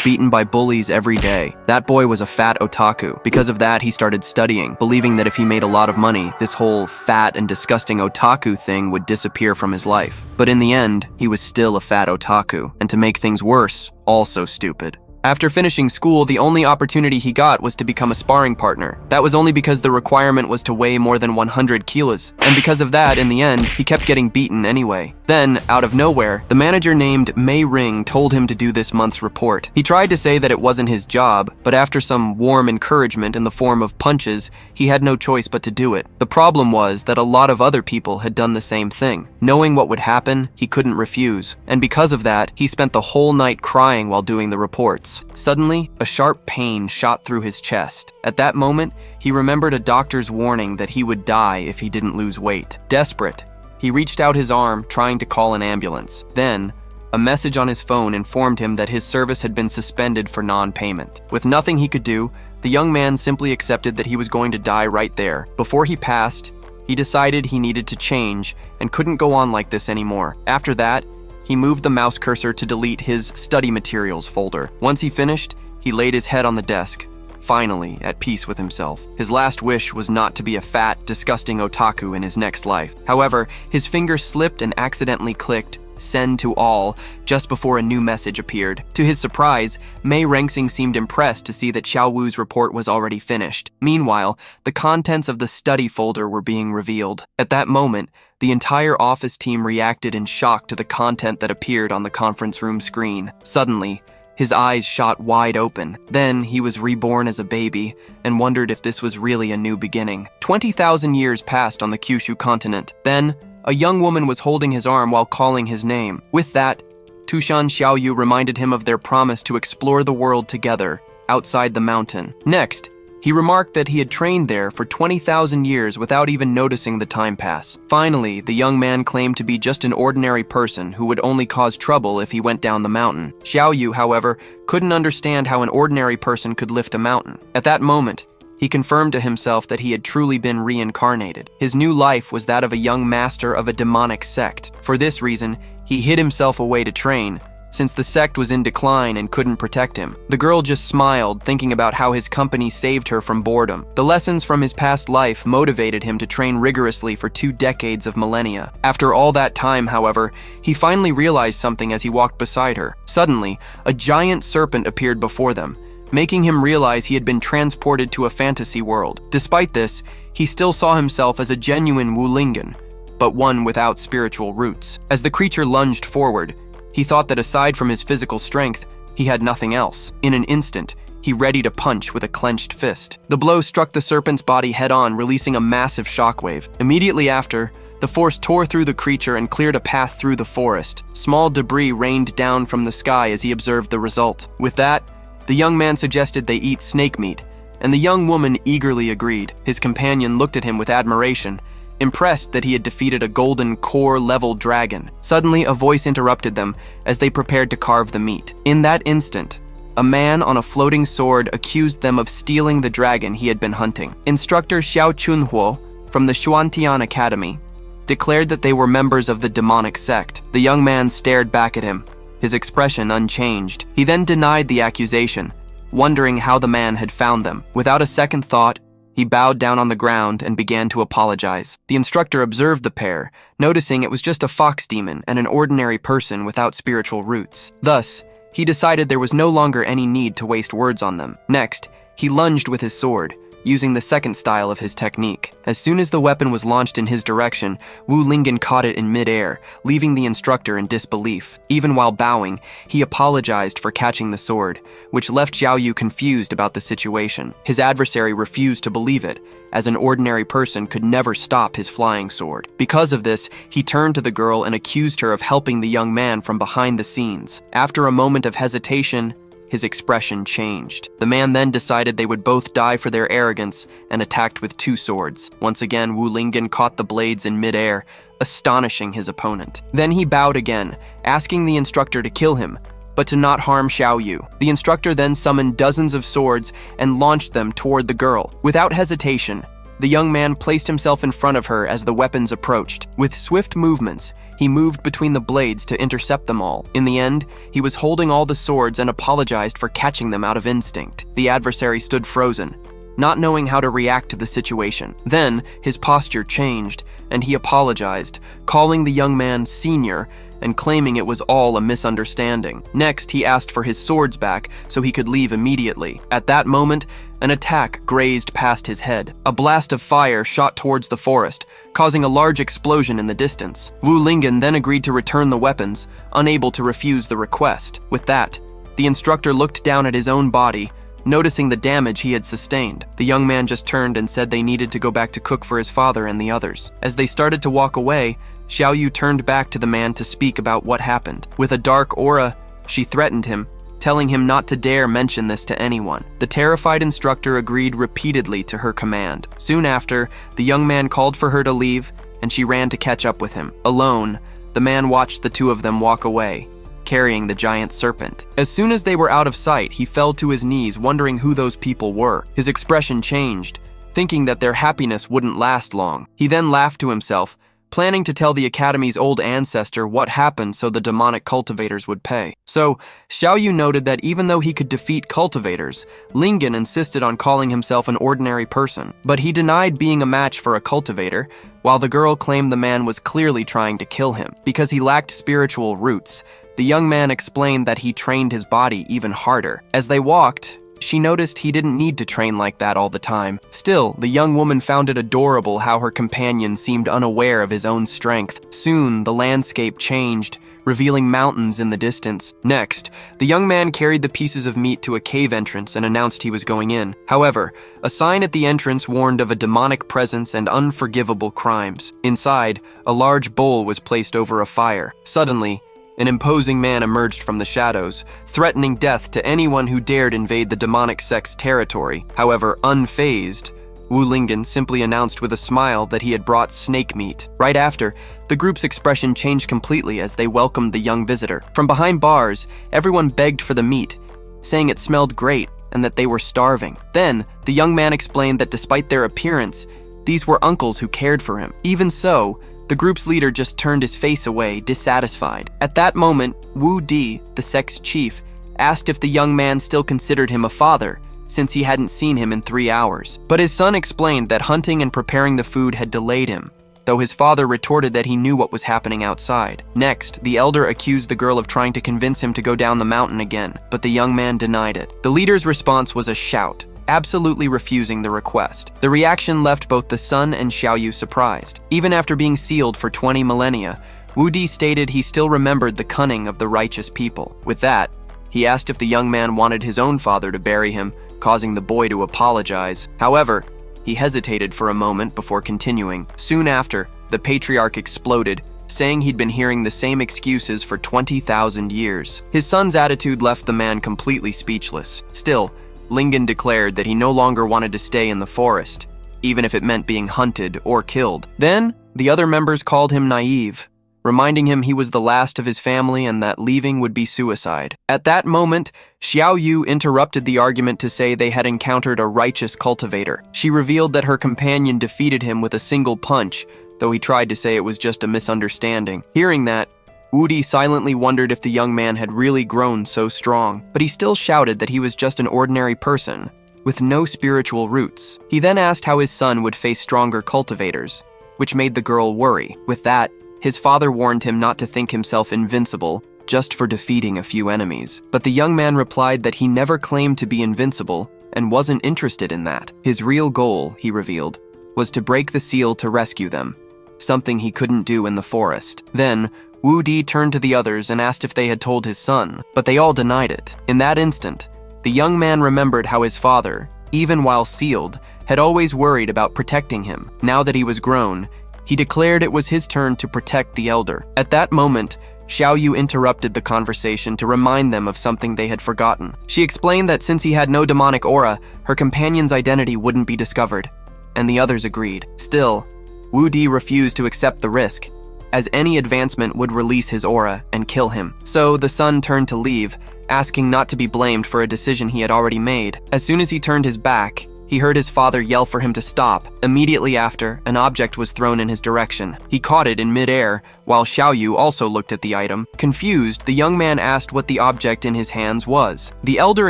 beaten by bullies every day. That boy was a fat otaku. Because of that, he started studying, believing that if he made a lot of money, this whole fat and disgusting otaku thing would disappear from his life. But in the end, he was still a fat otaku, and to make things worse, also stupid. After finishing school, the only opportunity he got was to become a sparring partner. That was only because the requirement was to weigh more than 100 kilos, and because of that, in the end, he kept getting beaten anyway. Then, out of nowhere, the manager named Mei Ring told him to do this month's report. He tried to say that it wasn't his job, but after some warm encouragement in the form of punches, he had no choice but to do it. The problem was that a lot of other people had done the same thing. Knowing what would happen, he couldn't refuse, and because of that, he spent the whole night crying while doing the reports. Suddenly, a sharp pain shot through his chest. At that moment, he remembered a doctor's warning that he would die if he didn't lose weight. Desperate, he reached out his arm, trying to call an ambulance. Then, a message on his phone informed him that his service had been suspended for non-payment. With nothing he could do, the young man simply accepted that he was going to die right there. Before he passed, he decided he needed to change and couldn't go on like this anymore. After that, he moved the mouse cursor to delete his study materials folder. Once he finished, he laid his head on the desk, finally at peace with himself. His last wish was not to be a fat, disgusting otaku in his next life. However, his finger slipped and accidentally clicked "Send to all" just before a new message appeared. To his surprise, Mei Rengsing seemed impressed to see that Xiao Wu's report was already finished. Meanwhile, the contents of the study folder were being revealed. At that moment, the entire office team reacted in shock to the content that appeared on the conference room screen. Suddenly, his eyes shot wide open. Then he was reborn as a baby and wondered if this was really a new beginning. 20,000 years passed on the Kyushu continent. Then, a young woman was holding his arm while calling his name. With that, Tushan Xiaoyu reminded him of their promise to explore the world together, outside the mountain. Next, he remarked that he had trained there for 20,000 years without even noticing the time pass. Finally, the young man claimed to be just an ordinary person who would only cause trouble if he went down the mountain. Xiaoyu, however, couldn't understand how an ordinary person could lift a mountain. At that moment, he confirmed to himself that he had truly been reincarnated. His new life was that of a young master of a demonic sect. For this reason, he hid himself away to train, since the sect was in decline and couldn't protect him. The girl just smiled, thinking about how his company saved her from boredom. The lessons from his past life motivated him to train rigorously for 2 decades of millennia. After all that time, however, he finally realized something as he walked beside her. Suddenly, a giant serpent appeared before them, making him realize he had been transported to a fantasy world. Despite this, he still saw himself as a genuine Wulingen, but one without spiritual roots. As the creature lunged forward, he thought that aside from his physical strength, he had nothing else. In an instant, he readied a punch with a clenched fist. The blow struck the serpent's body head-on, releasing a massive shockwave. Immediately after, the force tore through the creature and cleared a path through the forest. Small debris rained down from the sky as he observed the result. With that, the young man suggested they eat snake meat, and the young woman eagerly agreed. His companion looked at him with admiration, impressed that he had defeated a golden core-level dragon. Suddenly, a voice interrupted them as they prepared to carve the meat. In that instant, a man on a floating sword accused them of stealing the dragon he had been hunting. Instructor Xiao Chunhuo from the Xuantian Academy declared that they were members of the demonic sect. The young man stared back at him, his expression unchanged. He then denied the accusation, wondering how the man had found them. Without a second thought, he bowed down on the ground and began to apologize. The instructor observed the pair, noticing it was just a fox demon and an ordinary person without spiritual roots. Thus, he decided there was no longer any need to waste words on them. Next, he lunged with his sword, using the second style of his technique. As soon as the weapon was launched in his direction, Wu Lingen caught it in midair, leaving the instructor in disbelief. Even while bowing, he apologized for catching the sword, which left Xiao Yu confused about the situation. His adversary refused to believe it, as an ordinary person could never stop his flying sword. Because of this, he turned to the girl and accused her of helping the young man from behind the scenes. After a moment of hesitation, his expression changed. The man then decided they would both die for their arrogance and attacked with 2 swords. Once again, Wu Lingen caught the blades in midair, astonishing his opponent. Then he bowed again, asking the instructor to kill him, but to not harm Xiao Yu. The instructor then summoned dozens of swords and launched them toward the girl. Without hesitation, the young man placed himself in front of her as the weapons approached. With swift movements, He moved between the blades to intercept them all. In the end, he was holding all the swords and apologized for catching them out of instinct. The adversary stood frozen, not knowing how to react to the situation. Then, his posture changed, and he apologized, calling the young man senior and claiming it was all a misunderstanding. Next, he asked for his swords back so he could leave immediately. At that moment, an attack grazed past his head. A blast of fire shot towards the forest, causing a large explosion in the distance. Wu Lingen then agreed to return the weapons, unable to refuse the request. With that, the instructor looked down at his own body, noticing the damage he had sustained. The young man just turned and said they needed to go back to cook for his father and the others. As they started to walk away, Xiaoyu turned back to the man to speak about what happened. With a dark aura, she threatened him, telling him not to dare mention this to anyone. The terrified instructor agreed repeatedly to her command. Soon after, the young man called for her to leave, and she ran to catch up with him. Alone, the man watched the two of them walk away, carrying the giant serpent. As soon as they were out of sight, he fell to his knees, wondering who those people were. His expression changed, thinking that their happiness wouldn't last long. He then laughed to himself, planning to tell the Academy's old ancestor what happened so the demonic cultivators would pay. So, Xiaoyu noted that even though he could defeat cultivators, Lingen insisted on calling himself an ordinary person. But he denied being a match for a cultivator, while the girl claimed the man was clearly trying to kill him. Because he lacked spiritual roots, the young man explained that he trained his body even harder. As they walked, she noticed he didn't need to train like that all the time. Still, the young woman found it adorable how her companion seemed unaware of his own strength. Soon, the landscape changed, revealing mountains in the distance. Next, the young man carried the pieces of meat to a cave entrance and announced he was going in. However, a sign at the entrance warned of a demonic presence and unforgivable crimes. Inside, a large bowl was placed over a fire. Suddenly, an imposing man emerged from the shadows, threatening death to anyone who dared invade the demonic sect's territory. However, unfazed, Wu Lingen simply announced with a smile that he had brought snake meat. Right after, the group's expression changed completely as they welcomed the young visitor. From behind bars, everyone begged for the meat, saying it smelled great and that they were starving. Then, the young man explained that despite their appearance, these were uncles who cared for him. Even so, the group's leader just turned his face away, dissatisfied. At that moment, Wu Di, the sect's chief, asked if the young man still considered him a father, since he hadn't seen him in 3 hours. But his son explained that hunting and preparing the food had delayed him, though his father retorted that he knew what was happening outside. Next, the elder accused the girl of trying to convince him to go down the mountain again, but the young man denied it. The leader's response was a shout, absolutely refusing the request. The reaction left both the son and Xiaoyu surprised. Even after being sealed for 20 millennia, Wu Di stated he still remembered the cunning of the righteous people. With that, he asked if the young man wanted his own father to bury him, causing the boy to apologize. However, he hesitated for a moment before continuing. Soon after, the patriarch exploded, saying he'd been hearing the same excuses for 20,000 years. His son's attitude left the man completely speechless. Still, Lingen declared that he no longer wanted to stay in the forest, even if it meant being hunted or killed. Then, the other members called him naive, reminding him he was the last of his family and that leaving would be suicide. At that moment, Xiaoyu interrupted the argument to say they had encountered a righteous cultivator. She revealed that her companion defeated him with a single punch, though he tried to say it was just a misunderstanding. Hearing that, Wu Di silently wondered if the young man had really grown so strong, but he still shouted that he was just an ordinary person, with no spiritual roots. He then asked how his son would face stronger cultivators, which made the girl worry. With that, his father warned him not to think himself invincible just for defeating a few enemies. But the young man replied that he never claimed to be invincible and wasn't interested in that. His real goal, he revealed, was to break the seal to rescue them, something he couldn't do in the forest. Then, Wu Di turned to the others and asked if they had told his son, but they all denied it. In that instant, the young man remembered how his father, even while sealed, had always worried about protecting him. Now that he was grown, he declared it was his turn to protect the elder. At that moment, Xiaoyu interrupted the conversation to remind them of something they had forgotten. She explained that since he had no demonic aura, her companion's identity wouldn't be discovered, and the others agreed. Still, Wu Di refused to accept the risk, as any advancement would release his aura and kill him. So the son turned to leave, asking not to be blamed for a decision he had already made. As soon as he turned his back, he heard his father yell for him to stop. Immediately after, an object was thrown in his direction. He caught it in midair, while Xiaoyu also looked at the item. Confused, the young man asked what the object in his hands was. The elder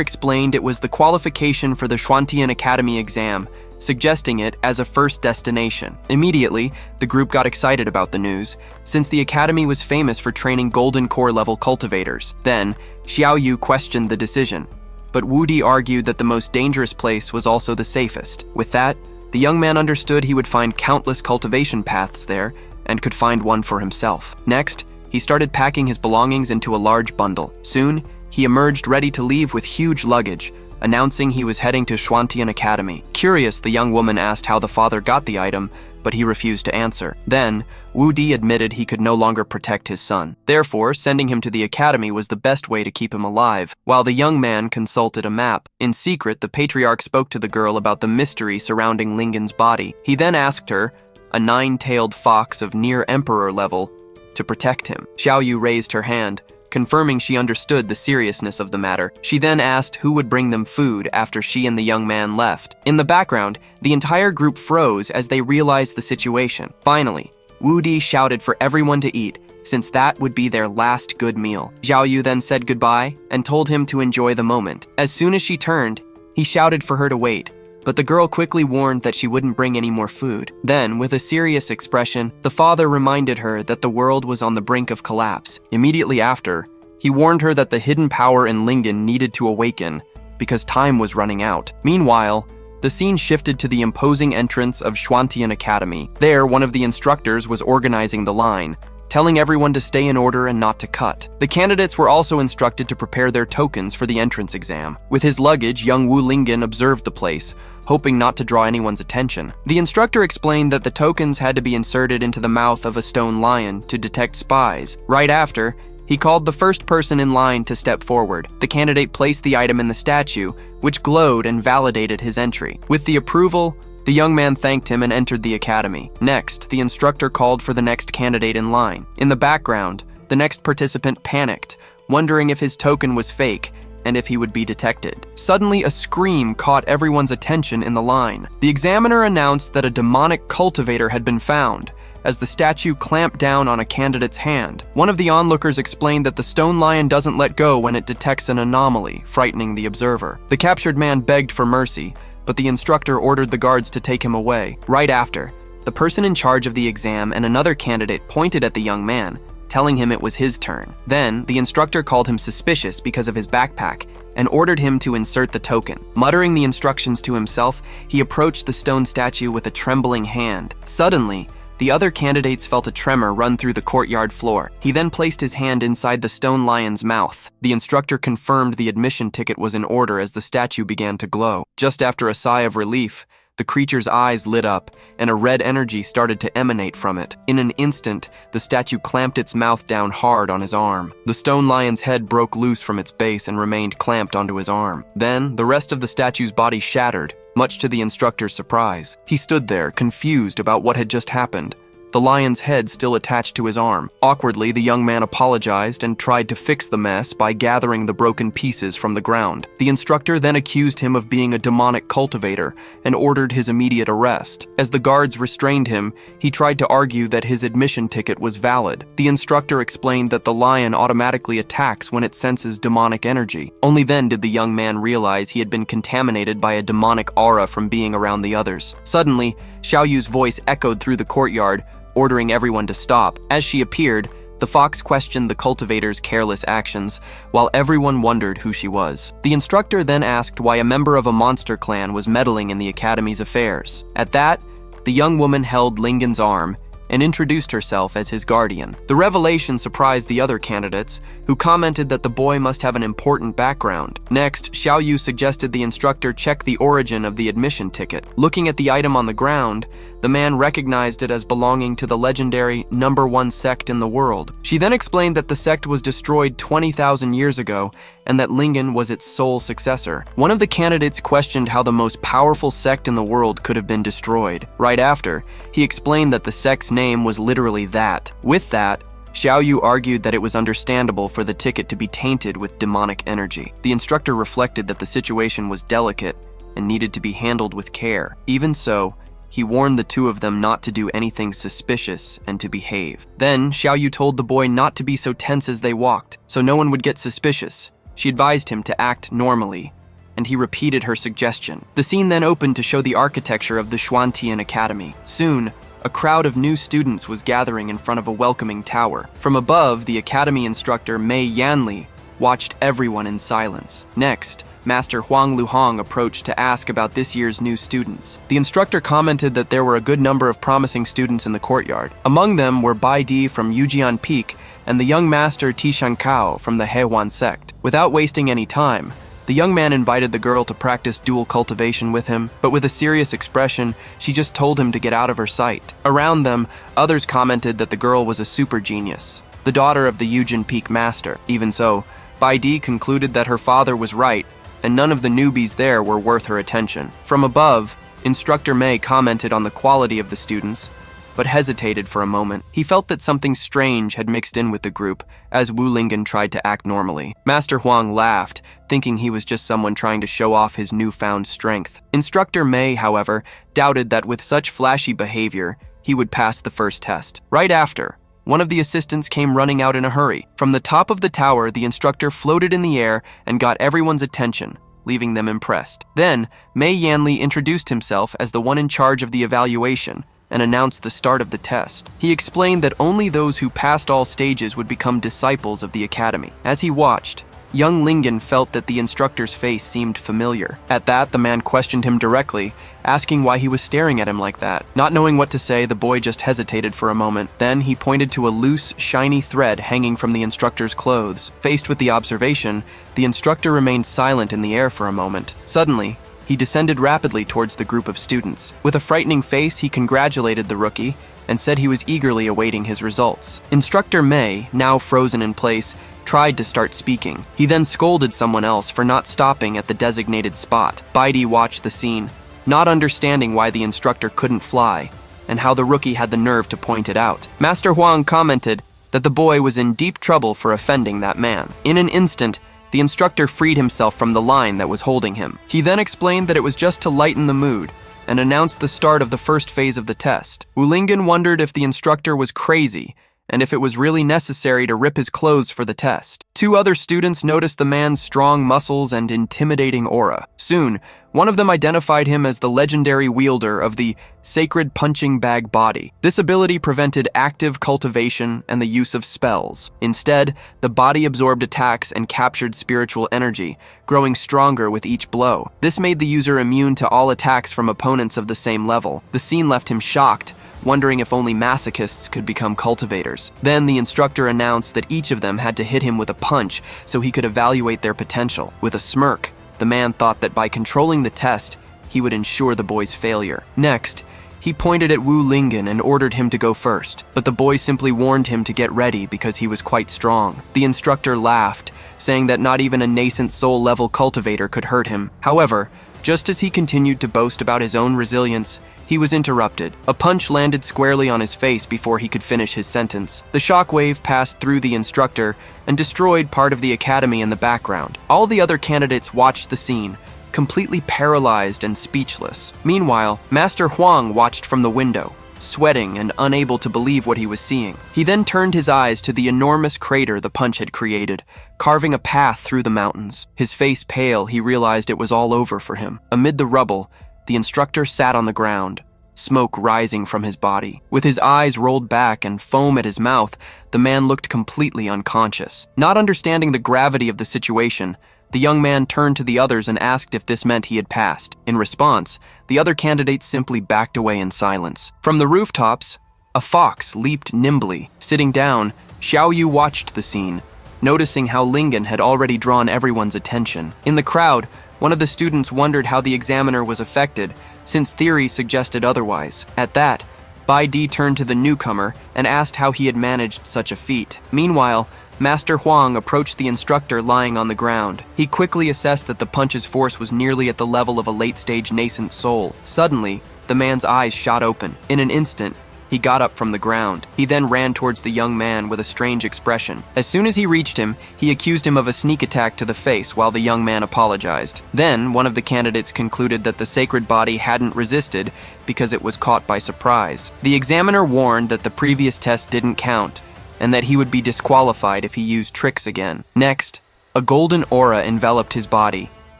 explained it was the qualification for the Xuantian Academy exam, suggesting it as a first destination. Immediately, the group got excited about the news, since the academy was famous for training golden core level cultivators. Then, Xiaoyu questioned the decision, but Wu Di argued that the most dangerous place was also the safest. With that, the young man understood he would find countless cultivation paths there and could find one for himself. Next, he started packing his belongings into a large bundle. Soon, he emerged ready to leave with huge luggage, announcing he was heading to Xuantian Academy. Curious, the young woman asked how the father got the item, but he refused to answer. Then, Wu Di admitted he could no longer protect his son. Therefore, sending him to the academy was the best way to keep him alive, while the young man consulted a map. In secret, the patriarch spoke to the girl about the mystery surrounding Lingen's body. He then asked her, a 9-tailed fox of near emperor level, to protect him. Xiaoyu raised her hand, confirming she understood the seriousness of the matter. She then asked who would bring them food after she and the young man left. In the background, the entire group froze as they realized the situation. Finally, Wu Di shouted for everyone to eat, since that would be their last good meal. Xiaoyu then said goodbye and told him to enjoy the moment. As soon as she turned, he shouted for her to wait, but the girl quickly warned that she wouldn't bring any more food. Then, with a serious expression, the father reminded her that the world was on the brink of collapse. Immediately after, he warned her that the hidden power in Lingen needed to awaken because time was running out. Meanwhile, the scene shifted to the imposing entrance of Xuantian Academy. There, one of the instructors was organizing the line, telling everyone to stay in order and not to cut. The candidates were also instructed to prepare their tokens for the entrance exam. With his luggage, young Wu Lingen observed the place, hoping not to draw anyone's attention. The instructor explained that the tokens had to be inserted into the mouth of a stone lion to detect spies. Right after, he called the first person in line to step forward. The candidate placed the item in the statue, which glowed and validated his entry. With the approval, the young man thanked him and entered the academy. Next, the instructor called for the next candidate in line. In the background, the next participant panicked, wondering if his token was fake and if he would be detected. Suddenly, a scream caught everyone's attention in the line. The examiner announced that a demonic cultivator had been found, as the statue clamped down on a candidate's hand. One of the onlookers explained that the stone lion doesn't let go when it detects an anomaly, frightening the observer. The captured man begged for mercy, but the instructor ordered the guards to take him away. Right after, the person in charge of the exam and another candidate pointed at the young man, telling him it was his turn. Then, the instructor called him suspicious because of his backpack and ordered him to insert the token. Muttering the instructions to himself, he approached the stone statue with a trembling hand. Suddenly, the other candidates felt a tremor run through the courtyard floor. He then placed his hand inside the stone lion's mouth. The instructor confirmed the admission ticket was in order as the statue began to glow. Just after a sigh of relief, the creature's eyes lit up, and a red energy started to emanate from it. In an instant, the statue clamped its mouth down hard on his arm. The stone lion's head broke loose from its base and remained clamped onto his arm. Then, the rest of the statue's body shattered, much to the instructor's surprise. He stood there, confused about what had just happened, the lion's head still attached to his arm. Awkwardly, the young man apologized and tried to fix the mess by gathering the broken pieces from the ground. The instructor then accused him of being a demonic cultivator and ordered his immediate arrest. As the guards restrained him, he tried to argue that his admission ticket was valid. The instructor explained that the lion automatically attacks when it senses demonic energy. Only then did the young man realize he had been contaminated by a demonic aura from being around the others. Suddenly, Xiaoyu's voice echoed through the courtyard, ordering everyone to stop. As she appeared, the fox questioned the cultivator's careless actions, while everyone wondered who she was. The instructor then asked why a member of a monster clan was meddling in the academy's affairs. At that, the young woman held Lingen's arm and introduced herself as his guardian. The revelation surprised the other candidates, who commented that the boy must have an important background. Next, Xiaoyu suggested the instructor check the origin of the admission ticket. Looking at the item on the ground, the man recognized it as belonging to the legendary #1 sect in the world. She then explained that the sect was destroyed 20,000 years ago and that Lingen was its sole successor. One of the candidates questioned how the most powerful sect in the world could have been destroyed. Right after, he explained that the sect's name was literally that. With that, Xiaoyu argued that it was understandable for the ticket to be tainted with demonic energy. The instructor reflected that the situation was delicate and needed to be handled with care. Even so, he warned the two of them not to do anything suspicious and to behave. Then, Xiaoyu told the boy not to be so tense as they walked, so no one would get suspicious. She advised him to act normally, and he repeated her suggestion. The scene then opened to show the architecture of the Xuantian Academy. Soon, a crowd of new students was gathering in front of a welcoming tower. From above, the academy instructor Mei Yanli watched everyone in silence. Next, Master Huang Luhong approached to ask about this year's new students. The instructor commented that there were a good number of promising students in the courtyard. Among them were Bai Di from Yujian Peak and the young master Tishan Kao from the Hehuan sect. Without wasting any time, the young man invited the girl to practice dual cultivation with him, but with a serious expression, she just told him to get out of her sight. Around them, others commented that the girl was a super genius, the daughter of the Yujian Peak master. Even so, Bai Di concluded that her father was right, and none of the newbies there were worth her attention. From above, Instructor Mei commented on the quality of the students, but hesitated for a moment. He felt that something strange had mixed in with the group as Wu Lingen tried to act normally. Master Huang laughed, thinking he was just someone trying to show off his newfound strength. Instructor Mei, however, doubted that with such flashy behavior, he would pass the first test. Right after, one of the assistants came running out in a hurry. From the top of the tower, the instructor floated in the air and got everyone's attention, leaving them impressed. Then, Mei Yanli introduced himself as the one in charge of the evaluation and announced the start of the test. He explained that only those who passed all stages would become disciples of the academy. As he watched, young Lingen felt that the instructor's face seemed familiar. At that, the man questioned him directly, asking why he was staring at him like that. Not knowing what to say, the boy just hesitated for a moment. Then he pointed to a loose, shiny thread hanging from the instructor's clothes. Faced with the observation, the instructor remained silent in the air for a moment. Suddenly, he descended rapidly towards the group of students. With a frightening face, he congratulated the rookie and said he was eagerly awaiting his results. Instructor Mei, now frozen in place, tried to start speaking. He then scolded someone else for not stopping at the designated spot. Bai Di watched the scene, not understanding why the instructor couldn't fly, and how the rookie had the nerve to point it out. Master Huang commented that the boy was in deep trouble for offending that man. In an instant, the instructor freed himself from the line that was holding him. He then explained that it was just to lighten the mood, and announced the start of the first phase of the test. Wu Lingen wondered if the instructor was crazy, and if it was really necessary to rip his clothes for the test. Two other students noticed the man's strong muscles and intimidating aura. Soon, one of them identified him as the legendary wielder of the sacred punching bag body. This ability prevented active cultivation and the use of spells. Instead, the body absorbed attacks and captured spiritual energy, growing stronger with each blow. This made the user immune to all attacks from opponents of the same level. The scene left him shocked, wondering if only masochists could become cultivators. Then the instructor announced that each of them had to hit him with a punch so he could evaluate their potential. With a smirk, the man thought that by controlling the test, he would ensure the boy's failure. Next, he pointed at Wu Lingen and ordered him to go first, but the boy simply warned him to get ready because he was quite strong. The instructor laughed, saying that not even a nascent soul-level cultivator could hurt him. However, just as he continued to boast about his own resilience, he was interrupted. A punch landed squarely on his face before he could finish his sentence. The shockwave passed through the instructor and destroyed part of the academy in the background. All the other candidates watched the scene, completely paralyzed and speechless. Meanwhile, Master Huang watched from the window, sweating and unable to believe what he was seeing. He then turned his eyes to the enormous crater the punch had created, carving a path through the mountains. His face pale, he realized it was all over for him. Amid the rubble, the instructor sat on the ground, smoke rising from his body. With his eyes rolled back and foam at his mouth, the man looked completely unconscious. Not understanding the gravity of the situation, the young man turned to the others and asked if this meant he had passed. In response, the other candidates simply backed away in silence. From the rooftops, a fox leaped nimbly. Sitting down, Xiaoyu watched the scene, noticing how Lingen had already drawn everyone's attention. In the crowd, one of the students wondered how the examiner was affected, since theory suggested otherwise. At that, Bai Di turned to the newcomer and asked how he had managed such a feat. Meanwhile, Master Huang approached the instructor lying on the ground. He quickly assessed that the punch's force was nearly at the level of a late-stage nascent soul. Suddenly, the man's eyes shot open. In an instant, He got up from the ground. He then ran towards the young man with a strange expression. As soon as he reached him, he accused him of a sneak attack to the face while the young man apologized. Then, one of the candidates concluded that the sacred body hadn't resisted because it was caught by surprise. The examiner warned that the previous test didn't count and that he would be disqualified if he used tricks again. Next, a golden aura enveloped his body,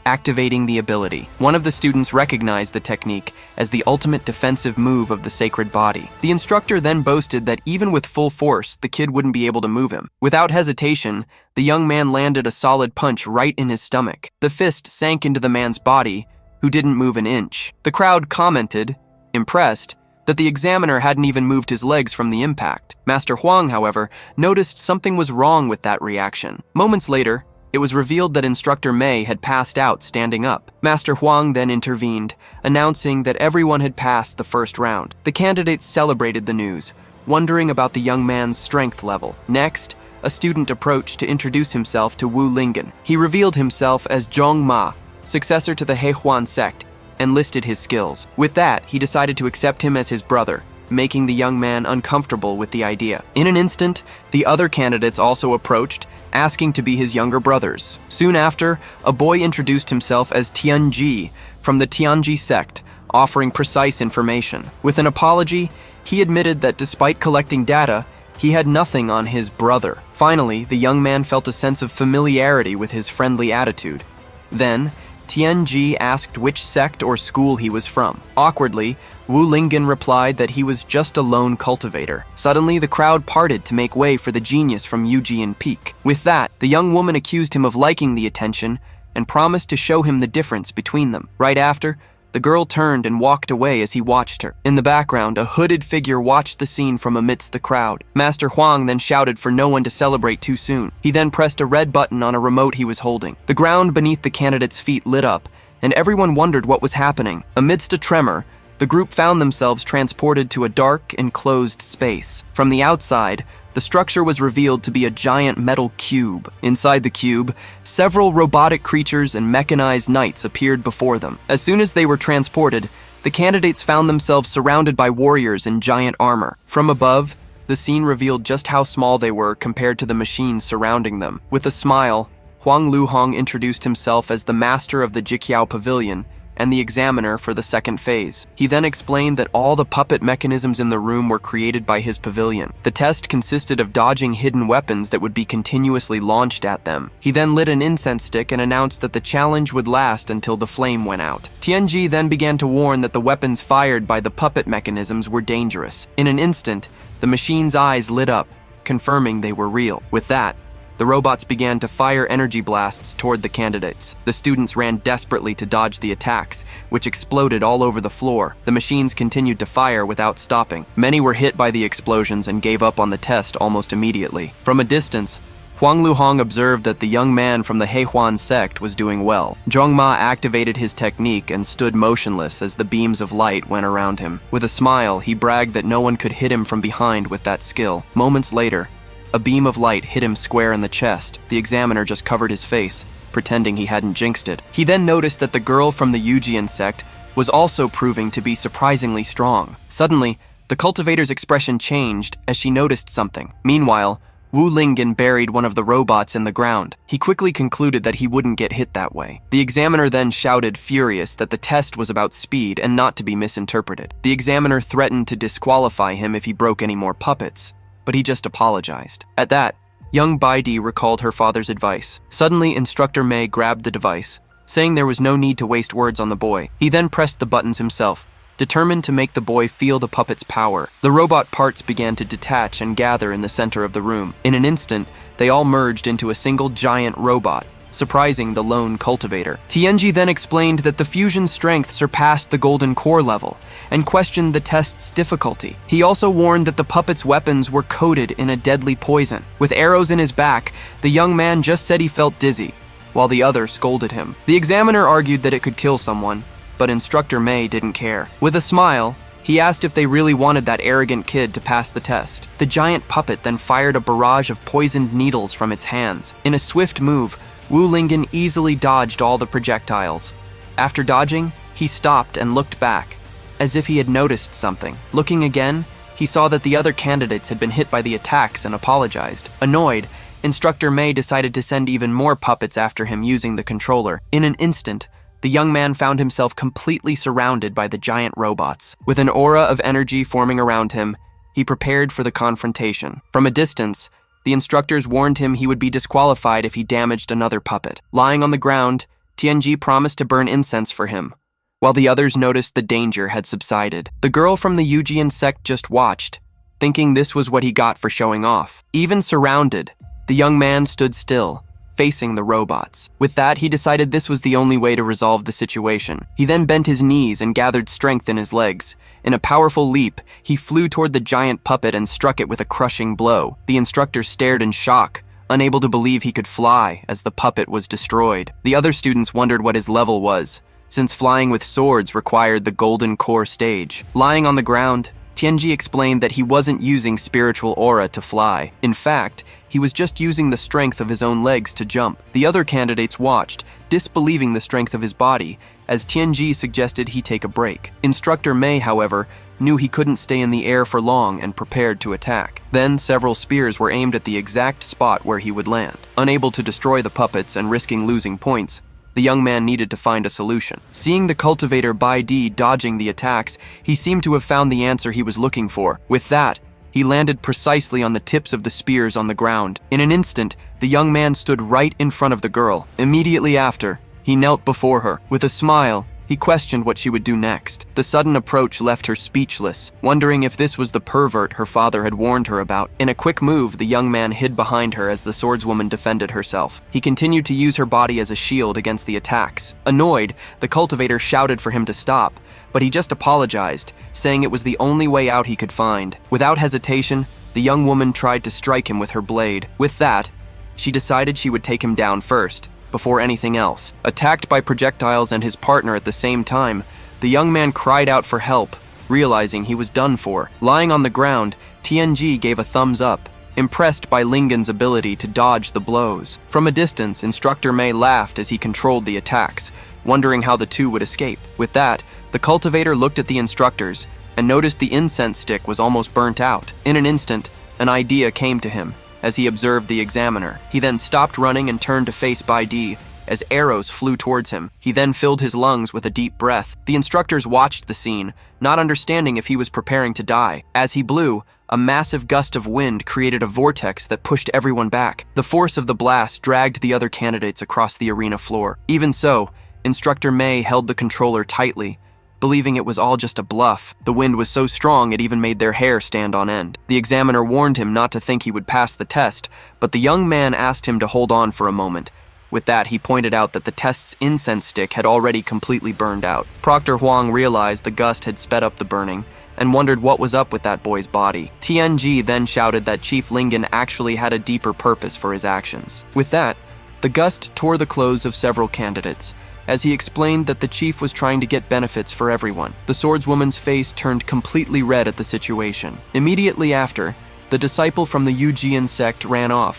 activating the ability. One of the students recognized the technique as the ultimate defensive move of the sacred body. The instructor then boasted that even with full force, the kid wouldn't be able to move him. Without hesitation, the young man landed a solid punch right in his stomach. The fist sank into the man's body, who didn't move an inch. The crowd commented, impressed, that the examiner hadn't even moved his legs from the impact. Master Huang, however, noticed something was wrong with that reaction. Moments later, it was revealed that Instructor Mei had passed out standing up. Master Huang then intervened, announcing that everyone had passed the first round. The candidates celebrated the news, wondering about the young man's strength level. Next, a student approached to introduce himself to Wu Lingen. He revealed himself as Zhong Ma, successor to the Heihuan sect, and listed his skills. With that, he decided to accept him as his brother, making the young man uncomfortable with the idea. In an instant, the other candidates also approached, asking to be his younger brothers. Soon after, a boy introduced himself as Tianji from the Tianji sect, offering precise information. With an apology, he admitted that despite collecting data, he had nothing on his brother. Finally, the young man felt a sense of familiarity with his friendly attitude. Then, Tianji asked which sect or school he was from. Awkwardly, Wu Lingen replied that he was just a lone cultivator. Suddenly, the crowd parted to make way for the genius from Yujian Peak. With that, the young woman accused him of liking the attention and promised to show him the difference between them. Right after, the girl turned and walked away as he watched her. In the background, a hooded figure watched the scene from amidst the crowd. Master Huang then shouted for no one to celebrate too soon. He then pressed a red button on a remote he was holding. The ground beneath the candidates' feet lit up, and everyone wondered what was happening. Amidst a tremor, the group found themselves transported to a dark, enclosed space. From the outside, the structure was revealed to be a giant metal cube. Inside the cube, several robotic creatures and mechanized knights appeared before them. As soon as they were transported, the candidates found themselves surrounded by warriors in giant armor. From above, the scene revealed just how small they were compared to the machines surrounding them. With a smile, Huang Luhong introduced himself as the master of the Jiqiao Pavilion and the examiner for the second phase. He then explained that all the puppet mechanisms in the room were created by his pavilion. The test consisted of dodging hidden weapons that would be continuously launched at them. He then lit an incense stick and announced that the challenge would last until the flame went out. Tianji then began to warn that the weapons fired by the puppet mechanisms were dangerous. In an instant, the machine's eyes lit up, confirming they were real. With that, the robots began to fire energy blasts toward the candidates. The students ran desperately to dodge the attacks, which exploded all over the floor. The machines continued to fire without stopping. Many were hit by the explosions and gave up on the test almost immediately. From a distance, Huang Luhong observed that the young man from the Heihuan sect was doing well. Zhong Ma activated his technique and stood motionless as the beams of light went around him. With a smile, he bragged that no one could hit him from behind with that skill. Moments later, a beam of light hit him square in the chest. The examiner just covered his face, pretending he hadn't jinxed it. He then noticed that the girl from the Yujian sect was also proving to be surprisingly strong. Suddenly, the cultivator's expression changed as she noticed something. Meanwhile, Wu Lingen buried one of the robots in the ground. He quickly concluded that he wouldn't get hit that way. The examiner then shouted, furious, that the test was about speed and not to be misinterpreted. The examiner threatened to disqualify him if he broke any more puppets, but he just apologized. At that, young Baidi recalled her father's advice. Suddenly, Instructor Mei grabbed the device, saying there was no need to waste words on the boy. He then pressed the buttons himself, determined to make the boy feel the puppet's power. The robot parts began to detach and gather in the center of the room. In an instant, they all merged into a single giant robot, surprising the lone cultivator. Tianji then explained that the fusion strength surpassed the golden core level and questioned the test's difficulty. He also warned that the puppet's weapons were coated in a deadly poison. With arrows in his back, the young man just said he felt dizzy, while the other scolded him. The examiner argued that it could kill someone, but Instructor Mei didn't care. With a smile, he asked if they really wanted that arrogant kid to pass the test. The giant puppet then fired a barrage of poisoned needles from its hands. In a swift move, Wu Lingen easily dodged all the projectiles. After dodging, he stopped and looked back, as if he had noticed something. Looking again, he saw that the other candidates had been hit by the attacks and apologized. Annoyed, Instructor May decided to send even more puppets after him using the controller. In an instant, the young man found himself completely surrounded by the giant robots. With an aura of energy forming around him, he prepared for the confrontation. From a distance, the instructors warned him he would be disqualified if he damaged another puppet. Lying on the ground, Tianji promised to burn incense for him, while the others noticed the danger had subsided. The girl from the Yujian sect just watched, thinking this was what he got for showing off. Even surrounded, the young man stood still, facing the robots. With that, he decided this was the only way to resolve the situation. He then bent his knees and gathered strength in his legs. In a powerful leap, he flew toward the giant puppet and struck it with a crushing blow. The instructor stared in shock, unable to believe he could fly as the puppet was destroyed. The other students wondered what his level was, since flying with swords required the golden core stage. Lying on the ground, Tianji explained that he wasn't using spiritual aura to fly. In fact, he was just using the strength of his own legs to jump. The other candidates watched, disbelieving the strength of his body, as Tianji suggested he take a break. Instructor May, however, knew he couldn't stay in the air for long and prepared to attack. Then several spears were aimed at the exact spot where he would land. Unable to destroy the puppets and risking losing points, the young man needed to find a solution. Seeing the cultivator Bai Di dodging the attacks, he seemed to have found the answer he was looking for. With that, he landed precisely on the tips of the spears on the ground. In an instant, the young man stood right in front of the girl. Immediately after, he knelt before her. With a smile, he questioned what she would do next. The sudden approach left her speechless, wondering if this was the pervert her father had warned her about. In a quick move, the young man hid behind her as the swordswoman defended herself. He continued to use her body as a shield against the attacks. Annoyed, the cultivator shouted for him to stop, but he just apologized, saying it was the only way out he could find. Without hesitation, the young woman tried to strike him with her blade. With that, she decided she would take him down first, before anything else. Attacked by projectiles and his partner at the same time, the young man cried out for help, realizing he was done for. Lying on the ground, Tianji gave a thumbs up, impressed by Lingen's ability to dodge the blows. From a distance, Instructor May laughed as he controlled the attacks, wondering how the two would escape. With that, the cultivator looked at the instructors and noticed the incense stick was almost burnt out. In an instant, an idea came to him as he observed the examiner. He then stopped running and turned to face Bai Di as arrows flew towards him. He then filled his lungs with a deep breath. The instructors watched the scene, not understanding if he was preparing to die. As he blew, a massive gust of wind created a vortex that pushed everyone back. The force of the blast dragged the other candidates across the arena floor. Even so, Instructor May held the controller tightly, believing it was all just a bluff. The wind was so strong it even made their hair stand on end. The examiner warned him not to think he would pass the test, but the young man asked him to hold on for a moment. With that, he pointed out that the test's incense stick had already completely burned out. Proctor Huang realized the gust had sped up the burning and wondered what was up with that boy's body. Tianji then shouted that Chief Lingen actually had a deeper purpose for his actions. With that, the gust tore the clothes of several candidates, as he explained that the chief was trying to get benefits for everyone. The swordswoman's face turned completely red at the situation. Immediately after, the disciple from the Yujian sect ran off,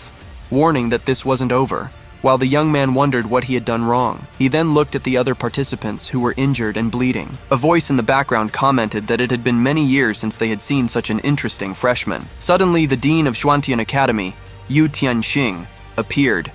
warning that this wasn't over, while the young man wondered what he had done wrong. He then looked at the other participants who were injured and bleeding. A voice in the background commented that it had been many years since they had seen such an interesting freshman. Suddenly, the dean of Xuantian Academy, Yu Tianxing, appeared,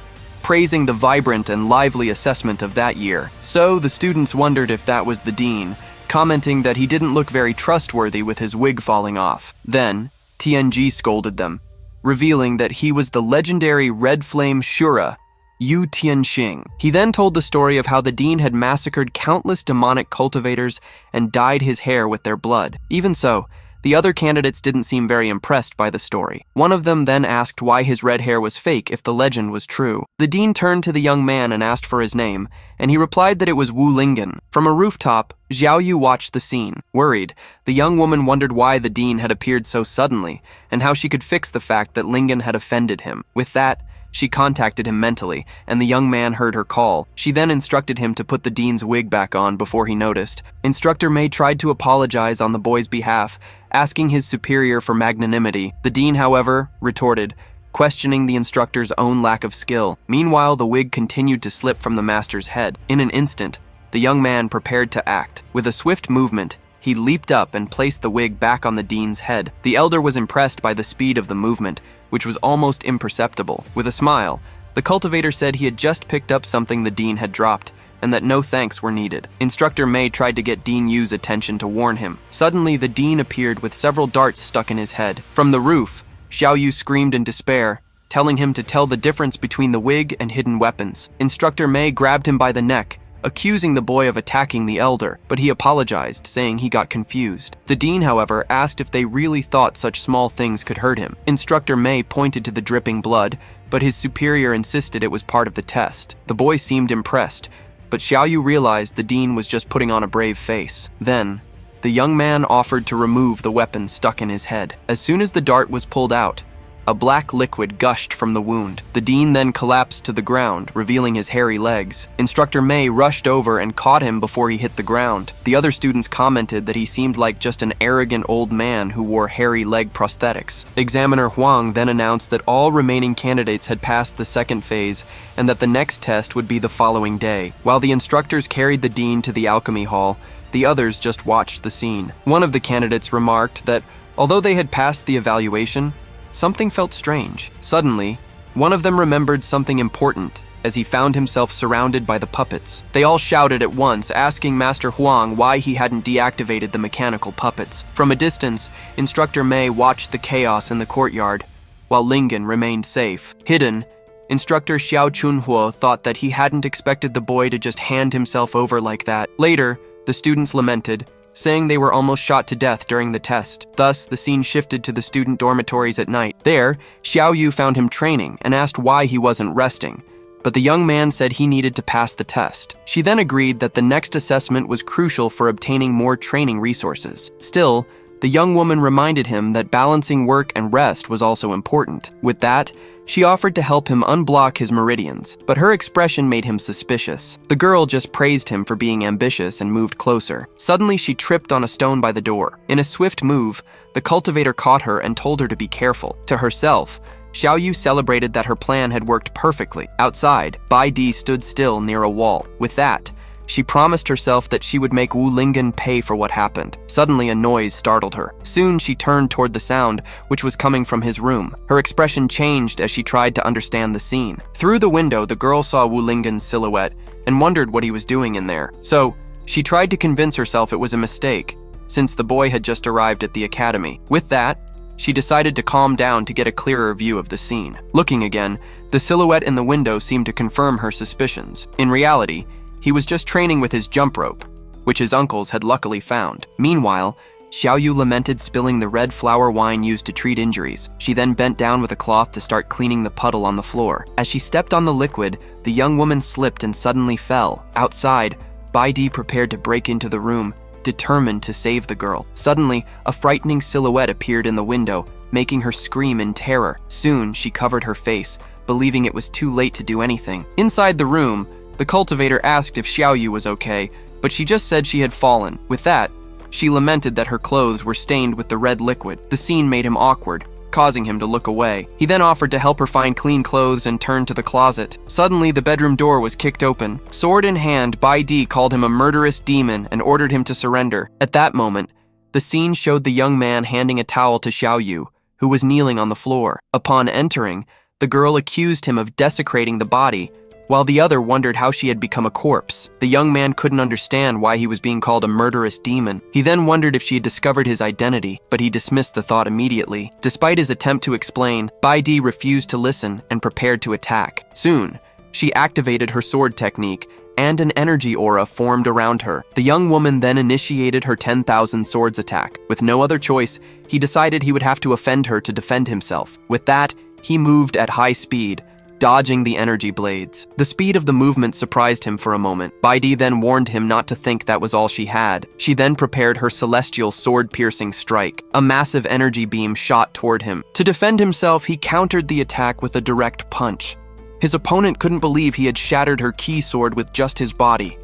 praising the vibrant and lively assessment of that year. So the students wondered if that was the dean, commenting that he didn't look very trustworthy with his wig falling off. Then, Tianji scolded them, revealing that he was the legendary Red Flame Shura, Yu Tianxing. He then told the story of how the dean had massacred countless demonic cultivators and dyed his hair with their blood. Even so, the other candidates didn't seem very impressed by the story. One of them then asked why his red hair was fake if the legend was true. The dean turned to the young man and asked for his name, and he replied that it was Wu Lingen. From a rooftop, Xiao Yu watched the scene. Worried, the young woman wondered why the dean had appeared so suddenly, and how she could fix the fact that Lingen had offended him. With that, she contacted him mentally, and the young man heard her call. She then instructed him to put the dean's wig back on before he noticed. Instructor May tried to apologize on the boy's behalf, asking his superior for magnanimity. The dean, however, retorted, questioning the instructor's own lack of skill. Meanwhile, the wig continued to slip from the master's head. In an instant, the young man prepared to act. With a swift movement, He leaped up and placed the wig back on the dean's head. The elder was impressed by the speed of the movement, which was almost imperceptible. With a smile, the cultivator said he had just picked up something the dean had dropped, and that no thanks were needed. Instructor Mei tried to get Dean Yu's attention to warn him. Suddenly, the dean appeared with several darts stuck in his head. From the roof, Xiao Yu screamed in despair, telling him to tell the difference between the wig and hidden weapons. Instructor Mei grabbed him by the neck, accusing the boy of attacking the elder, but he apologized, saying he got confused. The dean, however, asked if they really thought such small things could hurt him. Instructor Mei pointed to the dripping blood, but his superior insisted it was part of the test. The boy seemed impressed, but Xiao Yu realized the dean was just putting on a brave face. Then, the young man offered to remove the weapon stuck in his head. As soon as the dart was pulled out, a black liquid gushed from the wound. The dean then collapsed to the ground, revealing his hairy legs. Instructor Mei rushed over and caught him before he hit the ground. The other students commented that he seemed like just an arrogant old man who wore hairy leg prosthetics. Examiner Huang then announced that all remaining candidates had passed the second phase and that the next test would be the following day. While the instructors carried the dean to the alchemy hall, the others just watched the scene. One of the candidates remarked that although they had passed the evaluation, something felt strange. Suddenly, one of them remembered something important as he found himself surrounded by the puppets. They all shouted at once, asking Master Huang why he hadn't deactivated the mechanical puppets. From a distance, Instructor Mei watched the chaos in the courtyard, while Lingen remained safe. Hidden, Instructor Xiao Chunhuo thought that he hadn't expected the boy to just hand himself over like that. Later, the students lamented, saying they were almost shot to death during the test. Thus, the scene shifted to the student dormitories at night. There, Xiao Yu found him training and asked why he wasn't resting, but the young man said he needed to pass the test. She then agreed that the next assessment was crucial for obtaining more training resources. Still, the young woman reminded him that balancing work and rest was also important. With that, she offered to help him unblock his meridians, but her expression made him suspicious. The girl just praised him for being ambitious and moved closer. Suddenly, she tripped on a stone by the door. In a swift move, the cultivator caught her and told her to be careful. To herself, Xiao Yu celebrated that her plan had worked perfectly. Outside, Bai Di stood still near a wall. With that, she promised herself that she would make Wu Lingen pay for what happened. Suddenly, a noise startled her. Soon, she turned toward the sound, which was coming from his room. Her expression changed as she tried to understand the scene. Through the window, the girl saw Wu Lingen's silhouette and wondered what he was doing in there. So, she tried to convince herself it was a mistake, since the boy had just arrived at the academy. With that, she decided to calm down to get a clearer view of the scene. Looking again, the silhouette in the window seemed to confirm her suspicions. In reality, he was just training with his jump rope, which his uncles had luckily found. Meanwhile, Xiao Yu lamented spilling the red flower wine used to treat injuries. She then bent down with a cloth to start cleaning the puddle on the floor. As she stepped on the liquid, the young woman slipped and suddenly fell. Outside, Bai Di prepared to break into the room, determined to save the girl. Suddenly, a frightening silhouette appeared in the window, making her scream in terror. Soon, she covered her face, believing it was too late to do anything. Inside the room, the cultivator asked if Xiao Yu was okay, but she just said she had fallen. With that, she lamented that her clothes were stained with the red liquid. The scene made him awkward, causing him to look away. He then offered to help her find clean clothes and turned to the closet. Suddenly, the bedroom door was kicked open. Sword in hand, Bai Di called him a murderous demon and ordered him to surrender. At that moment, the scene showed the young man handing a towel to Xiao Yu, who was kneeling on the floor. Upon entering, the girl accused him of desecrating the body, while the other wondered how she had become a corpse. The young man couldn't understand why he was being called a murderous demon. He then wondered if she had discovered his identity, but he dismissed the thought immediately. Despite his attempt to explain, Bai Di refused to listen and prepared to attack. Soon, she activated her sword technique, and an energy aura formed around her. The young woman then initiated her 10,000 swords attack. With no other choice, he decided he would have to offend her to defend himself. With that, he moved at high speed, dodging the energy blades. The speed of the movement surprised him for a moment. Bai Di then warned him not to think that was all she had. She then prepared her celestial sword-piercing strike. A massive energy beam shot toward him. To defend himself, he countered the attack with a direct punch. His opponent couldn't believe he had shattered her key sword with just his body.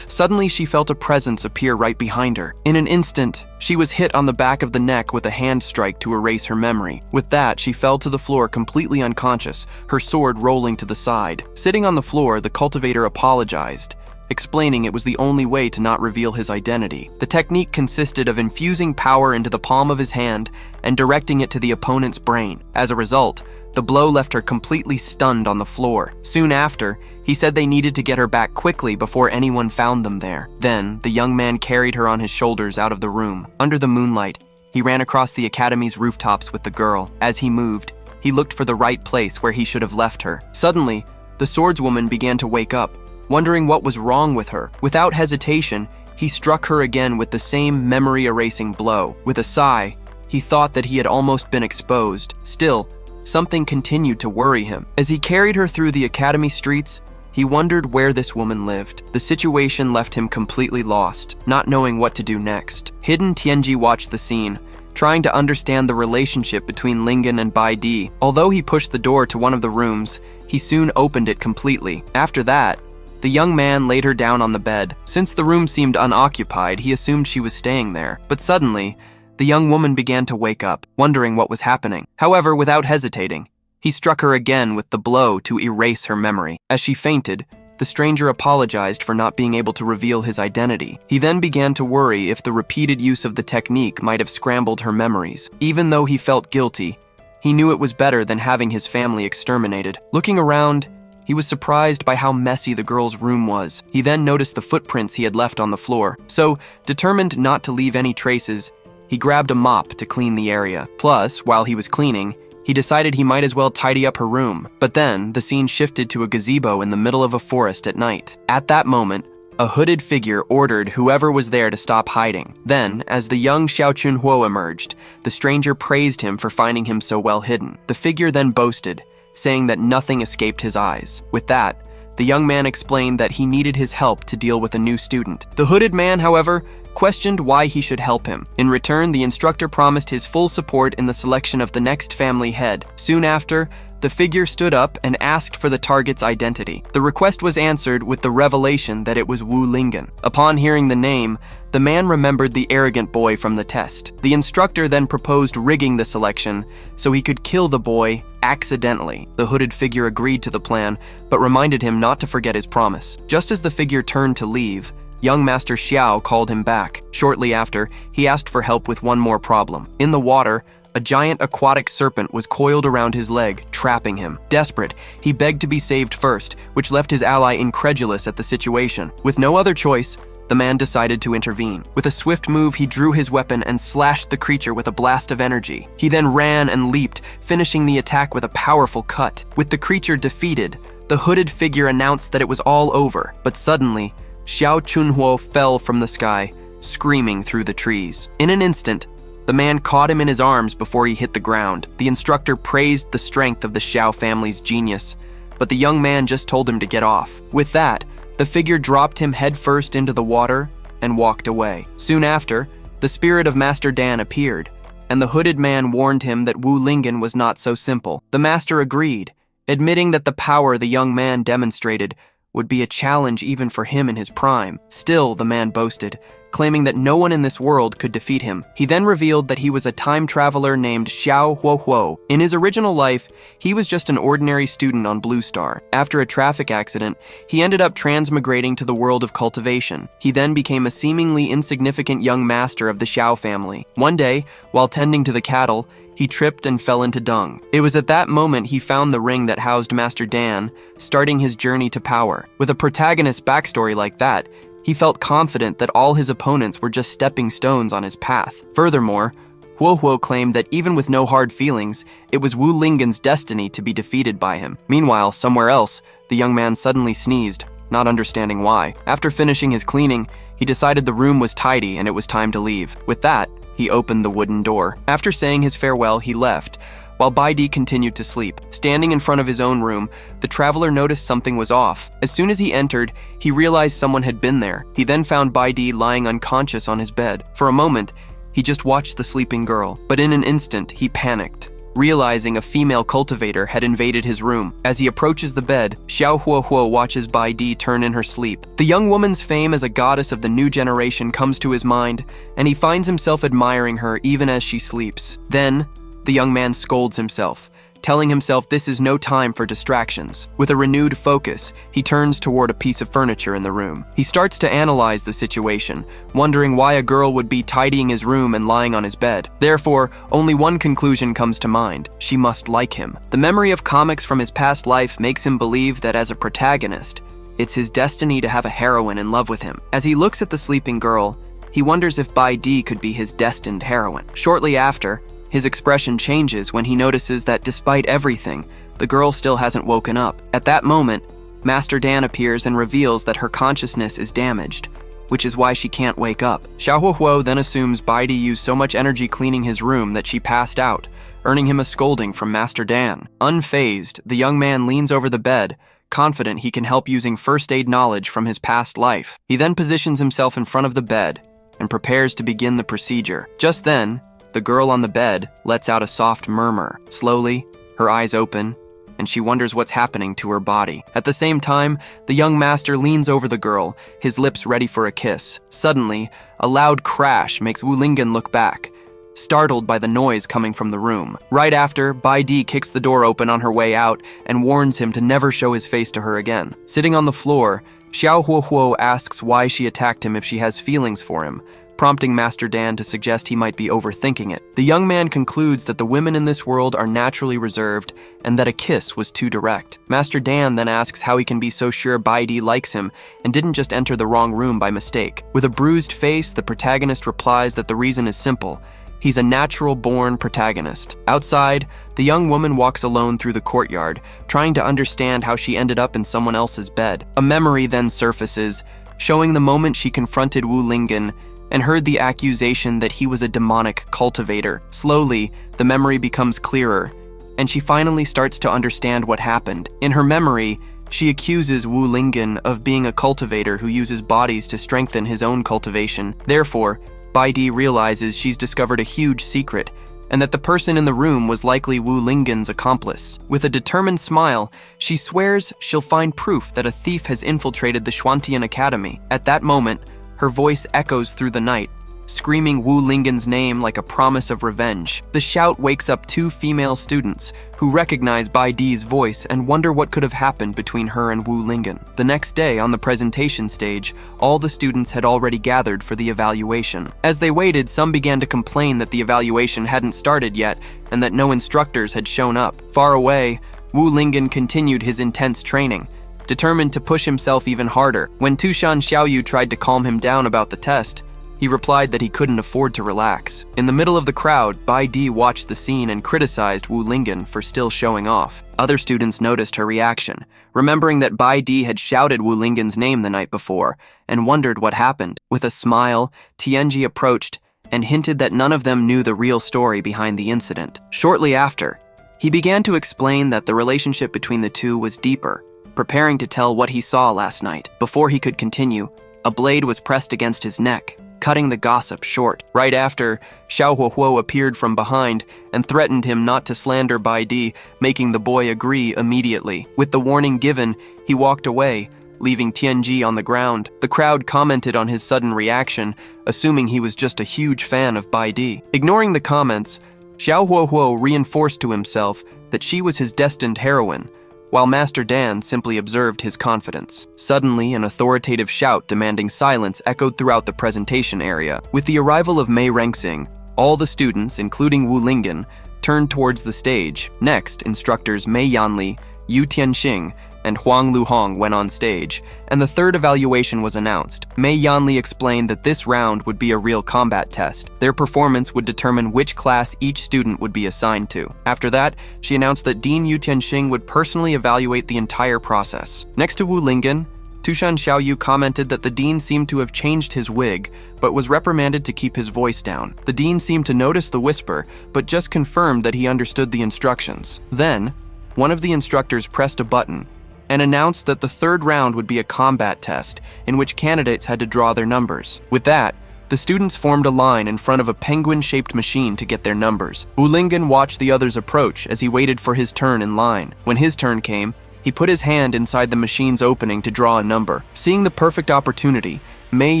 Suddenly, she felt a presence appear right behind her. In an instant, she was hit on the back of the neck with a hand strike to erase her memory. With that, she fell to the floor completely unconscious, her sword rolling to the side. Sitting on the floor, the cultivator apologized, explaining it was the only way to not reveal his identity. The technique consisted of infusing power into the palm of his hand and directing it to the opponent's brain. As a result, the blow left her completely stunned on the floor. Soon after, he said they needed to get her back quickly before anyone found them there. Then, the young man carried her on his shoulders out of the room. Under the moonlight, he ran across the academy's rooftops with the girl. As he moved, he looked for the right place where he should have left her. Suddenly, the swordswoman began to wake up, wondering what was wrong with her. Without hesitation, he struck her again with the same memory-erasing blow. With a sigh, he thought that he had almost been exposed. Still, something continued to worry him. As he carried her through the academy streets, he wondered where this woman lived. The situation left him completely lost, not knowing what to do next. Hidden Tianji watched the scene, trying to understand the relationship between Lingen and Bai Di. Although he pushed the door to one of the rooms, he soon opened it completely. After that, the young man laid her down on the bed. Since the room seemed unoccupied, he assumed she was staying there. But suddenly, the young woman began to wake up, wondering what was happening. However, without hesitating, he struck her again with the blow to erase her memory. As she fainted, the stranger apologized for not being able to reveal his identity. He then began to worry if the repeated use of the technique might have scrambled her memories. Even though he felt guilty, he knew it was better than having his family exterminated. Looking around, he was surprised by how messy the girl's room was. He then noticed the footprints he had left on the floor. So, determined not to leave any traces, he grabbed a mop to clean the area. Plus, while he was cleaning, he decided he might as well tidy up her room. But then, the scene shifted to a gazebo in the middle of a forest at night. At that moment, a hooded figure ordered whoever was there to stop hiding. Then, as the young Xiao Chunhuo emerged, the stranger praised him for finding him so well hidden. The figure then boasted, saying that nothing escaped his eyes. With that, the young man explained that he needed his help to deal with a new student. The hooded man, however, questioned why he should help him. In return, the instructor promised his full support in the selection of the next family head. Soon after, the figure stood up and asked for the target's identity. The request was answered with the revelation that it was Wu Lingen. Upon hearing the name, the man remembered the arrogant boy from the test. The instructor then proposed rigging the selection so he could kill the boy accidentally. The hooded figure agreed to the plan, but reminded him not to forget his promise. Just as the figure turned to leave, young Master Xiao called him back. Shortly after, he asked for help with one more problem. In the water, a giant aquatic serpent was coiled around his leg, trapping him. Desperate, he begged to be saved first, which left his ally incredulous at the situation. With no other choice, the man decided to intervene. With a swift move, he drew his weapon and slashed the creature with a blast of energy. He then ran and leaped, finishing the attack with a powerful cut. With the creature defeated, the hooded figure announced that it was all over. But suddenly, Xiao Chunhuo fell from the sky, screaming through the trees. In an instant, the man caught him in his arms before he hit the ground. The instructor praised the strength of the Xiao family's genius, but the young man just told him to get off. With that, the figure dropped him headfirst into the water and walked away. Soon after, the spirit of Master Dan appeared, and the hooded man warned him that Wu Lingen was not so simple. The master agreed, admitting that the power the young man demonstrated would be a challenge even for him in his prime. Still, the man boasted, claiming that no one in this world could defeat him. He then revealed that he was a time traveler named Xiao Huohuo. In his original life, he was just an ordinary student on Blue Star. After a traffic accident, he ended up transmigrating to the world of cultivation. He then became a seemingly insignificant young master of the Xiao family. One day, while tending to the cattle, he tripped and fell into dung. It was at that moment he found the ring that housed Master Dan, starting his journey to power. With a protagonist backstory like that, he felt confident that all his opponents were just stepping stones on his path. Furthermore, Huohuo claimed that even with no hard feelings, it was Wu Lingen's destiny to be defeated by him. Meanwhile, somewhere else, the young man suddenly sneezed, not understanding why. After finishing his cleaning, he decided the room was tidy and it was time to leave. With that, he opened the wooden door. After saying his farewell, he left, while Bai Di continued to sleep. Standing in front of his own room, the traveler noticed something was off. As soon as he entered, he realized someone had been there. He then found Bai Di lying unconscious on his bed. For a moment, he just watched the sleeping girl, but in an instant, he panicked, realizing a female cultivator had invaded his room. As he approaches the bed, Xiao Huohuo watches Bai Di turn in her sleep. The young woman's fame as a goddess of the new generation comes to his mind, and he finds himself admiring her even as she sleeps. Then, the young man scolds himself, telling himself this is no time for distractions. With a renewed focus, he turns toward a piece of furniture in the room. He starts to analyze the situation, wondering why a girl would be tidying his room and lying on his bed. Therefore, only one conclusion comes to mind: she must like him. The memory of comics from his past life makes him believe that as a protagonist, it's his destiny to have a heroine in love with him. As he looks at the sleeping girl, he wonders if Bai Di could be his destined heroine. Shortly after, his expression changes when he notices that despite everything, the girl still hasn't woken up. At that moment, Master Dan appears and reveals that her consciousness is damaged, which is why she can't wake up. Xiao Huohuo then assumes Bai Di used so much energy cleaning his room that she passed out, earning him a scolding from Master Dan. Unfazed, the young man leans over the bed, confident he can help using first aid knowledge from his past life. He then positions himself in front of the bed and prepares to begin the procedure. Just then, the girl on the bed lets out a soft murmur. Slowly, her eyes open, and she wonders what's happening to her body. At the same time, the young master leans over the girl, his lips ready for a kiss. Suddenly, a loud crash makes Wu Linggen look back, startled by the noise coming from the room. Right after, Bai Di kicks the door open on her way out and warns him to never show his face to her again. Sitting on the floor, Xiao Huohuo asks why she attacked him if she has feelings for him, prompting Master Dan to suggest he might be overthinking it. The young man concludes that the women in this world are naturally reserved and that a kiss was too direct. Master Dan then asks how he can be so sure Bai Di likes him and didn't just enter the wrong room by mistake. With a bruised face, the protagonist replies that the reason is simple: he's a natural-born protagonist. Outside, the young woman walks alone through the courtyard, trying to understand how she ended up in someone else's bed. A memory then surfaces, showing the moment she confronted Wu Linggen and heard the accusation that he was a demonic cultivator. Slowly, the memory becomes clearer, and she finally starts to understand what happened. In her memory, she accuses Wu Linggen of being a cultivator who uses bodies to strengthen his own cultivation. Therefore, Bai Di realizes she's discovered a huge secret, and that the person in the room was likely Wu Linggen's accomplice. With a determined smile, she swears she'll find proof that a thief has infiltrated the Xuantian Academy. At that moment, her voice echoes through the night, screaming Wu Linggen's name like a promise of revenge. The shout wakes up two female students who recognize Bai Di's voice and wonder what could have happened between her and Wu Linggen. The next day, on the presentation stage, all the students had already gathered for the evaluation. As they waited, some began to complain that the evaluation hadn't started yet and that no instructors had shown up. Far away, Wu Linggen continued his intense training, determined to push himself even harder. When Tushan Xiaoyu tried to calm him down about the test, he replied that he couldn't afford to relax. In the middle of the crowd, Bai Di watched the scene and criticized Wu Linggen for still showing off. Other students noticed her reaction, remembering that Bai Di had shouted Wu Linggen's name the night before, and wondered what happened. With a smile, Tianji approached and hinted that none of them knew the real story behind the incident. Shortly after, he began to explain that the relationship between the two was deeper, preparing to tell what he saw last night. Before he could continue, a blade was pressed against his neck, cutting the gossip short. Right after, Xiao Huohuo appeared from behind and threatened him not to slander Bai Di, making the boy agree immediately. With the warning given, he walked away, leaving Tianji on the ground. The crowd commented on his sudden reaction, assuming he was just a huge fan of Bai Di. Ignoring the comments, Xiao Huohuo reinforced to himself that she was his destined heroine, while Master Dan simply observed his confidence. Suddenly, an authoritative shout demanding silence echoed throughout the presentation area. With the arrival of Mei Rengxing, all the students, including Wu Linggen, turned towards the stage. Next, instructors Mei Yanli, Yu Tianxing, and Huang Luhong went on stage, and the third evaluation was announced. Mei Yanli explained that this round would be a real combat test. Their performance would determine which class each student would be assigned to. After that, she announced that Dean Yu Tianxing would personally evaluate the entire process. Next to Wu Linggen, Tushan Xiaoyu commented that the dean seemed to have changed his wig, but was reprimanded to keep his voice down. The dean seemed to notice the whisper, but just confirmed that he understood the instructions. Then, one of the instructors pressed a button and announced that the third round would be a combat test in which candidates had to draw their numbers. With that, the students formed a line in front of a penguin-shaped machine to get their numbers. Wu Linggen watched the others approach as he waited for his turn in line. When his turn came, he put his hand inside the machine's opening to draw a number. Seeing the perfect opportunity, Mei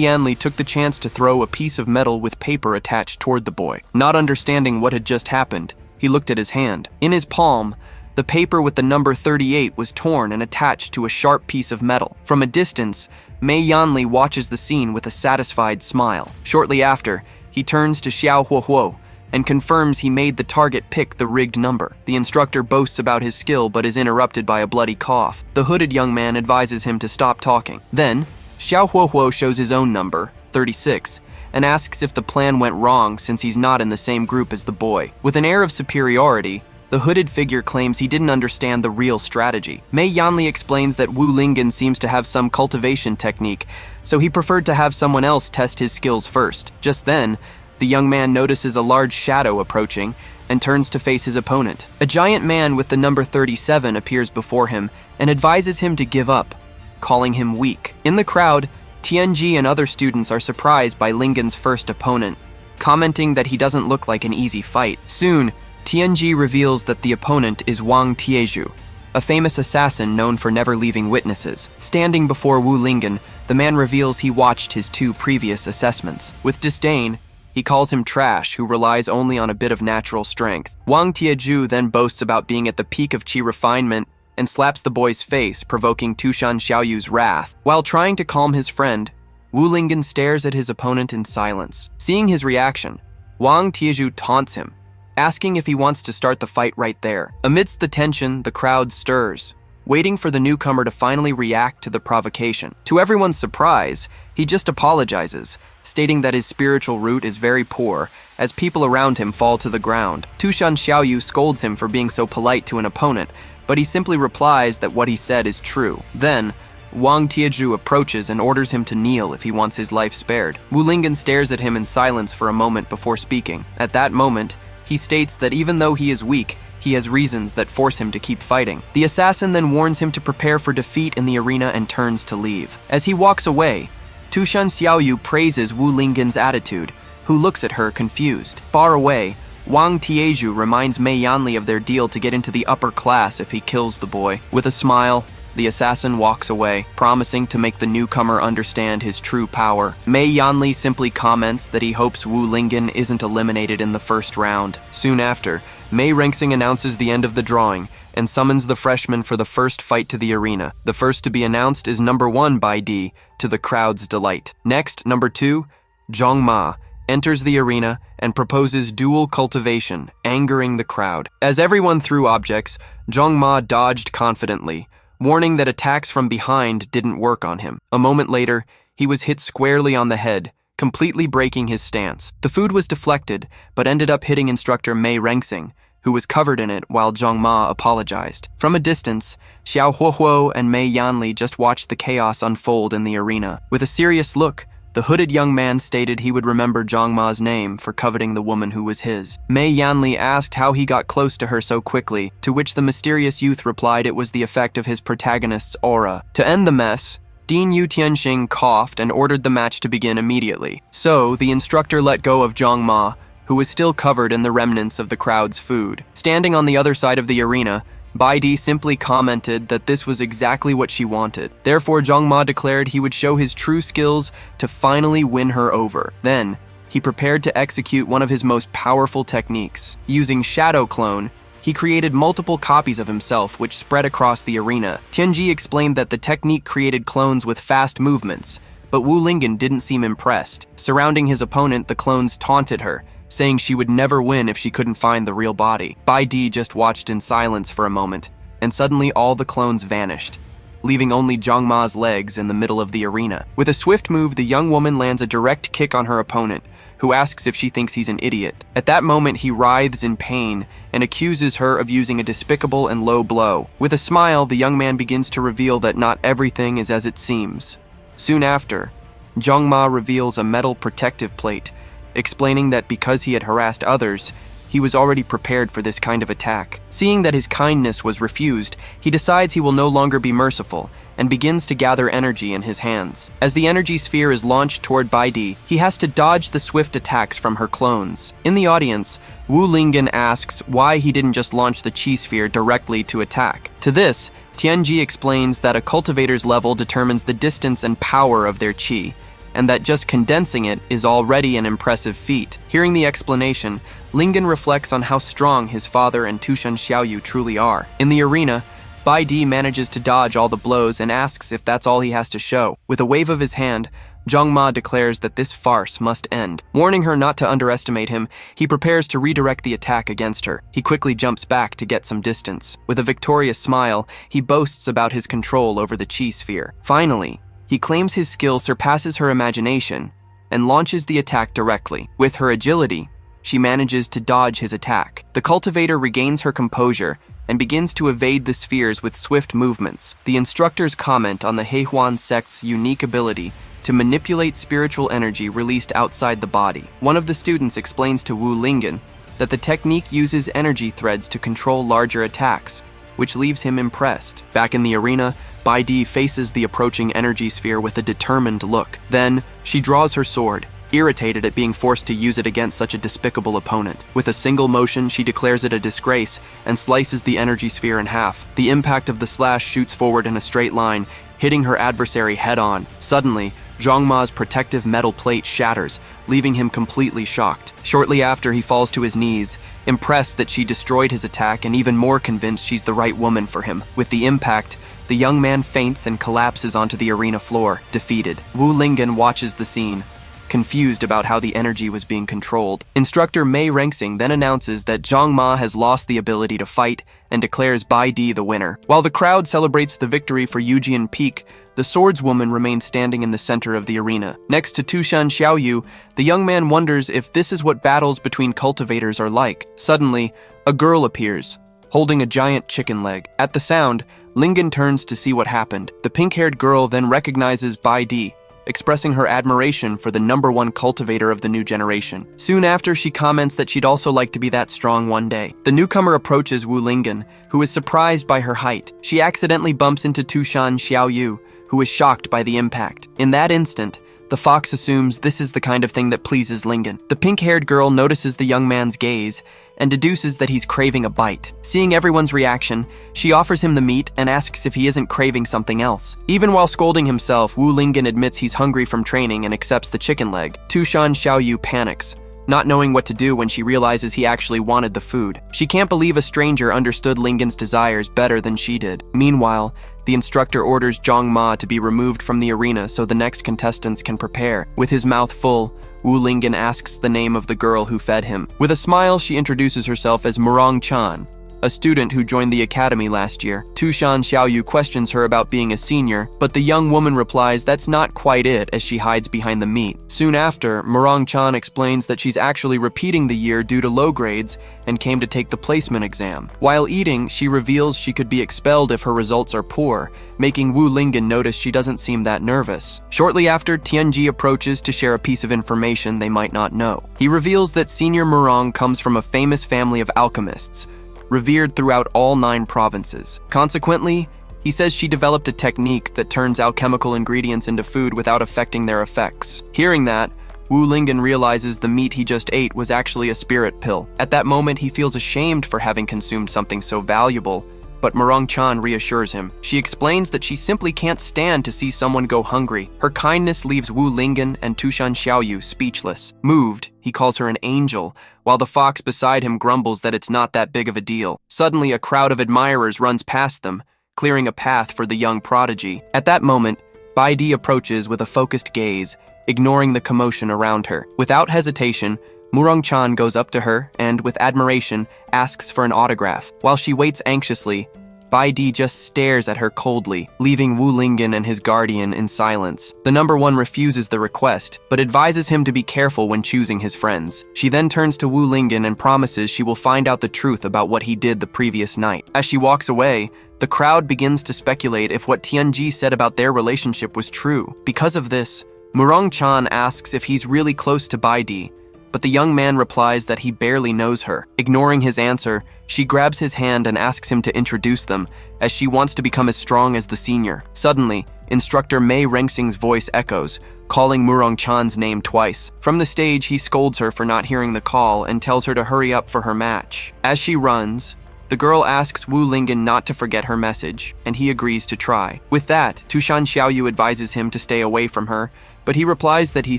Yanli took the chance to throw a piece of metal with paper attached toward the boy. Not understanding what had just happened, he looked at his hand. In his palm, The paper with the number 38 was torn and attached to a sharp piece of metal. From a distance, Mei Yanli watches the scene with a satisfied smile. Shortly after, he turns to Xiao Huohuo and confirms he made the target pick the rigged number. The instructor boasts about his skill but is interrupted by a bloody cough. The hooded young man advises him to stop talking. Then, Xiao Huohuo shows his own number, 36, and asks if the plan went wrong since he's not in the same group as the boy. With an air of superiority, the hooded figure claims he didn't understand the real strategy. Mei Yanli explains that Wu Linggen seems to have some cultivation technique, so he preferred to have someone else test his skills first. Just then, the young man notices a large shadow approaching and turns to face his opponent. A giant man with the number 37 appears before him and advises him to give up, calling him weak. In the crowd, Tianji and other students are surprised by Linggen's first opponent, commenting that he doesn't look like an easy fight. Soon, Tianji reveals that the opponent is Wang Tieju, a famous assassin known for never leaving witnesses. Standing before Wu Linggen, the man reveals he watched his 2 previous assessments. With disdain, he calls him trash who relies only on a bit of natural strength. Wang Tieju then boasts about being at the peak of qi refinement and slaps the boy's face, provoking Tushan Xiaoyu's wrath. While trying to calm his friend, Wu Linggen stares at his opponent in silence. Seeing his reaction, Wang Tieju taunts him, asking if he wants to start the fight right there. Amidst the tension, the crowd stirs, waiting for the newcomer to finally react to the provocation. To everyone's surprise, he just apologizes, stating that his spiritual root is very poor, as people around him fall to the ground. Tushan Xiaoyu scolds him for being so polite to an opponent, but he simply replies that what he said is true. Then, Wang Tieju approaches and orders him to kneel if he wants his life spared. Wu Linggen stares at him in silence for a moment before speaking. At that moment, he states that even though he is weak, he has reasons that force him to keep fighting. The assassin then warns him to prepare for defeat in the arena and turns to leave. As he walks away, Tushan Xiaoyu praises Wu Linggen's attitude, who looks at her confused. Far away, Wang Tieju reminds Mei Yanli of their deal to get into the upper class if he kills the boy. With a smile, the assassin walks away, promising to make the newcomer understand his true power. Mei Yanli simply comments that he hopes Wu Linggen isn't eliminated in the first round. Soon after, Mei Rengxing announces the end of the drawing and summons the freshmen for the first fight to the arena. The first to be announced is number 1 Bai Di, to the crowd's delight. Next, number 2, Zhang Ma, enters the arena and proposes dual cultivation, angering the crowd. As everyone threw objects, Zhang Ma dodged confidently, warning that attacks from behind didn't work on him. A moment later, he was hit squarely on the head, completely breaking his stance. The food was deflected, but ended up hitting instructor Mei Rengxing, who was covered in it while Zhang Ma apologized. From a distance, Xiao Huohuo and Mei Yanli just watched the chaos unfold in the arena. With a serious look, the hooded young man stated he would remember Zhang Ma's name for coveting the woman who was his. Mei Yanli asked how he got close to her so quickly, to which the mysterious youth replied it was the effect of his protagonist's aura. To end the mess, Dean Yu Tianxing coughed and ordered the match to begin immediately. So, the instructor let go of Zhang Ma, who was still covered in the remnants of the crowd's food. Standing on the other side of the arena, Bai Di simply commented that this was exactly what she wanted. Therefore, Zhang Ma declared he would show his true skills to finally win her over. Then, he prepared to execute one of his most powerful techniques. Using Shadow Clone, he created multiple copies of himself which spread across the arena. Tianji explained that the technique created clones with fast movements, but Wu Linggen didn't seem impressed. Surrounding his opponent, the clones taunted her, saying she would never win if she couldn't find the real body. Bai Di just watched in silence for a moment, and suddenly all the clones vanished, leaving only Zhang Ma's legs in the middle of the arena. With a swift move, the young woman lands a direct kick on her opponent, who asks if she thinks he's an idiot. At that moment, he writhes in pain and accuses her of using a despicable and low blow. With a smile, the young man begins to reveal that not everything is as it seems. Soon after, Zhang Ma reveals a metal protective plate, explaining that because he had harassed others, he was already prepared for this kind of attack. Seeing that his kindness was refused, he decides he will no longer be merciful and begins to gather energy in his hands. As the energy sphere is launched toward Bai Di, he has to dodge the swift attacks from her clones. In the audience, Wu Linggen asks why he didn't just launch the chi sphere directly to attack. To this, Tianji explains that a cultivator's level determines the distance and power of their chi, and that just condensing it is already an impressive feat. Hearing the explanation, Lingen reflects on how strong his father and Tushan Xiaoyu truly are. In the arena, Bai Di manages to dodge all the blows and asks if that's all he has to show. With a wave of his hand, Zhang Ma declares that this farce must end. Warning her not to underestimate him, he prepares to redirect the attack against her. He quickly jumps back to get some distance. With a victorious smile, he boasts about his control over the Qi sphere. Finally, he claims his skill surpasses her imagination and launches the attack directly. With her agility, she manages to dodge his attack. The cultivator regains her composure and begins to evade the spheres with swift movements. The instructors comment on the Heihuan sect's unique ability to manipulate spiritual energy released outside the body. One of the students explains to Wu Lingen that the technique uses energy threads to control larger attacks, which leaves him impressed. Back in the arena, Bai Di faces the approaching energy sphere with a determined look. Then, she draws her sword, irritated at being forced to use it against such a despicable opponent. With a single motion, she declares it a disgrace and slices the energy sphere in half. The impact of the slash shoots forward in a straight line, hitting her adversary head-on. Suddenly, Zhang Ma's protective metal plate shatters, leaving him completely shocked. Shortly after, he falls to his knees, impressed that she destroyed his attack and even more convinced she's the right woman for him. With the impact, the young man faints and collapses onto the arena floor, defeated. Wu Lingen watches the scene, confused about how the energy was being controlled. Instructor Mei Rengsing then announces that Zhang Ma has lost the ability to fight and declares Bai Di the winner. While the crowd celebrates the victory for Yujian Peak, the swordswoman remains standing in the center of the arena. Next to Tushan Xiaoyu, the young man wonders if this is what battles between cultivators are like. Suddenly, a girl appears, holding a giant chicken leg. At the sound, Lingen turns to see what happened. The pink-haired girl then recognizes Bai Di, expressing her admiration for the #1 cultivator of the new generation. Soon after, she comments that she'd also like to be that strong one day. The newcomer approaches Wu Lingen, who is surprised by her height. She accidentally bumps into Tushan Xiaoyu, who is shocked by the impact. In that instant, the fox assumes this is the kind of thing that pleases Lingen. The pink-haired girl notices the young man's gaze and deduces that he's craving a bite. Seeing everyone's reaction, she offers him the meat and asks if he isn't craving something else. Even while scolding himself, Wu Lingen admits he's hungry from training and accepts the chicken leg. Tushan Xiaoyu panics, not knowing what to do when she realizes he actually wanted the food. She can't believe a stranger understood Lingen's desires better than she did. Meanwhile, the instructor orders Zhang Ma to be removed from the arena so the next contestants can prepare. With his mouth full, Wu Lingen asks the name of the girl who fed him. With a smile, she introduces herself as Murong Chan, a student who joined the academy last year. Tushan Xiaoyu questions her about being a senior, but the young woman replies that's not quite it as she hides behind the meat. Soon after, Murong Chan explains that she's actually repeating the year due to low grades and came to take the placement exam. While eating, she reveals she could be expelled if her results are poor, making Wu Lingen notice she doesn't seem that nervous. Shortly after, Tianji approaches to share a piece of information they might not know. He reveals that Senior Murong comes from a famous family of alchemists, revered throughout all 9 provinces. Consequently, he says she developed a technique that turns alchemical ingredients into food without affecting their effects. Hearing that, Wu Lingen realizes the meat he just ate was actually a spirit pill. At that moment, he feels ashamed for having consumed something so valuable, but Murong Chan reassures him. She explains that she simply can't stand to see someone go hungry. Her kindness leaves Wu Lingen and Tushan Xiaoyu speechless. Moved, he calls her an angel, while the fox beside him grumbles that it's not that big of a deal. Suddenly, a crowd of admirers runs past them, clearing a path for the young prodigy. At that moment, Bai Di approaches with a focused gaze, ignoring the commotion around her. Without hesitation, Murong Chan goes up to her and, with admiration, asks for an autograph. While she waits anxiously, Bai Di just stares at her coldly, leaving Wu Lingen and his guardian in silence. The #1 refuses the request, but advises him to be careful when choosing his friends. She then turns to Wu Lingen and promises she will find out the truth about what he did the previous night. As she walks away, the crowd begins to speculate if what Tianji said about their relationship was true. Because of this, Murong Chan asks if he's really close to Bai Di, but the young man replies that he barely knows her. Ignoring his answer, she grabs his hand and asks him to introduce them, as she wants to become as strong as the senior. Suddenly, instructor Mei Rengsing's voice echoes, calling Murong Chan's name twice. From the stage, he scolds her for not hearing the call and tells her to hurry up for her match. As she runs, the girl asks Wu Lingen not to forget her message, and he agrees to try. With that, Tushan Xiaoyu advises him to stay away from her, but he replies that he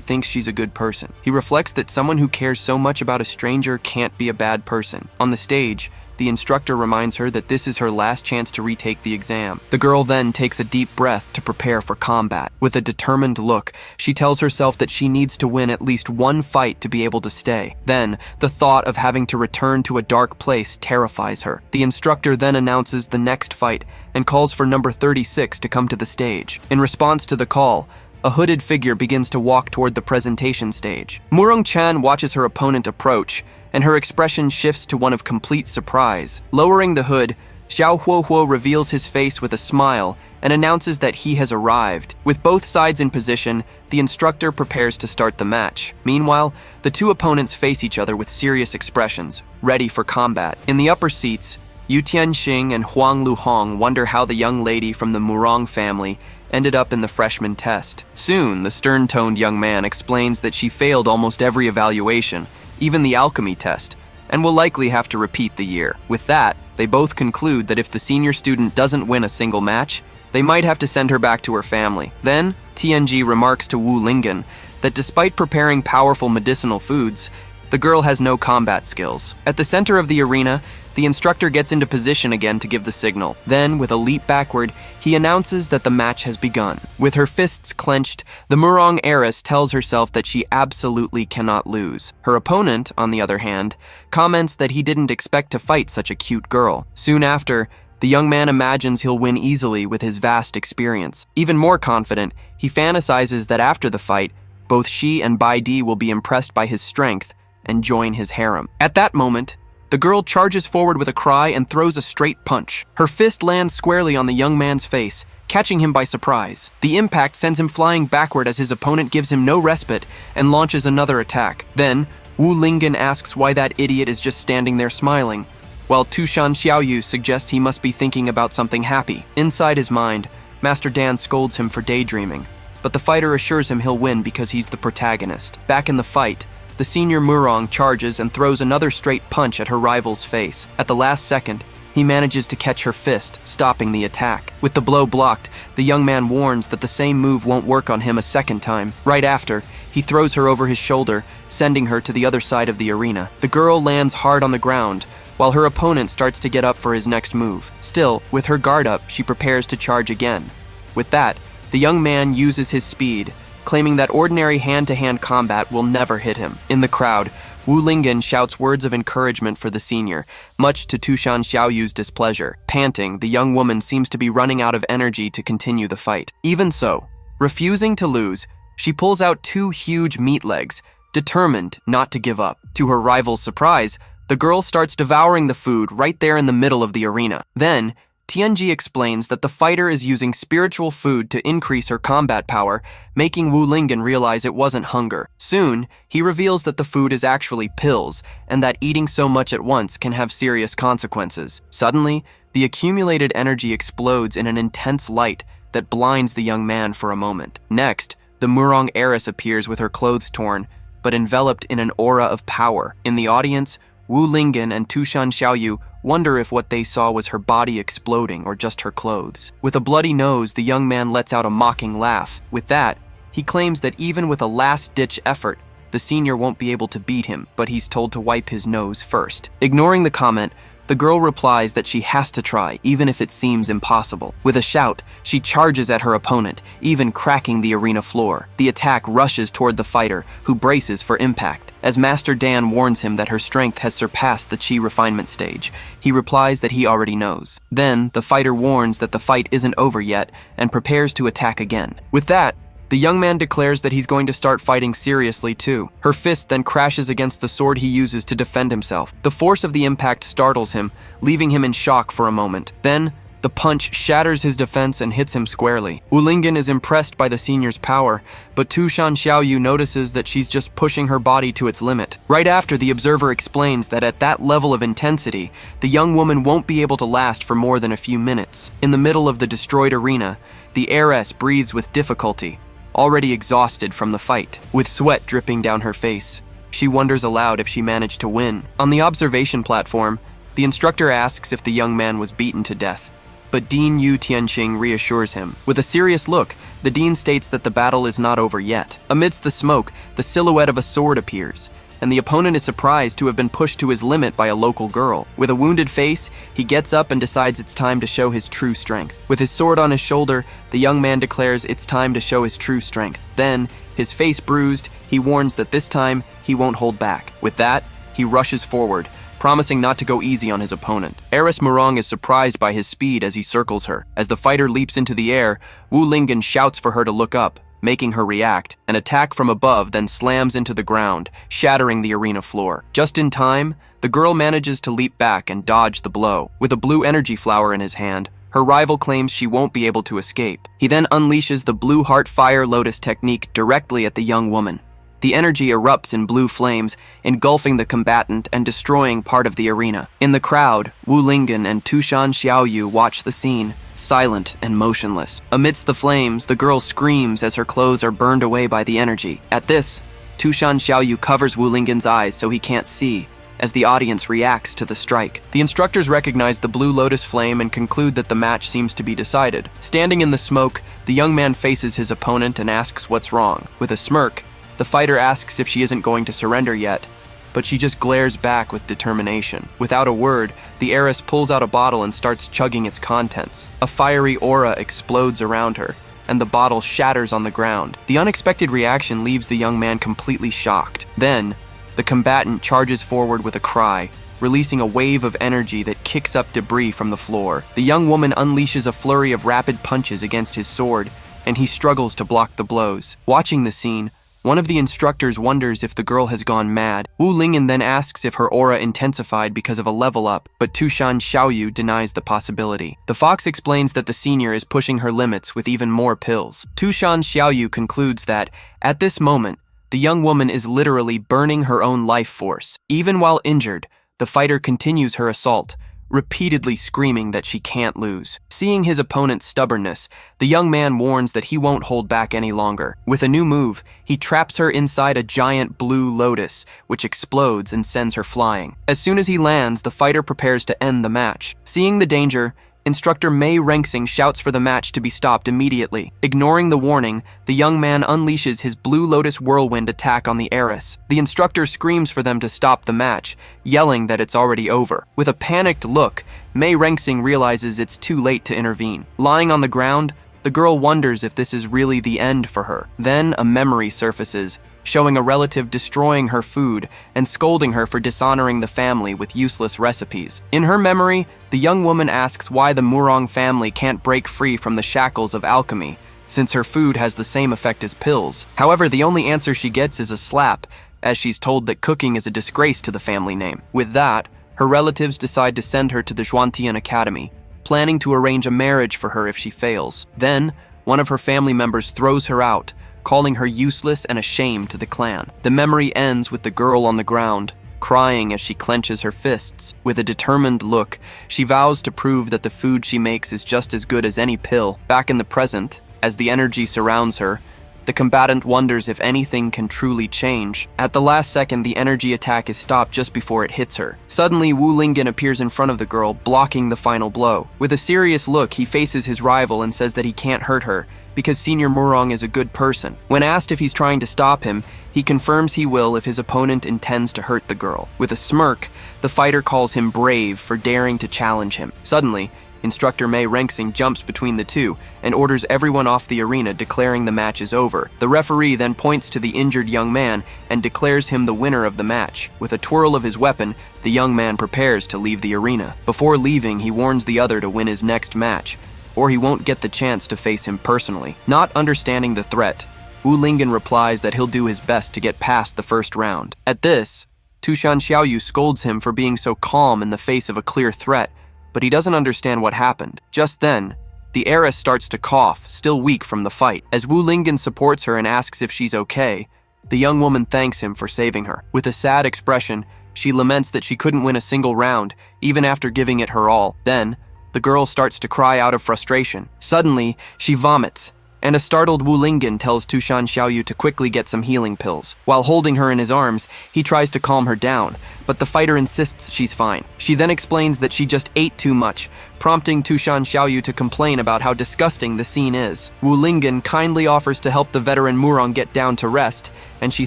thinks she's a good person. He reflects that someone who cares so much about a stranger can't be a bad person. On the stage, the instructor reminds her that this is her last chance to retake the exam. The girl then takes a deep breath to prepare for combat. With a determined look, she tells herself that she needs to win at least one fight to be able to stay. Then, the thought of having to return to a dark place terrifies her. The instructor then announces the next fight and calls for number 36 to come to the stage. In response to the call, a hooded figure begins to walk toward the presentation stage. Murong-chan watches her opponent approach, and her expression shifts to one of complete surprise. Lowering the hood, Xiao Huohuo reveals his face with a smile and announces that he has arrived. With both sides in position, the instructor prepares to start the match. Meanwhile, the two opponents face each other with serious expressions, ready for combat. In the upper seats, Yu Tianxing and Huang Luhong wonder how the young lady from the Murong family ended up in the freshman test. Soon, the stern-toned young man explains that she failed almost every evaluation, even the alchemy test, and will likely have to repeat the year. With that, they both conclude that if the senior student doesn't win a single match, they might have to send her back to her family. Then, TNG remarks to Wu Lingen that despite preparing powerful medicinal foods, the girl has no combat skills. At the center of the arena, the instructor gets into position again to give the signal. Then, with a leap backward, he announces that the match has begun. With her fists clenched, the Murong heiress tells herself that she absolutely cannot lose. Her opponent, on the other hand, comments that he didn't expect to fight such a cute girl. Soon after, the young man imagines he'll win easily with his vast experience. Even more confident, he fantasizes that after the fight, both she and Bai Di will be impressed by his strength and join his harem. At that moment, the girl charges forward with a cry and throws a straight punch. Her fist lands squarely on the young man's face, catching him by surprise. The impact sends him flying backward as his opponent gives him no respite and launches another attack. Then, Wu Lingen asks why that idiot is just standing there smiling, while Tushan Xiaoyu suggests he must be thinking about something happy. Inside his mind, Master Dan scolds him for daydreaming, but the fighter assures him he'll win because he's the protagonist. Back in the fight, the senior Murong charges and throws another straight punch at her rival's face. At the last second, he manages to catch her fist, stopping the attack. With the blow blocked, the young man warns that the same move won't work on him a second time. Right after, he throws her over his shoulder, sending her to the other side of the arena. The girl lands hard on the ground, while her opponent starts to get up for his next move. Still, with her guard up, she prepares to charge again. With that, the young man uses his speed, claiming that ordinary hand-to-hand combat will never hit him. In the crowd, Wu Lingen shouts words of encouragement for the senior, much to Tushan Xiaoyu's displeasure. Panting, the young woman seems to be running out of energy to continue the fight. Even so, refusing to lose, she pulls out two huge meat legs, determined not to give up. To her rival's surprise, the girl starts devouring the food right there in the middle of the arena. Then, Tianji explains that the fighter is using spiritual food to increase her combat power, making Wu Lingen realize it wasn't hunger. Soon, he reveals that the food is actually pills, and that eating so much at once can have serious consequences. Suddenly, the accumulated energy explodes in an intense light that blinds the young man for a moment. Next, the Murong heiress appears with her clothes torn, but enveloped in an aura of power. In the audience, Wu Lingen and Tushan Xiaoyu wonder if what they saw was her body exploding or just her clothes. With a bloody nose, the young man lets out a mocking laugh. With that, he claims that even with a last-ditch effort, the senior won't be able to beat him, but he's told to wipe his nose first. Ignoring the comment, the girl replies that she has to try, even if it seems impossible. With a shout, she charges at her opponent, even cracking the arena floor. The attack rushes toward the fighter, who braces for impact. As Master Dan warns him that her strength has surpassed the chi refinement stage, he replies that he already knows. Then, the fighter warns that the fight isn't over yet and prepares to attack again. With that, the young man declares that he's going to start fighting seriously too. Her fist then crashes against the sword he uses to defend himself. The force of the impact startles him, leaving him in shock for a moment. Then, the punch shatters his defense and hits him squarely. Wu Lingen is impressed by the senior's power, but Tushan Xiaoyu notices that she's just pushing her body to its limit. Right after, the observer explains that at that level of intensity, the young woman won't be able to last for more than a few minutes. In the middle of the destroyed arena, the heiress breathes with difficulty, already exhausted from the fight. With sweat dripping down her face, she wonders aloud if she managed to win. On the observation platform, the instructor asks if the young man was beaten to death, but Dean Yu Tianqing reassures him. With a serious look, the dean states that the battle is not over yet. Amidst the smoke, the silhouette of a sword appears, and the opponent is surprised to have been pushed to his limit by a local girl. With a wounded face, he gets up and decides it's time to show his true strength. With his sword on his shoulder, the young man declares it's time to show his true strength. Then, his face bruised, he warns that this time, he won't hold back. With that, he rushes forward, promising not to go easy on his opponent. Heiress Murong is surprised by his speed as he circles her. As the fighter leaps into the air, Wu Lingen shouts for her to look up, making her react. An attack from above then slams into the ground, shattering the arena floor. Just in time, the girl manages to leap back and dodge the blow. With a blue energy flower in his hand, her rival claims she won't be able to escape. He then unleashes the blue heart fire lotus technique directly at the young woman. The energy erupts in blue flames, engulfing the combatant and destroying part of the arena. In the crowd, Wu Lingen and Tushan Xiaoyu watch the scene, silent and motionless. Amidst the flames, the girl screams as her clothes are burned away by the energy. At this, Tushan Xiaoyu covers Wu Lingen's eyes so he can't see, as the audience reacts to the strike. The instructors recognize the blue lotus flame and conclude that the match seems to be decided. Standing in the smoke, the young man faces his opponent and asks what's wrong. With a smirk, the fighter asks if she isn't going to surrender yet, but she just glares back with determination. Without a word, the heiress pulls out a bottle and starts chugging its contents. A fiery aura explodes around her, and the bottle shatters on the ground. The unexpected reaction leaves the young man completely shocked. Then, the combatant charges forward with a cry, releasing a wave of energy that kicks up debris from the floor. The young woman unleashes a flurry of rapid punches against his sword, and he struggles to block the blows. Watching the scene, one of the instructors wonders if the girl has gone mad. Wu Lingen then asks if her aura intensified because of a level up, but Tushan Xiaoyu denies the possibility. The fox explains that the senior is pushing her limits with even more pills. Tushan Xiaoyu concludes that, at this moment, the young woman is literally burning her own life force. Even while injured, the fighter continues her assault, repeatedly screaming that she can't lose. Seeing his opponent's stubbornness, the young man warns that he won't hold back any longer. With a new move, he traps her inside a giant blue lotus, which explodes and sends her flying. As soon as he lands, the fighter prepares to end the match. Seeing the danger, Instructor Mei Rengsing shouts for the match to be stopped immediately. Ignoring the warning, the young man unleashes his Blue Lotus whirlwind attack on the heiress. The instructor screams for them to stop the match, yelling that it's already over. With a panicked look, Mei Rengsing realizes it's too late to intervene. Lying on the ground, the girl wonders if this is really the end for her. Then a memory surfaces, showing a relative destroying her food and scolding her for dishonoring the family with useless recipes. In her memory, the young woman asks why the Murong family can't break free from the shackles of alchemy, since her food has the same effect as pills. However, the only answer she gets is a slap, as she's told that cooking is a disgrace to the family name. With that, her relatives decide to send her to the Zhuantian Academy, planning to arrange a marriage for her if she fails. Then, one of her family members throws her out, calling her useless and a shame to the clan. The memory ends with the girl on the ground, crying as she clenches her fists. With a determined look, she vows to prove that the food she makes is just as good as any pill. Back in the present, as the energy surrounds her, the combatant wonders if anything can truly change. At the last second, the energy attack is stopped just before it hits her. Suddenly, Wu Lingen appears in front of the girl, blocking the final blow. With a serious look, he faces his rival and says that he can't hurt her, because Senior Murong is a good person. When asked if he's trying to stop him, he confirms he will if his opponent intends to hurt the girl. With a smirk, the fighter calls him brave for daring to challenge him. Suddenly, Instructor Mei Rengsing jumps between the two and orders everyone off the arena, declaring the match is over. The referee then points to the injured young man and declares him the winner of the match. With a twirl of his weapon, the young man prepares to leave the arena. Before leaving, he warns the other to win his next match, or he won't get the chance to face him personally. Not understanding the threat, Wu Lingen replies that he'll do his best to get past the first round. At this, Tushan Xiaoyu scolds him for being so calm in the face of a clear threat, but he doesn't understand what happened. Just then, the heiress starts to cough, still weak from the fight. As Wu Lingen supports her and asks if she's okay, the young woman thanks him for saving her. With a sad expression, she laments that she couldn't win a single round, even after giving it her all. Then, the girl starts to cry out of frustration. Suddenly, she vomits, and a startled Wu Lingyan tells Tushan Xiaoyu to quickly get some healing pills. While holding her in his arms, he tries to calm her down, but the fighter insists she's fine. She then explains that she just ate too much, prompting Tushan Xiaoyu to complain about how disgusting the scene is. Wu Lingyan kindly offers to help the veteran Murong get down to rest, and she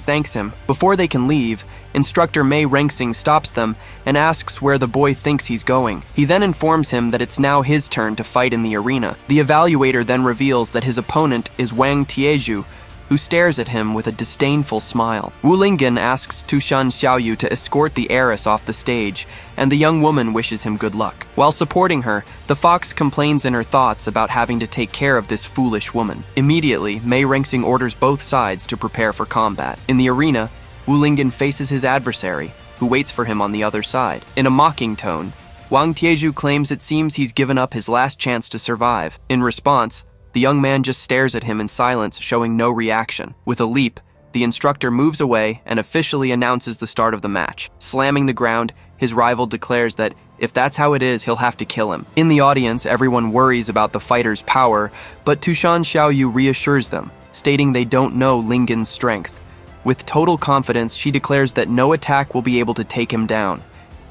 thanks him. Before they can leave, instructor Mei Rengsing stops them and asks where the boy thinks he's going. He then informs him that it's now his turn to fight in the arena. The evaluator then reveals that his opponent is Wang Tieju, who stares at him with a disdainful smile. Wu Lingyan asks Tushan Xiaoyu to escort the heiress off the stage, and the young woman wishes him good luck. While supporting her, the fox complains in her thoughts about having to take care of this foolish woman. Immediately, Mei Rengsing orders both sides to prepare for combat. In the arena, Wu Lingyan faces his adversary, who waits for him on the other side. In a mocking tone, Wang Tieju claims it seems he's given up his last chance to survive. In response, the young man just stares at him in silence, showing no reaction. With a leap, the instructor moves away and officially announces the start of the match. Slamming the ground, his rival declares that if that's how it is, he'll have to kill him. In the audience, everyone worries about the fighter's power, but Tushan Xiaoyu reassures them, stating they don't know Lingyan's strength. With total confidence, she declares that no attack will be able to take him down.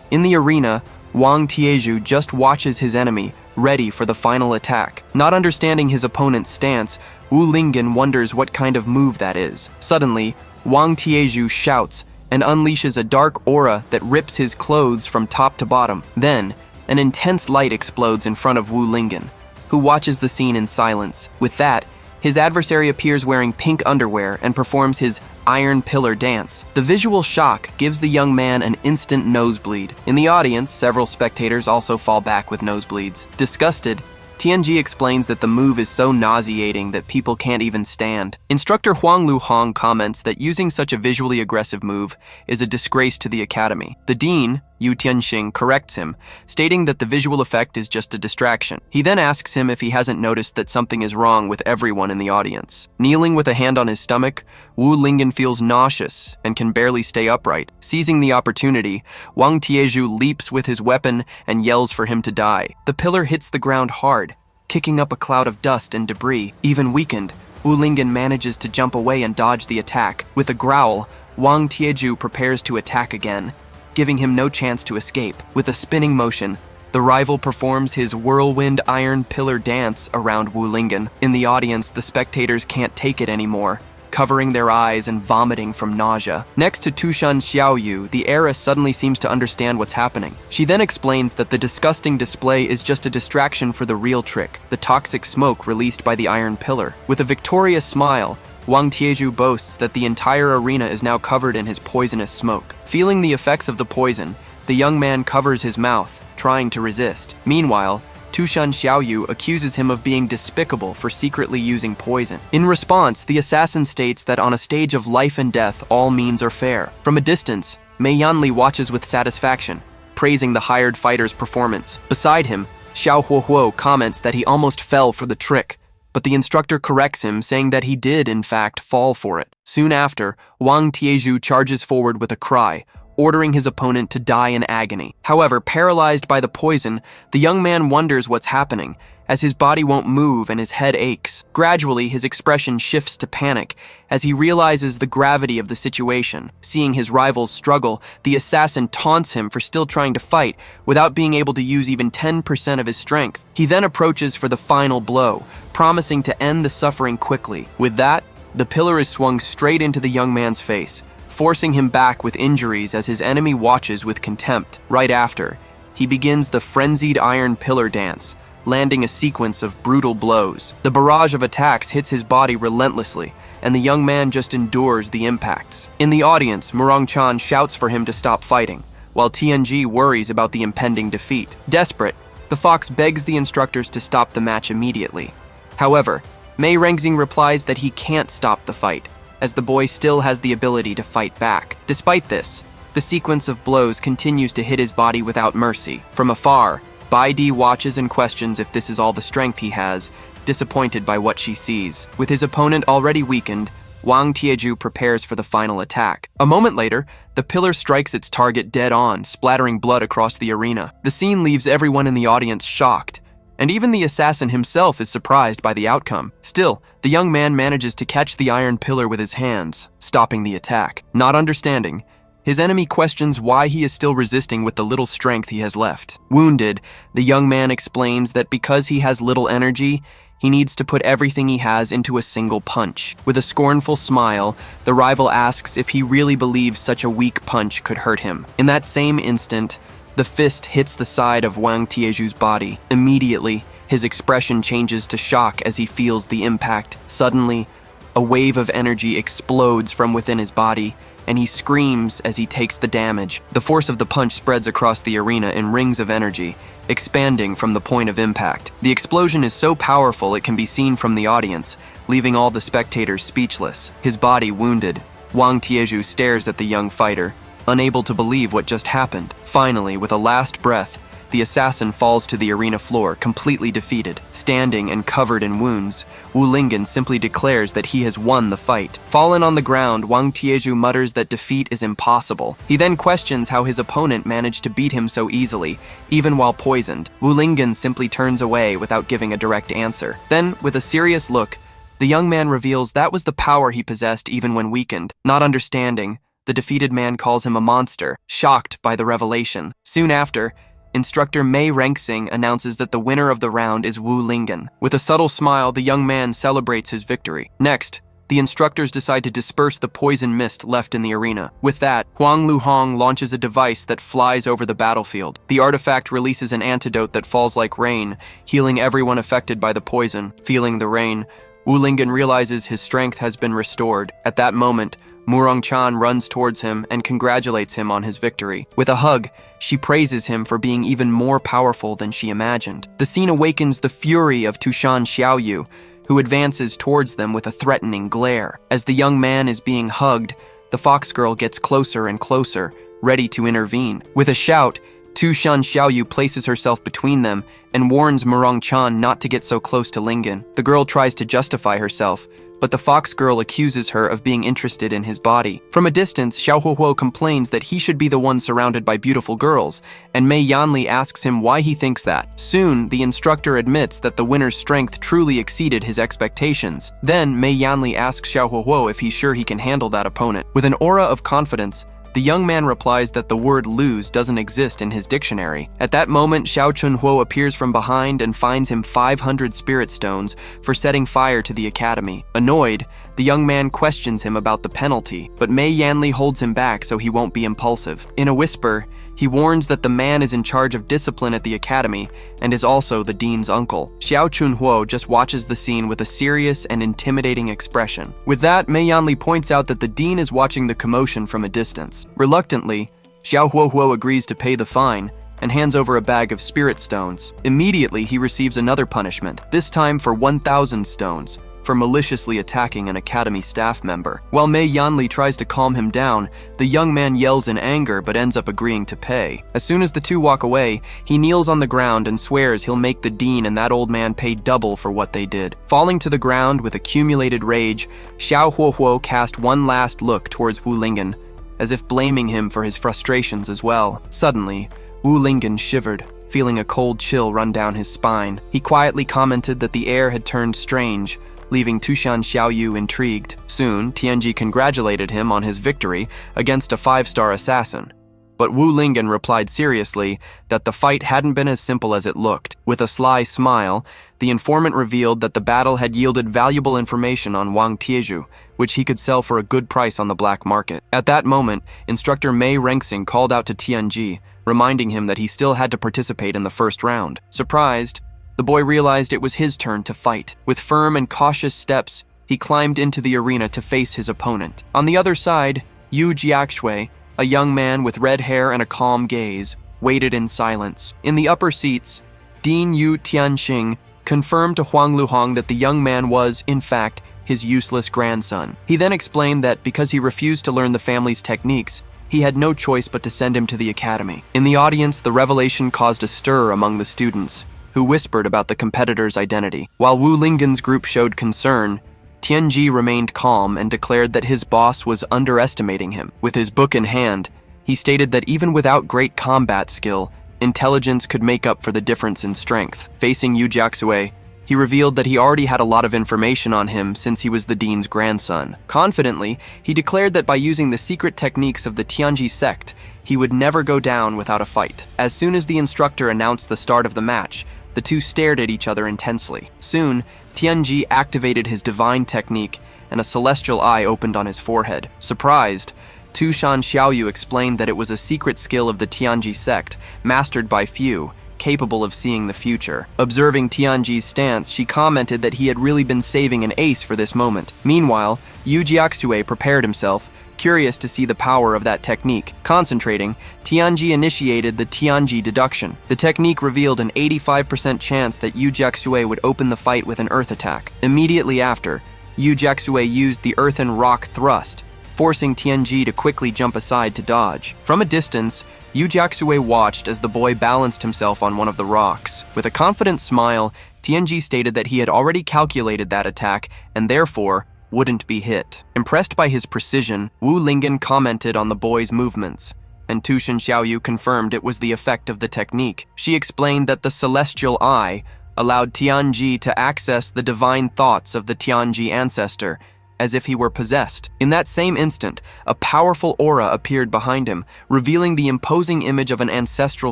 In the arena, Wang Tieju just watches his enemy, ready for the final attack. Not understanding his opponent's stance, Wu Lingyan wonders what kind of move that is. Suddenly, Wang Tieju shouts and unleashes a dark aura that rips his clothes from top to bottom. Then, an intense light explodes in front of Wu Lingyan, who watches the scene in silence. With that, his adversary appears wearing pink underwear and performs his iron pillar dance. The visual shock gives the young man an instant nosebleed. In the audience, several spectators also fall back with nosebleeds. Disgusted, Tianji explains that the move is so nauseating that people can't even stand. Instructor Huang Luhong comments that using such a visually aggressive move is a disgrace to the academy. The dean, Yu Tianxing, corrects him, stating that the visual effect is just a distraction. He then asks him if he hasn't noticed that something is wrong with everyone in the audience. Kneeling with a hand on his stomach, Wu Lingyan feels nauseous and can barely stay upright. Seizing the opportunity, Wang Tieju leaps with his weapon and yells for him to die. The pillar hits the ground hard, kicking up a cloud of dust and debris. Even weakened, Wu Lingyan manages to jump away and dodge the attack. With a growl, Wang Tieju prepares to attack again, giving him no chance to escape. With a spinning motion, the rival performs his whirlwind iron pillar dance around Wu Lingyan. In the audience, the spectators can't take it anymore, covering their eyes and vomiting from nausea. Next to Tushan Xiaoyu, the heiress suddenly seems to understand what's happening. She then explains that the disgusting display is just a distraction for the real trick, the toxic smoke released by the iron pillar. With a victorious smile, Wang Tieju boasts that the entire arena is now covered in his poisonous smoke. Feeling the effects of the poison, the young man covers his mouth, trying to resist. Meanwhile, Tushan Xiaoyu accuses him of being despicable for secretly using poison. In response, the assassin states that on a stage of life and death, all means are fair. From a distance, Mei Yanli watches with satisfaction, praising the hired fighter's performance. Beside him, Xiao Huohuo comments that he almost fell for the trick, but the instructor corrects him, saying that he did, in fact, fall for it. Soon after, Wang Tieju charges forward with a cry, ordering his opponent to die in agony. However, paralyzed by the poison, the young man wonders what's happening, as his body won't move and his head aches. Gradually, his expression shifts to panic as he realizes the gravity of the situation. Seeing his rivals struggle, the assassin taunts him for still trying to fight without being able to use even 10% of his strength. He then approaches for the final blow, promising to end the suffering quickly. With that, the pillar is swung straight into the young man's face, forcing him back with injuries as his enemy watches with contempt. Right after, he begins the frenzied iron pillar dance, landing a sequence of brutal blows. The barrage of attacks hits his body relentlessly, and the young man just endures the impacts. In the audience, Murong Chan shouts for him to stop fighting, while Tianji worries about the impending defeat. Desperate, the fox begs the instructors to stop the match immediately. However, Mei Rengsing replies that he can't stop the fight, as the boy still has the ability to fight back. Despite this, the sequence of blows continues to hit his body without mercy. From afar, Bai Di watches and questions if this is all the strength he has, disappointed by what she sees. With his opponent already weakened, Wang Tieju prepares for the final attack. A moment later, the pillar strikes its target dead on, splattering blood across the arena. The scene leaves everyone in the audience shocked, and even the assassin himself is surprised by the outcome. Still, the young man manages to catch the iron pillar with his hands, stopping the attack. Not understanding, his enemy questions why he is still resisting with the little strength he has left. Wounded, the young man explains that because he has little energy, he needs to put everything he has into a single punch. With a scornful smile, the rival asks if he really believes such a weak punch could hurt him. In that same instant, the fist hits the side of Wang Tieju's body. Immediately, his expression changes to shock as he feels the impact. Suddenly, a wave of energy explodes from within his body, and he screams as he takes the damage. The force of the punch spreads across the arena in rings of energy, expanding from the point of impact. The explosion is so powerful it can be seen from the audience, leaving all the spectators speechless. His body wounded, Wang Tieju stares at the young fighter, unable to believe what just happened. Finally, with a last breath, the assassin falls to the arena floor, completely defeated. Standing and covered in wounds, Wu Lingyan simply declares that he has won the fight. Fallen on the ground, Wang Tieju mutters that defeat is impossible. He then questions how his opponent managed to beat him so easily, even while poisoned. Wu Lingyan simply turns away without giving a direct answer. Then, with a serious look, the young man reveals that was the power he possessed even when weakened. Not understanding, the defeated man calls him a monster, shocked by the revelation. Soon after, Instructor Mei Rengsing announces that the winner of the round is Wu Lingyan. With a subtle smile, the young man celebrates his victory. Next, the instructors decide to disperse the poison mist left in the arena. With that, Huang Luhong launches a device that flies over the battlefield. The artifact releases an antidote that falls like rain, healing everyone affected by the poison. Feeling the rain, Wu Lingyan realizes his strength has been restored. At that moment, Murong Chan runs towards him and congratulates him on his victory. With a hug, she praises him for being even more powerful than she imagined. The scene awakens the fury of Tushan Xiaoyu, who advances towards them with a threatening glare. As the young man is being hugged, the fox girl gets closer and closer, ready to intervene. With a shout, Tushan Xiaoyu places herself between them and warns Murong Chan not to get so close to Lingyan. The girl tries to justify herself, but the fox girl accuses her of being interested in his body. From a distance, Xiao Huohuo complains that he should be the one surrounded by beautiful girls, and Mei Yanli asks him why he thinks that. Soon, the instructor admits that the winner's strength truly exceeded his expectations. Then, Mei Yanli asks Xiao Huohuo if he's sure he can handle that opponent. With an aura of confidence, the young man replies that the word lose doesn't exist in his dictionary. At that moment, Xiao Chunhuo appears from behind and finds him 500 spirit stones for setting fire to the academy. Annoyed, the young man questions him about the penalty, but Mei Yanli holds him back so he won't be impulsive. In a whisper, he warns that the man is in charge of discipline at the academy and is also the dean's uncle. Xiao Chunhuo just watches the scene with a serious and intimidating expression. With that, Mei Yanli points out that the dean is watching the commotion from a distance. Reluctantly, Xiao Huohuo agrees to pay the fine and hands over a bag of spirit stones. Immediately, he receives another punishment, this time for 1,000 stones, for maliciously attacking an academy staff member. While Mei Yanli tries to calm him down, the young man yells in anger but ends up agreeing to pay. As soon as the two walk away, he kneels on the ground and swears he'll make the dean and that old man pay double for what they did. Falling to the ground with accumulated rage, Xiao Huohuo cast one last look towards Wu Lingyan, as if blaming him for his frustrations as well. Suddenly, Wu Lingyan shivered, feeling a cold chill run down his spine. He quietly commented that the air had turned strange, leaving Tushan Xiaoyu intrigued. Soon, Tianji congratulated him on his victory against a 5-star assassin. But Wu Lingyan replied seriously that the fight hadn't been as simple as it looked. With a sly smile, the informant revealed that the battle had yielded valuable information on Wang Tieju, which he could sell for a good price on the black market. At that moment, Instructor Mei Rengsing called out to Tianji, reminding him that he still had to participate in the first round. Surprised, the boy realized it was his turn to fight. With firm and cautious steps, he climbed into the arena to face his opponent. On the other side, Yu Jiaxue, a young man with red hair and a calm gaze, waited in silence. In the upper seats, Dean Yu Tianxing confirmed to Huang Luhong that the young man was, in fact, his useless grandson. He then explained that because he refused to learn the family's techniques, he had no choice but to send him to the academy. In the audience, the revelation caused a stir among the students, who whispered about the competitor's identity. While Wu Lingyan's group showed concern, Tianji remained calm and declared that his boss was underestimating him. With his book in hand, he stated that even without great combat skill, intelligence could make up for the difference in strength. Facing Yu Jiaxue, he revealed that he already had a lot of information on him since he was the dean's grandson. Confidently, he declared that by using the secret techniques of the Tianji sect, he would never go down without a fight. As soon as the instructor announced the start of the match, the two stared at each other intensely. Soon, Tianji activated his divine technique, and a celestial eye opened on his forehead. Surprised, Tushan Xiaoyu explained that it was a secret skill of the Tianji sect, mastered by few, capable of seeing the future. Observing Tianji's stance, she commented that he had really been saving an ace for this moment. Meanwhile, Yu Jiaxue prepared himself, curious to see the power of that technique. Concentrating, Tianji initiated the Tianji deduction. The technique revealed an 85% chance that Yu Jiaxue would open the fight with an earth attack. Immediately after, Yu Jiaxue used the earth and rock thrust, forcing Tianji to quickly jump aside to dodge. From a distance, Yu Jiaxue watched as the boy balanced himself on one of the rocks. With a confident smile, Tianji stated that he had already calculated that attack and therefore wouldn't be hit. Impressed by his precision, Wu Lingen commented on the boy's movements, and Tushan Xiaoyu confirmed it was the effect of the technique. She explained that the celestial eye allowed Tianji to access the divine thoughts of the Tianji ancestor, as if he were possessed. In that same instant, a powerful aura appeared behind him, revealing the imposing image of an ancestral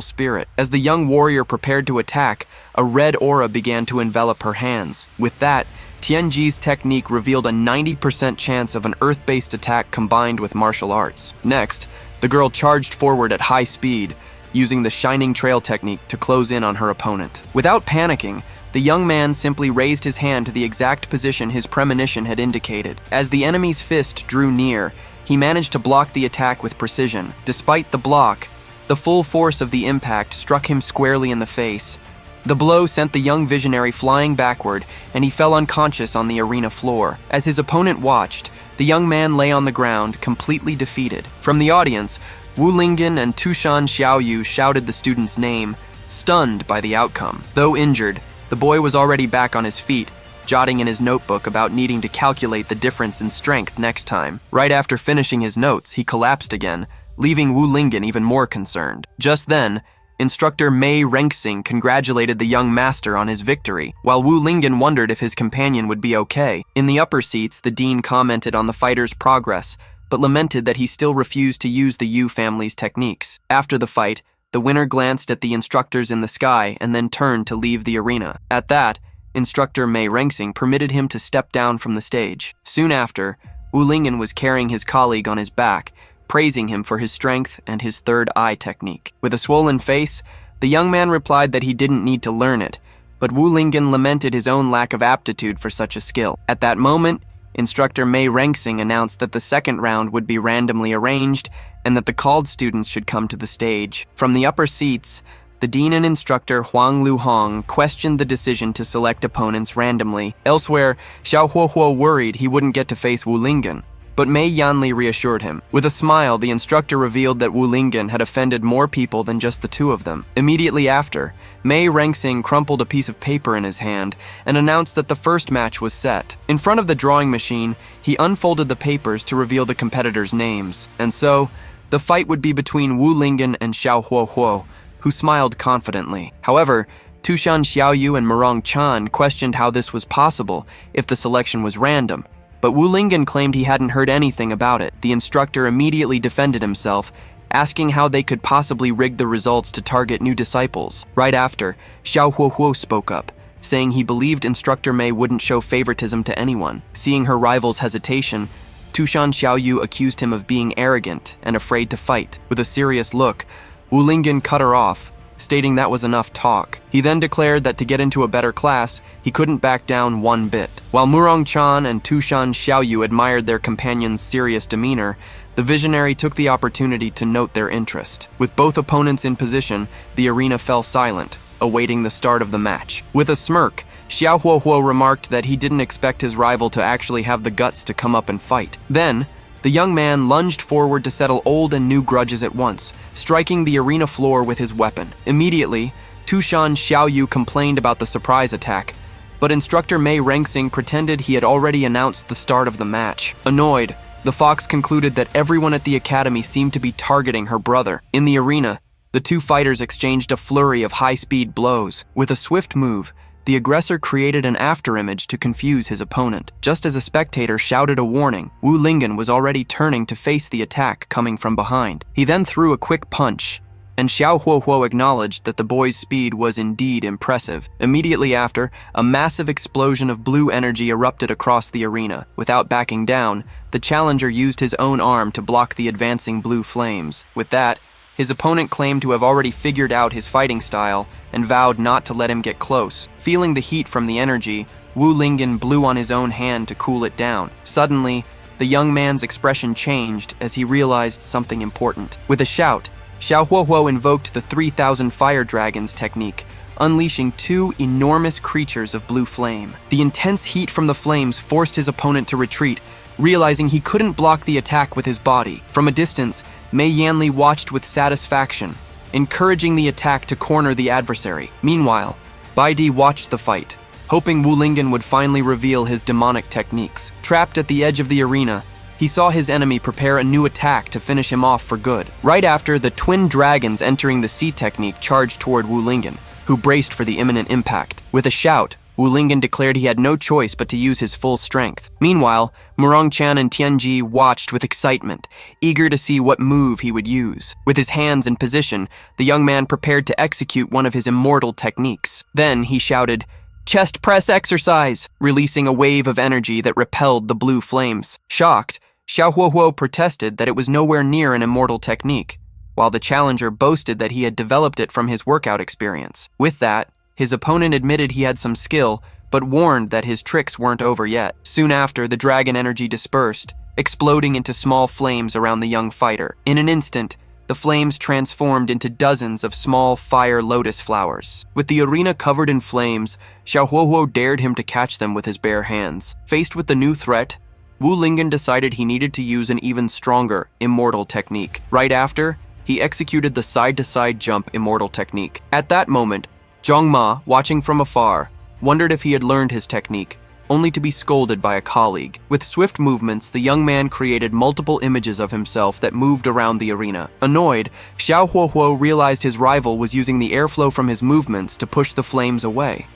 spirit. As the young warrior prepared to attack, a red aura began to envelop her hands. With that, Tianji's technique revealed a 90% chance of an earth-based attack combined with martial arts. Next, the girl charged forward at high speed, using the Shining Trail technique to close in on her opponent. Without panicking, the young man simply raised his hand to the exact position his premonition had indicated. As the enemy's fist drew near, he managed to block the attack with precision. Despite the block, the full force of the impact struck him squarely in the face. The blow sent the young visionary flying backward, and he fell unconscious on the arena floor. As his opponent watched, the young man lay on the ground, completely defeated. From the audience, Wu Lingen and Tushan Xiaoyu shouted the student's name, stunned by the outcome. Though injured, the boy was already back on his feet, jotting in his notebook about needing to calculate the difference in strength next time. Right after finishing his notes, he collapsed again, leaving Wu Lingen even more concerned. Just then, Instructor Mei Renxing congratulated the young master on his victory, while Wu Lingen wondered if his companion would be okay. In the upper seats, the dean commented on the fighter's progress, but lamented that he still refused to use the Yu family's techniques. After the fight, the winner glanced at the instructors in the sky and then turned to leave the arena. At that, Instructor Mei Renxing permitted him to step down from the stage. Soon after, Wu Lingen was carrying his colleague on his back, praising him for his strength and his third eye technique. With a swollen face, the young man replied that he didn't need to learn it, but Wu Lingen lamented his own lack of aptitude for such a skill. At that moment, Instructor Mei Renxing announced that the second round would be randomly arranged and that the called students should come to the stage. From the upper seats, the dean and instructor Huang Luhong questioned the decision to select opponents randomly. Elsewhere, Xiao Huohuo worried he wouldn't get to face Wu Lingen, but Mei Yanli reassured him. With a smile, the instructor revealed that Wu Lingen had offended more people than just the two of them. Immediately after, Mei Renxing crumpled a piece of paper in his hand and announced that the first match was set. In front of the drawing machine, he unfolded the papers to reveal the competitors' names, and so, the fight would be between Wu Lingen and Xiao Huohuo, who smiled confidently. However, Tushan Xiaoyu and Murong Chan questioned how this was possible if the selection was random, but Wu Lingen claimed he hadn't heard anything about it. The instructor immediately defended himself, asking how they could possibly rig the results to target new disciples. Right after, Xiao Huohuo spoke up, saying he believed Instructor Mei wouldn't show favoritism to anyone. Seeing her rival's hesitation, Tushan Xiaoyu accused him of being arrogant and afraid to fight. With a serious look, Wu Lingen cut her off, stating that was enough talk. He then declared that to get into a better class, he couldn't back down one bit. While Murong Chan and Tushan Xiaoyu admired their companion's serious demeanor, the visionary took the opportunity to note their interest. With both opponents in position, the arena fell silent, awaiting the start of the match. With a smirk, Xiao Huohuo remarked that he didn't expect his rival to actually have the guts to come up and fight. Then, the young man lunged forward to settle old and new grudges at once, striking the arena floor with his weapon. Immediately, Tushan Xiaoyu complained about the surprise attack, but Instructor Mei Renxing pretended he had already announced the start of the match. Annoyed, the fox concluded that everyone at the academy seemed to be targeting her brother. In the arena, The two fighters exchanged a flurry of high-speed blows. With a swift move, the aggressor created an afterimage to confuse his opponent. Just as a spectator shouted a warning, Wu Lingen was already turning to face the attack coming from behind. He then threw a quick punch, and Xiao Huohuo acknowledged that the boy's speed was indeed impressive. Immediately after, a massive explosion of blue energy erupted across the arena. Without backing down, the challenger used his own arm to block the advancing blue flames. With that, his opponent claimed to have already figured out his fighting style and vowed not to let him get close. Feeling the heat from the energy, Wu Lingen blew on his own hand to cool it down. Suddenly, the young man's expression changed as he realized something important. With a shout, Xiao Huohuo invoked the 3,000 Fire Dragons technique, unleashing two enormous creatures of blue flame. The intense heat from the flames forced his opponent to retreat, realizing he couldn't block the attack with his body. From a distance, Mei Yanli watched with satisfaction, encouraging the attack to corner the adversary. Meanwhile, Bai Di watched the fight, hoping Wu Lingen would finally reveal his demonic techniques. Trapped at the edge of the arena, he saw his enemy prepare a new attack to finish him off for good. Right after, the twin dragons entering the sea technique charged toward Wu Lingen, who braced for the imminent impact. With a shout, Wu Lingen declared he had no choice but to use his full strength. Meanwhile, Murong Chan and Tianji watched with excitement, eager to see what move he would use. With his hands in position, the young man prepared to execute one of his immortal techniques. Then he shouted, "Chest press exercise!" releasing a wave of energy that repelled the blue flames. Shocked, Xiao Huohuo protested that it was nowhere near an immortal technique, while the challenger boasted that he had developed it from his workout experience. With that, his opponent admitted he had some skill, but warned that his tricks weren't over yet. Soon after, the dragon energy dispersed, exploding into small flames around the young fighter. In an instant, the flames transformed into dozens of small fire lotus flowers. With the arena covered in flames, Xiao Huohuo dared him to catch them with his bare hands. Faced with the new threat, Wu Lingen decided he needed to use an even stronger immortal technique. Right after, he executed the side-to-side jump immortal technique. At that moment, Zhang Ma, watching from afar, wondered if he had learned his technique, only to be scolded by a colleague. With swift movements, the young man created multiple images of himself that moved around the arena. Annoyed, Xiao Huohuo realized his rival was using the airflow from his movements to push the flames away.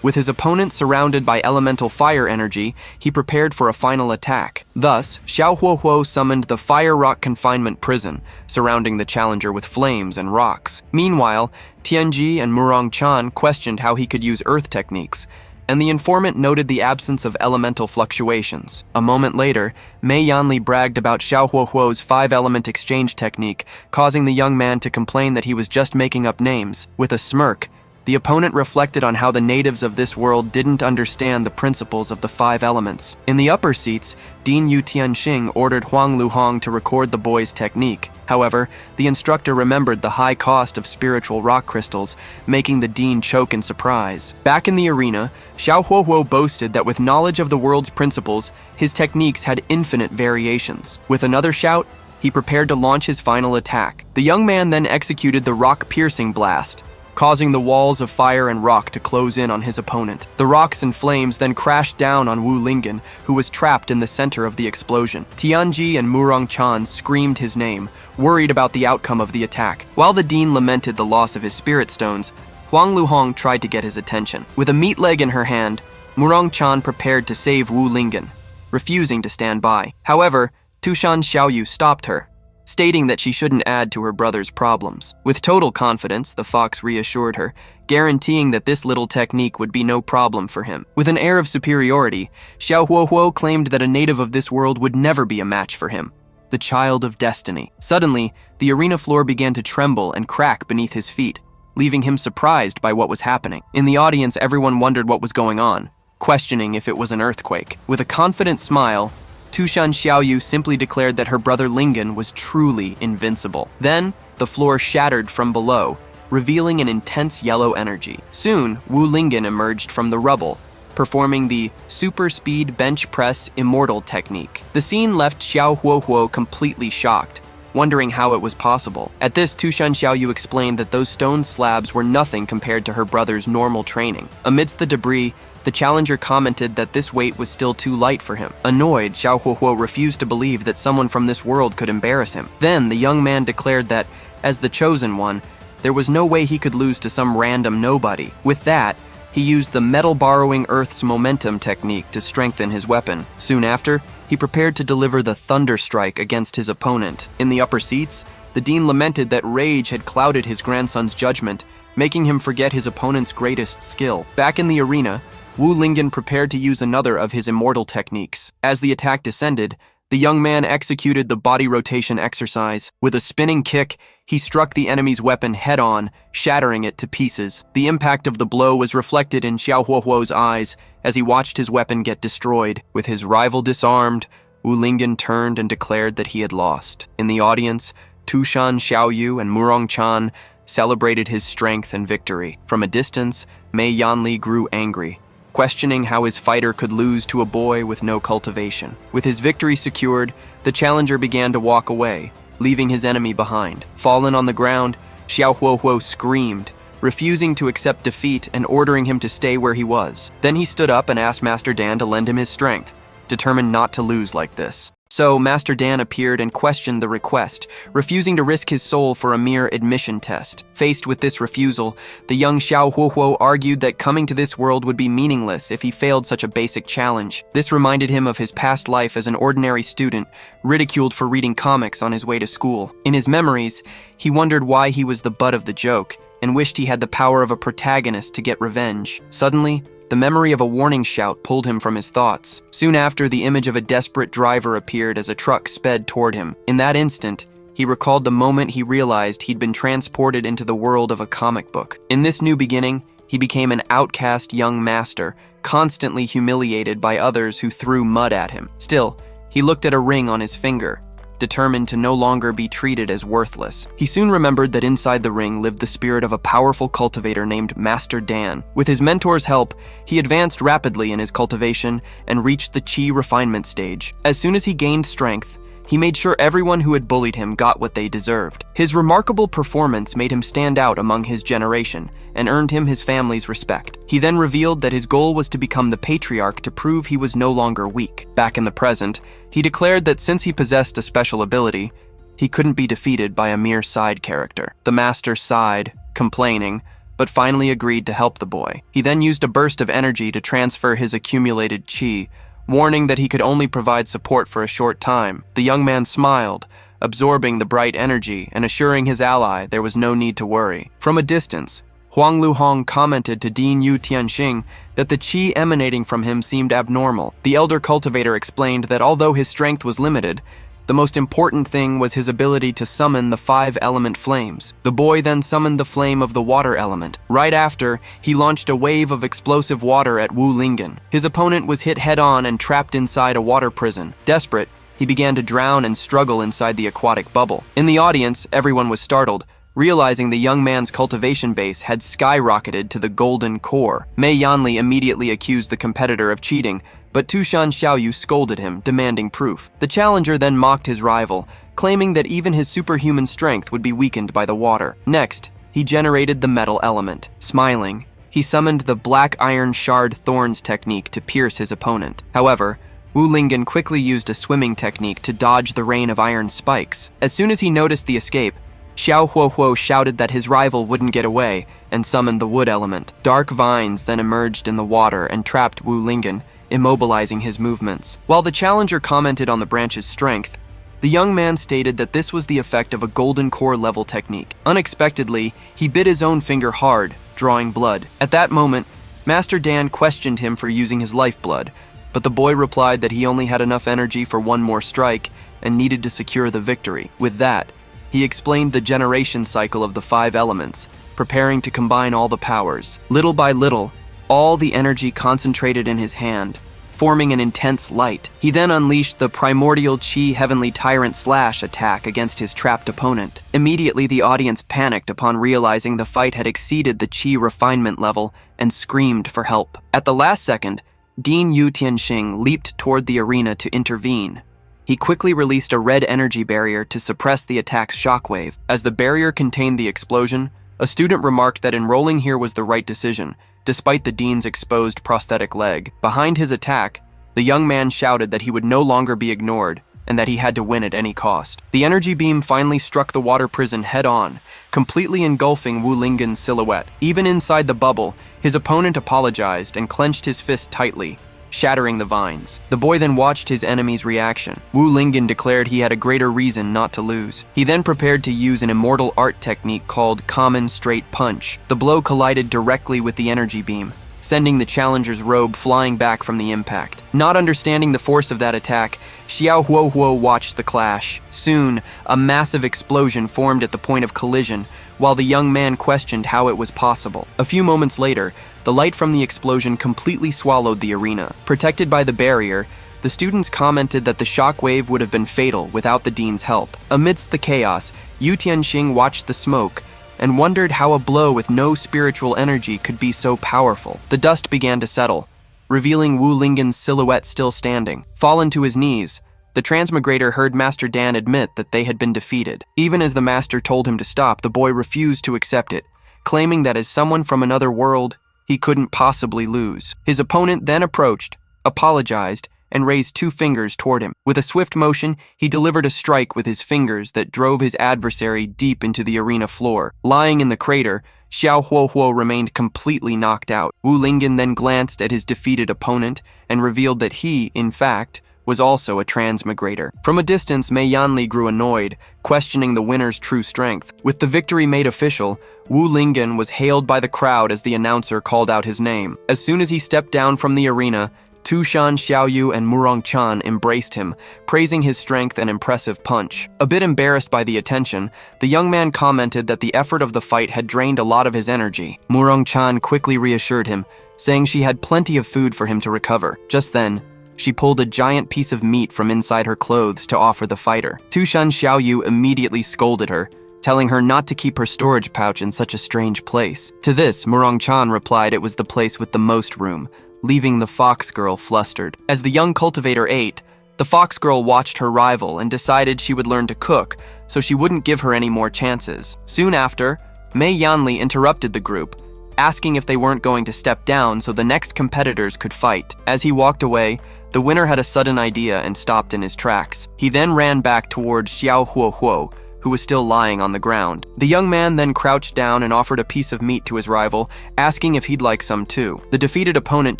With his opponent surrounded by elemental fire energy, he prepared for a final attack. Thus, Xiao Huohuo summoned the Fire Rock Confinement Prison, surrounding the challenger with flames and rocks. Meanwhile, Tianji and Murong Chan questioned how he could use earth techniques, and the informant noted the absence of elemental fluctuations. A moment later, Mei Yanli bragged about Xiao Huohuo's 5-element exchange technique, causing the young man to complain that he was just making up names. With a smirk, the opponent reflected on how the natives of this world didn't understand the principles of the 5 elements. In the upper seats, Dean Yu Tianxing ordered Huang Luhong to record the boy's technique. However, the instructor remembered the high cost of spiritual rock crystals, making the dean choke in surprise. Back in the arena, Xiao Huohuo boasted that with knowledge of the world's principles, his techniques had infinite variations. With another shout, he prepared to launch his final attack. The young man then executed the rock-piercing blast, causing the walls of fire and rock to close in on his opponent. The rocks and flames then crashed down on Wu Lingen, who was trapped in the center of the explosion. Tianji and Murong Chan screamed his name, worried about the outcome of the attack. While the dean lamented the loss of his spirit stones, Huang Luhong tried to get his attention. With a meat leg in her hand, Murong Chan prepared to save Wu Lingen, refusing to stand by. However, Tushan Xiaoyu stopped her, stating that she shouldn't add to her brother's problems. With total confidence, the fox reassured her, guaranteeing that this little technique would be no problem for him. With an air of superiority, Xiao Huohuo claimed that a native of this world would never be a match for him, the child of destiny. Suddenly, the arena floor began to tremble and crack beneath his feet, leaving him surprised by what was happening. In the audience, everyone wondered what was going on, questioning if it was an earthquake. With a confident smile, Tushan Xiaoyu simply declared that her brother Lingen was truly invincible. Then, the floor shattered from below, revealing an intense yellow energy. Soon, Wu Lingen emerged from the rubble, performing the super speed bench press immortal technique. The scene left Xiao Huohuo completely shocked, wondering how it was possible. At this, Tushan Xiaoyu explained that those stone slabs were nothing compared to her brother's normal training. Amidst the debris, the challenger commented that this weight was still too light for him. Annoyed, Xiao Huohuo refused to believe that someone from this world could embarrass him. Then, the young man declared that, as the chosen one, There was no way he could lose to some random nobody. With that, he used the metal borrowing Earth's momentum technique to strengthen his weapon. Soon after, he prepared to deliver the thunder strike against his opponent. In the upper seats, the dean lamented that rage had clouded his grandson's judgment, making him forget his opponent's greatest skill. Back in the arena, Wu Lingen prepared to use another of his immortal techniques. As the attack descended, the young man executed the body rotation exercise. With a spinning kick, he struck the enemy's weapon head-on, shattering it to pieces. The impact of the blow was reflected in Xiao Huohuo's eyes as he watched his weapon get destroyed. With his rival disarmed, Wu Lingen turned and declared that he had lost. In the audience, Tushan Xiaoyu and Murong Chan celebrated his strength and victory. From a distance, Mei Yanli grew angry, questioning how his fighter could lose to a boy with no cultivation. With his victory secured, the challenger began to walk away, leaving his enemy behind. Fallen on the ground, Xiao Huohuo screamed, refusing to accept defeat and ordering him to stay where he was. Then he stood up and asked Master Dan to lend him his strength, determined not to lose like this. So Master Dan appeared and questioned the request, refusing to risk his soul for a mere admission test. Faced with this refusal, the young Xiao Huohuo argued that coming to this world would be meaningless if he failed such a basic challenge. This reminded him of his past life as an ordinary student, ridiculed for reading comics on his way to school. In his memories, he wondered why he was the butt of the joke, and wished he had the power of a protagonist to get revenge. Suddenly, the memory of a warning shout pulled him from his thoughts. Soon after, the image of a desperate driver appeared as a truck sped toward him. In that instant, he recalled the moment he realized he'd been transported into the world of a comic book. In this new beginning, he became an outcast young master, constantly humiliated by others who threw mud at him. Still, he looked at a ring on his finger, determined to no longer be treated as worthless. He soon remembered that inside the ring lived the spirit of a powerful cultivator named Master Dan. With his mentor's help, he advanced rapidly in his cultivation and reached the Qi refinement stage. As soon as he gained strength, he made sure everyone who had bullied him got what they deserved. His remarkable performance made him stand out among his generation and earned him his family's respect. He then revealed that his goal was to become the patriarch to prove he was no longer weak. Back in the present, he declared that since he possessed a special ability, he couldn't be defeated by a mere side character. The master sighed, complaining, but finally agreed to help the boy. He then used a burst of energy to transfer his accumulated qi, warning that he could only provide support for a short time. The young man smiled, absorbing the bright energy and assuring his ally there was no need to worry. From a distance, Huang Luhong commented to Dean Yu Tianxing that the qi emanating from him seemed abnormal. The elder cultivator explained that although his strength was limited, the most important thing was his ability to summon the 5-element flames. The boy then summoned the flame of the water element. Right after, he launched a wave of explosive water at Wu Lingen. His opponent was hit head-on and trapped inside a water prison. Desperate, he began to drown and struggle inside the aquatic bubble. In the audience, everyone was startled, realizing the young man's cultivation base had skyrocketed to the golden core. Mei Yanli immediately accused the competitor of cheating, but Tushan Xiaoyu scolded him, demanding proof. The challenger then mocked his rival, claiming that even his superhuman strength would be weakened by the water. Next, he generated the metal element. Smiling, he summoned the black iron shard thorns technique to pierce his opponent. However, Wu Lingen quickly used a swimming technique to dodge the rain of iron spikes. As soon as he noticed the escape, Xiao Huohuo shouted that his rival wouldn't get away and summoned the wood element. Dark vines then emerged in the water and trapped Wu Lingen, immobilizing his movements. While the challenger commented on the branch's strength, the young man stated that this was the effect of a golden core level technique. Unexpectedly, he bit his own finger hard, drawing blood. At that moment, Master Dan questioned him for using his lifeblood, but the boy replied that he only had enough energy for one more strike and needed to secure the victory. With that, he explained the generation cycle of the 5 elements, preparing to combine all the powers. Little by little, all the energy concentrated in his hand, forming an intense light. He then unleashed the primordial Qi Heavenly Tyrant Slash attack against his trapped opponent. Immediately, the audience panicked upon realizing the fight had exceeded the Qi refinement level and screamed for help. At the last second, Dean Yu Tianxing leaped toward the arena to intervene. He quickly released a red energy barrier to suppress the attack's shockwave. As the barrier contained the explosion, a student remarked that enrolling here was the right decision, despite the dean's exposed prosthetic leg. Behind his attack, the young man shouted that he would no longer be ignored, and that he had to win at any cost. The energy beam finally struck the water prison head-on, completely engulfing Wu Lingen's silhouette. Even inside the bubble, his opponent apologized and clenched his fist tightly, shattering the vines. The boy then watched his enemy's reaction. Wu Lingen declared he had a greater reason not to lose. He then prepared to use an immortal art technique called Common Straight Punch. The blow collided directly with the energy beam, sending the challenger's robe flying back from the impact. Not understanding the force of that attack, Xiao Huohuo watched the clash. Soon, a massive explosion formed at the point of collision, while the young man questioned how it was possible. A few moments later, the light from the explosion completely swallowed the arena. Protected by the barrier, the students commented that the shockwave would have been fatal without the dean's help. Amidst the chaos, Yu Tianxing watched the smoke and wondered how a blow with no spiritual energy could be so powerful. The dust began to settle, revealing Wu Lingen's silhouette still standing. Fallen to his knees, the transmigrator heard Master Dan admit that they had been defeated. Even as the master told him to stop, the boy refused to accept it, claiming that as someone from another world, he couldn't possibly lose. His opponent then approached, apologized, and raised 2 fingers toward him. With a swift motion, he delivered a strike with his fingers that drove his adversary deep into the arena floor. Lying in the crater, Xiao Huohuo remained completely knocked out. Wu Lingen then glanced at his defeated opponent and revealed that he, in fact, was also a transmigrator. From a distance, Mei Yanli grew annoyed, questioning the winner's true strength. With the victory made official, Wu Lingen was hailed by the crowd as the announcer called out his name. As soon as he stepped down from the arena, Tushan Xiaoyu and Murong Chan embraced him, praising his strength and impressive punch. A bit embarrassed by the attention, the young man commented that the effort of the fight had drained a lot of his energy. Murong Chan quickly reassured him, saying she had plenty of food for him to recover. Just then, she pulled a giant piece of meat from inside her clothes to offer the fighter. Tushan Xiaoyu immediately scolded her, telling her not to keep her storage pouch in such a strange place. To this, Murong Chan replied it was the place with the most room, leaving the fox girl flustered. As the young cultivator ate, the fox girl watched her rival and decided she would learn to cook, so she wouldn't give her any more chances. Soon after, Mei Yanli interrupted the group, asking if they weren't going to step down so the next competitors could fight. As he walked away, the winner had a sudden idea and stopped in his tracks. He then ran back towards Xiao Huohuo, who was still lying on the ground. The young man then crouched down and offered a piece of meat to his rival, asking if he'd like some too. The defeated opponent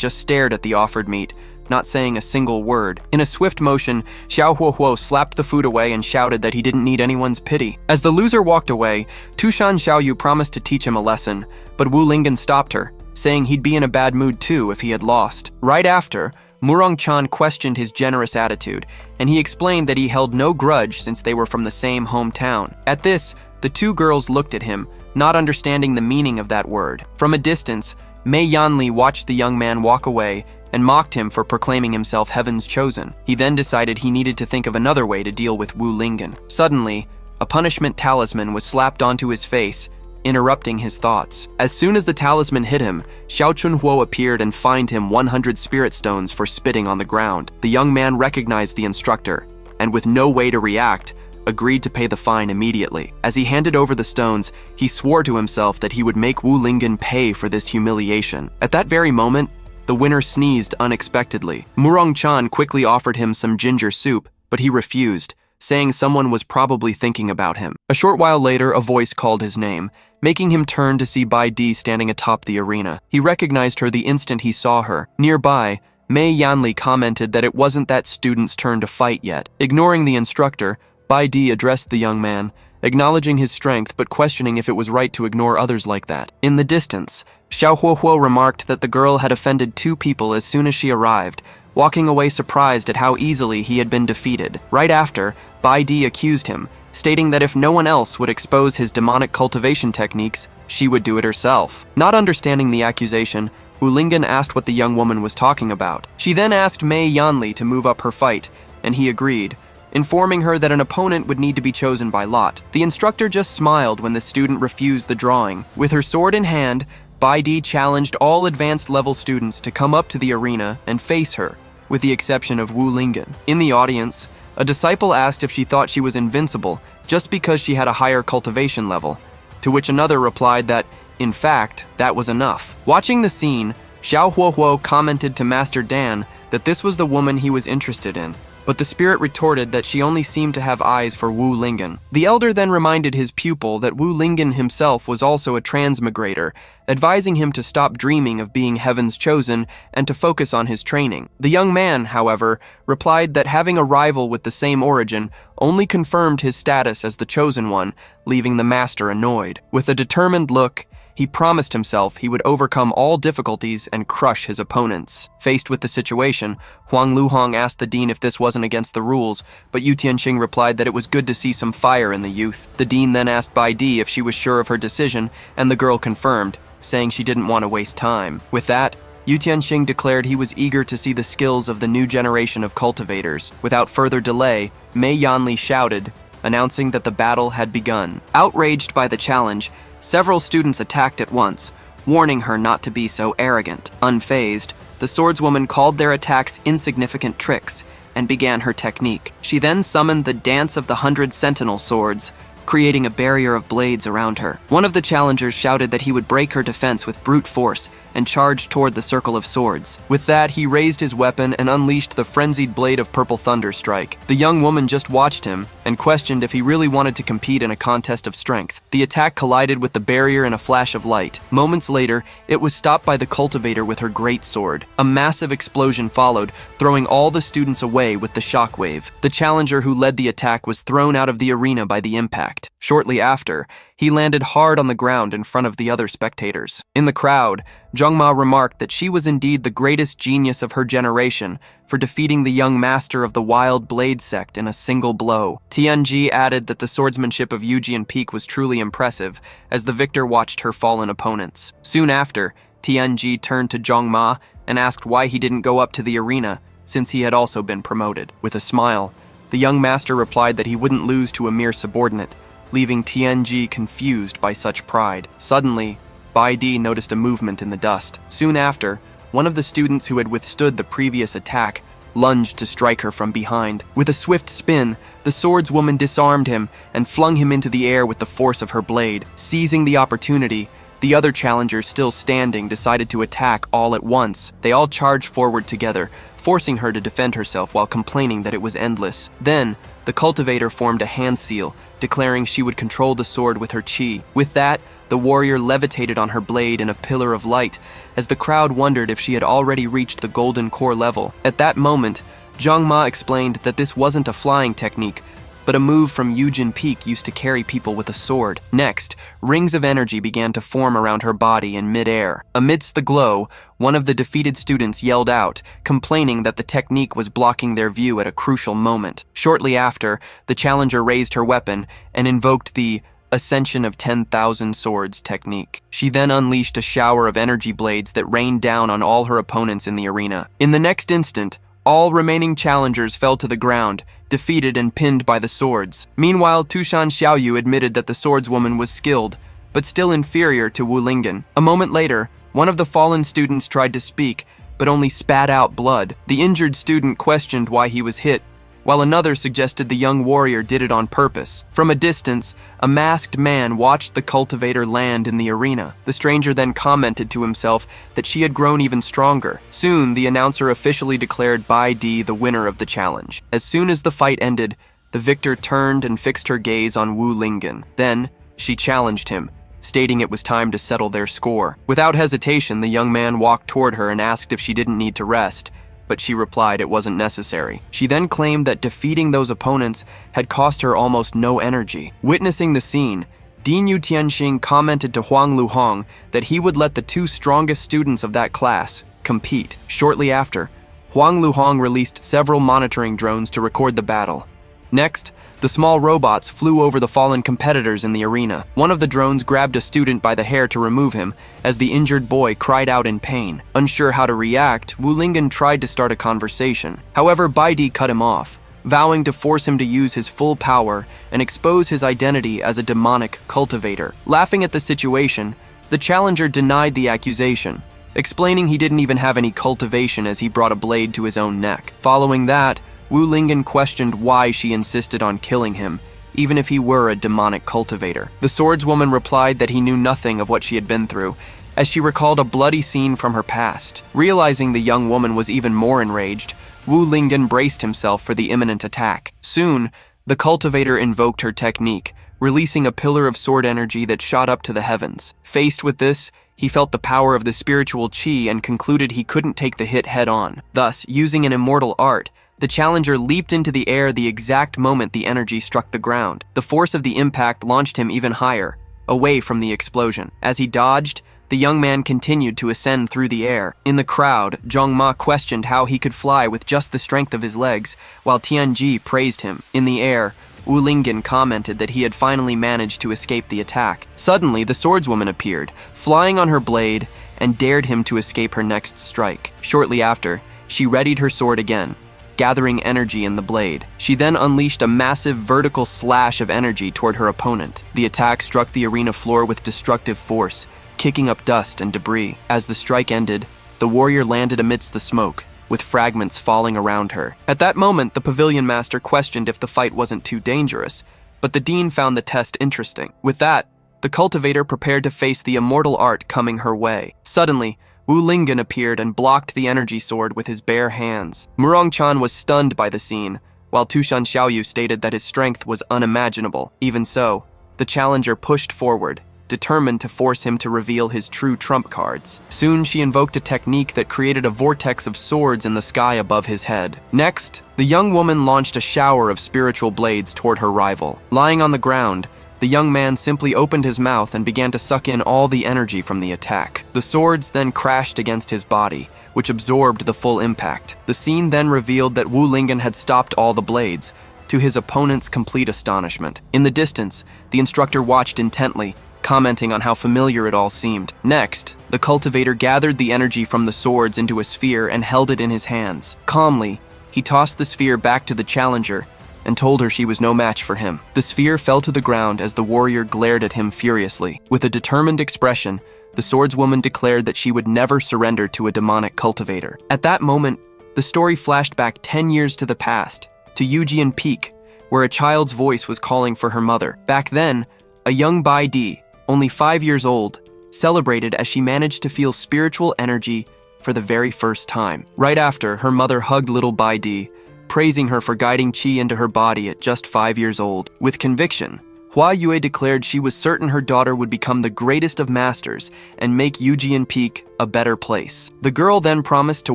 just stared at the offered meat, not saying a single word. In a swift motion, Xiao Huohuo slapped the food away and shouted that he didn't need anyone's pity. As the loser walked away, Tushan Xiaoyu promised to teach him a lesson, but Wu Lingen stopped her, saying he'd be in a bad mood too if he had lost. Right after, Murong Chan questioned his generous attitude, and he explained that he held no grudge since they were from the same hometown. At this, the 2 girls looked at him, not understanding the meaning of that word. From a distance, Mei Yanli watched the young man walk away and mocked him for proclaiming himself heaven's chosen. He then decided he needed to think of another way to deal with Wu Lingen. Suddenly, a punishment talisman was slapped onto his face, interrupting his thoughts. As soon as the talisman hit him, Xiao Chunhuo appeared and fined him 100 spirit stones for spitting on the ground. The young man recognized the instructor, and with no way to react, agreed to pay the fine immediately. As he handed over the stones, he swore to himself that he would make Wu Lingen pay for this humiliation. At that very moment, the winner sneezed unexpectedly. Murong Chan quickly offered him some ginger soup, but he refused, saying someone was probably thinking about him. A short while later, a voice called his name, making him turn to see Bai Di standing atop the arena. He recognized her the instant he saw her. Nearby, Mei Yanli commented that it wasn't that student's turn to fight yet. Ignoring the instructor, Bai Di addressed the young man, acknowledging his strength but questioning if it was right to ignore others like that. In the distance, Xiao Huohuo remarked that the girl had offended 2 people as soon as she arrived, walking away surprised at how easily he had been defeated. Right after, Bai Di accused him, stating that if no one else would expose his demonic cultivation techniques, she would do it herself. Not understanding the accusation, Wu Lingen asked what the young woman was talking about. She then asked Mei Yanli to move up her fight, and he agreed, informing her that an opponent would need to be chosen by lot. The instructor just smiled when the student refused the drawing. With her sword in hand, Bai Di challenged all advanced level students to come up to the arena and face her, with the exception of Wu Lingen. In the audience, a disciple asked if she thought she was invincible just because she had a higher cultivation level, to which another replied that, in fact, that was enough. Watching the scene, Xiao Huohuo commented to Master Dan that this was the woman he was interested in, but the spirit retorted that she only seemed to have eyes for Wu Lingen. The elder then reminded his pupil that Wu Lingen himself was also a transmigrator, advising him to stop dreaming of being heaven's chosen and to focus on his training. The young man, however, replied that having a rival with the same origin only confirmed his status as the chosen one, leaving the master annoyed. With a determined look, he promised himself he would overcome all difficulties and crush his opponents. Faced with the situation, Huang Luhong asked the dean if this wasn't against the rules, but Yu Tianxing replied that it was good to see some fire in the youth. The dean then asked Bai Di if she was sure of her decision, and the girl confirmed, saying she didn't want to waste time. With that, Yu Tianxing declared he was eager to see the skills of the new generation of cultivators. Without further delay, Mei Yanli shouted, announcing that the battle had begun. Outraged by the challenge, several students attacked at once, warning her not to be so arrogant. Unfazed, the swordswoman called their attacks insignificant tricks and began her technique. She then summoned the Dance of the 100 Sentinel Swords, creating a barrier of blades around her. One of the challengers shouted that he would break her defense with brute force and charged toward the circle of swords. With that, he raised his weapon and unleashed the frenzied blade of purple thunder strike. The young woman just watched him and questioned if he really wanted to compete in a contest of strength. The attack collided with the barrier in a flash of light. Moments later, it was stopped by the cultivator with her great sword. A massive explosion followed, throwing all the students away with the shockwave. The challenger who led the attack was thrown out of the arena by the impact. Shortly after, he landed hard on the ground in front of the other spectators. In the crowd, Zhongma remarked that she was indeed the greatest genius of her generation for defeating the young master of the Wild Blade sect in a single blow. Tianji added that the swordsmanship of Yujian Peak was truly impressive, as the victor watched her fallen opponents. Soon after, Tianji turned to Zhongma and asked why he didn't go up to the arena, since he had also been promoted. With a smile, the young master replied that he wouldn't lose to a mere subordinate, leaving Tianji confused by such pride. Suddenly, Bai Di noticed a movement in the dust. Soon after, one of the students who had withstood the previous attack lunged to strike her from behind. With a swift spin, the swordswoman disarmed him and flung him into the air with the force of her blade. Seizing the opportunity, the other challengers still standing decided to attack all at once. They all charged forward together, forcing her to defend herself while complaining that it was endless. Then, the cultivator formed a hand seal, declaring she would control the sword with her chi. With that, the warrior levitated on her blade in a pillar of light, as the crowd wondered if she had already reached the golden core level. At that moment, Zhang Ma explained that this wasn't a flying technique, but a move from Yujin Peak used to carry people with a sword. Next, rings of energy began to form around her body in midair. Amidst the glow, one of the defeated students yelled out, complaining that the technique was blocking their view at a crucial moment. Shortly after, the challenger raised her weapon and invoked the Ascension of 10,000 Swords technique. She then unleashed a shower of energy blades that rained down on all her opponents in the arena. In the next instant, all remaining challengers fell to the ground, defeated and pinned by the swords. Meanwhile, Tushan Xiaoyu admitted that the swordswoman was skilled, but still inferior to Wu Lingen. A moment later, one of the fallen students tried to speak, but only spat out blood. The injured student questioned why he was hit, while another suggested the young warrior did it on purpose. From a distance, a masked man watched the cultivator land in the arena. The stranger then commented to himself that she had grown even stronger. Soon, the announcer officially declared Bai Di the winner of the challenge. As soon as the fight ended, the victor turned and fixed her gaze on Wu Lingen. Then, she challenged him, stating it was time to settle their score. Without hesitation, the young man walked toward her and asked if she didn't need to rest, but she replied it wasn't necessary. She then claimed that defeating those opponents had cost her almost no energy. Witnessing the scene, Dean Yu Tianxing commented to Huang Luhong that he would let the two strongest students of that class compete. Shortly after, Huang Luhong released several monitoring drones to record the battle. Next, the small robots flew over the fallen competitors in the arena. One of the drones grabbed a student by the hair to remove him, as the injured boy cried out in pain. Unsure how to react, Wu Lingen tried to start a conversation. However, Bai Di cut him off, vowing to force him to use his full power and expose his identity as a demonic cultivator. Laughing at the situation, the challenger denied the accusation, explaining he didn't even have any cultivation as he brought a blade to his own neck. Following that, Wu Lingen questioned why she insisted on killing him, even if he were a demonic cultivator. The swordswoman replied that he knew nothing of what she had been through, as she recalled a bloody scene from her past. Realizing the young woman was even more enraged, Wu Lingen braced himself for the imminent attack. Soon, the cultivator invoked her technique, releasing a pillar of sword energy that shot up to the heavens. Faced with this, he felt the power of the spiritual qi and concluded he couldn't take the hit head-on. Thus, using an immortal art, the challenger leaped into the air the exact moment the energy struck the ground. The force of the impact launched him even higher, away from the explosion. As he dodged, the young man continued to ascend through the air. In the crowd, Zhang Ma questioned how he could fly with just the strength of his legs, while Tianji praised him. In the air, Wu Lingen commented that he had finally managed to escape the attack. Suddenly, the swordswoman appeared, flying on her blade, and dared him to escape her next strike. Shortly after, she readied her sword again, gathering energy in the blade. She then unleashed a massive vertical slash of energy toward her opponent. The attack struck the arena floor with destructive force, kicking up dust and debris. As the strike ended, the warrior landed amidst the smoke, with fragments falling around her. At that moment, the pavilion master questioned if the fight wasn't too dangerous, but the dean found the test interesting. With that, the cultivator prepared to face the immortal art coming her way. Suddenly, Wu Lingen appeared and blocked the energy sword with his bare hands. Murong-chan was stunned by the scene, while Tushan Xiaoyu stated that his strength was unimaginable. Even so, the challenger pushed forward, determined to force him to reveal his true trump cards. Soon she invoked a technique that created a vortex of swords in the sky above his head. Next, the young woman launched a shower of spiritual blades toward her rival. Lying on the ground, the young man simply opened his mouth and began to suck in all the energy from the attack. The swords then crashed against his body, which absorbed the full impact. The scene then revealed that Wu Lingen had stopped all the blades, to his opponent's complete astonishment. In the distance, the instructor watched intently, commenting on how familiar it all seemed. Next, the cultivator gathered the energy from the swords into a sphere and held it in his hands. Calmly, he tossed the sphere back to the challenger and told her she was no match for him. The sphere fell to the ground as the warrior glared at him furiously. With a determined expression, the swordswoman declared that she would never surrender to a demonic cultivator. At that moment, the story flashed back 10 years to the past, to Yujian Peak, where a child's voice was calling for her mother. Back then, a young Bai Di, only 5 years old, celebrated as she managed to feel spiritual energy for the very first time. Right after, her mother hugged little Bai Di, praising her for guiding qi into her body at just 5 years old. With conviction, Hua Yue declared she was certain her daughter would become the greatest of masters and make Yujian Peak a better place. The girl then promised to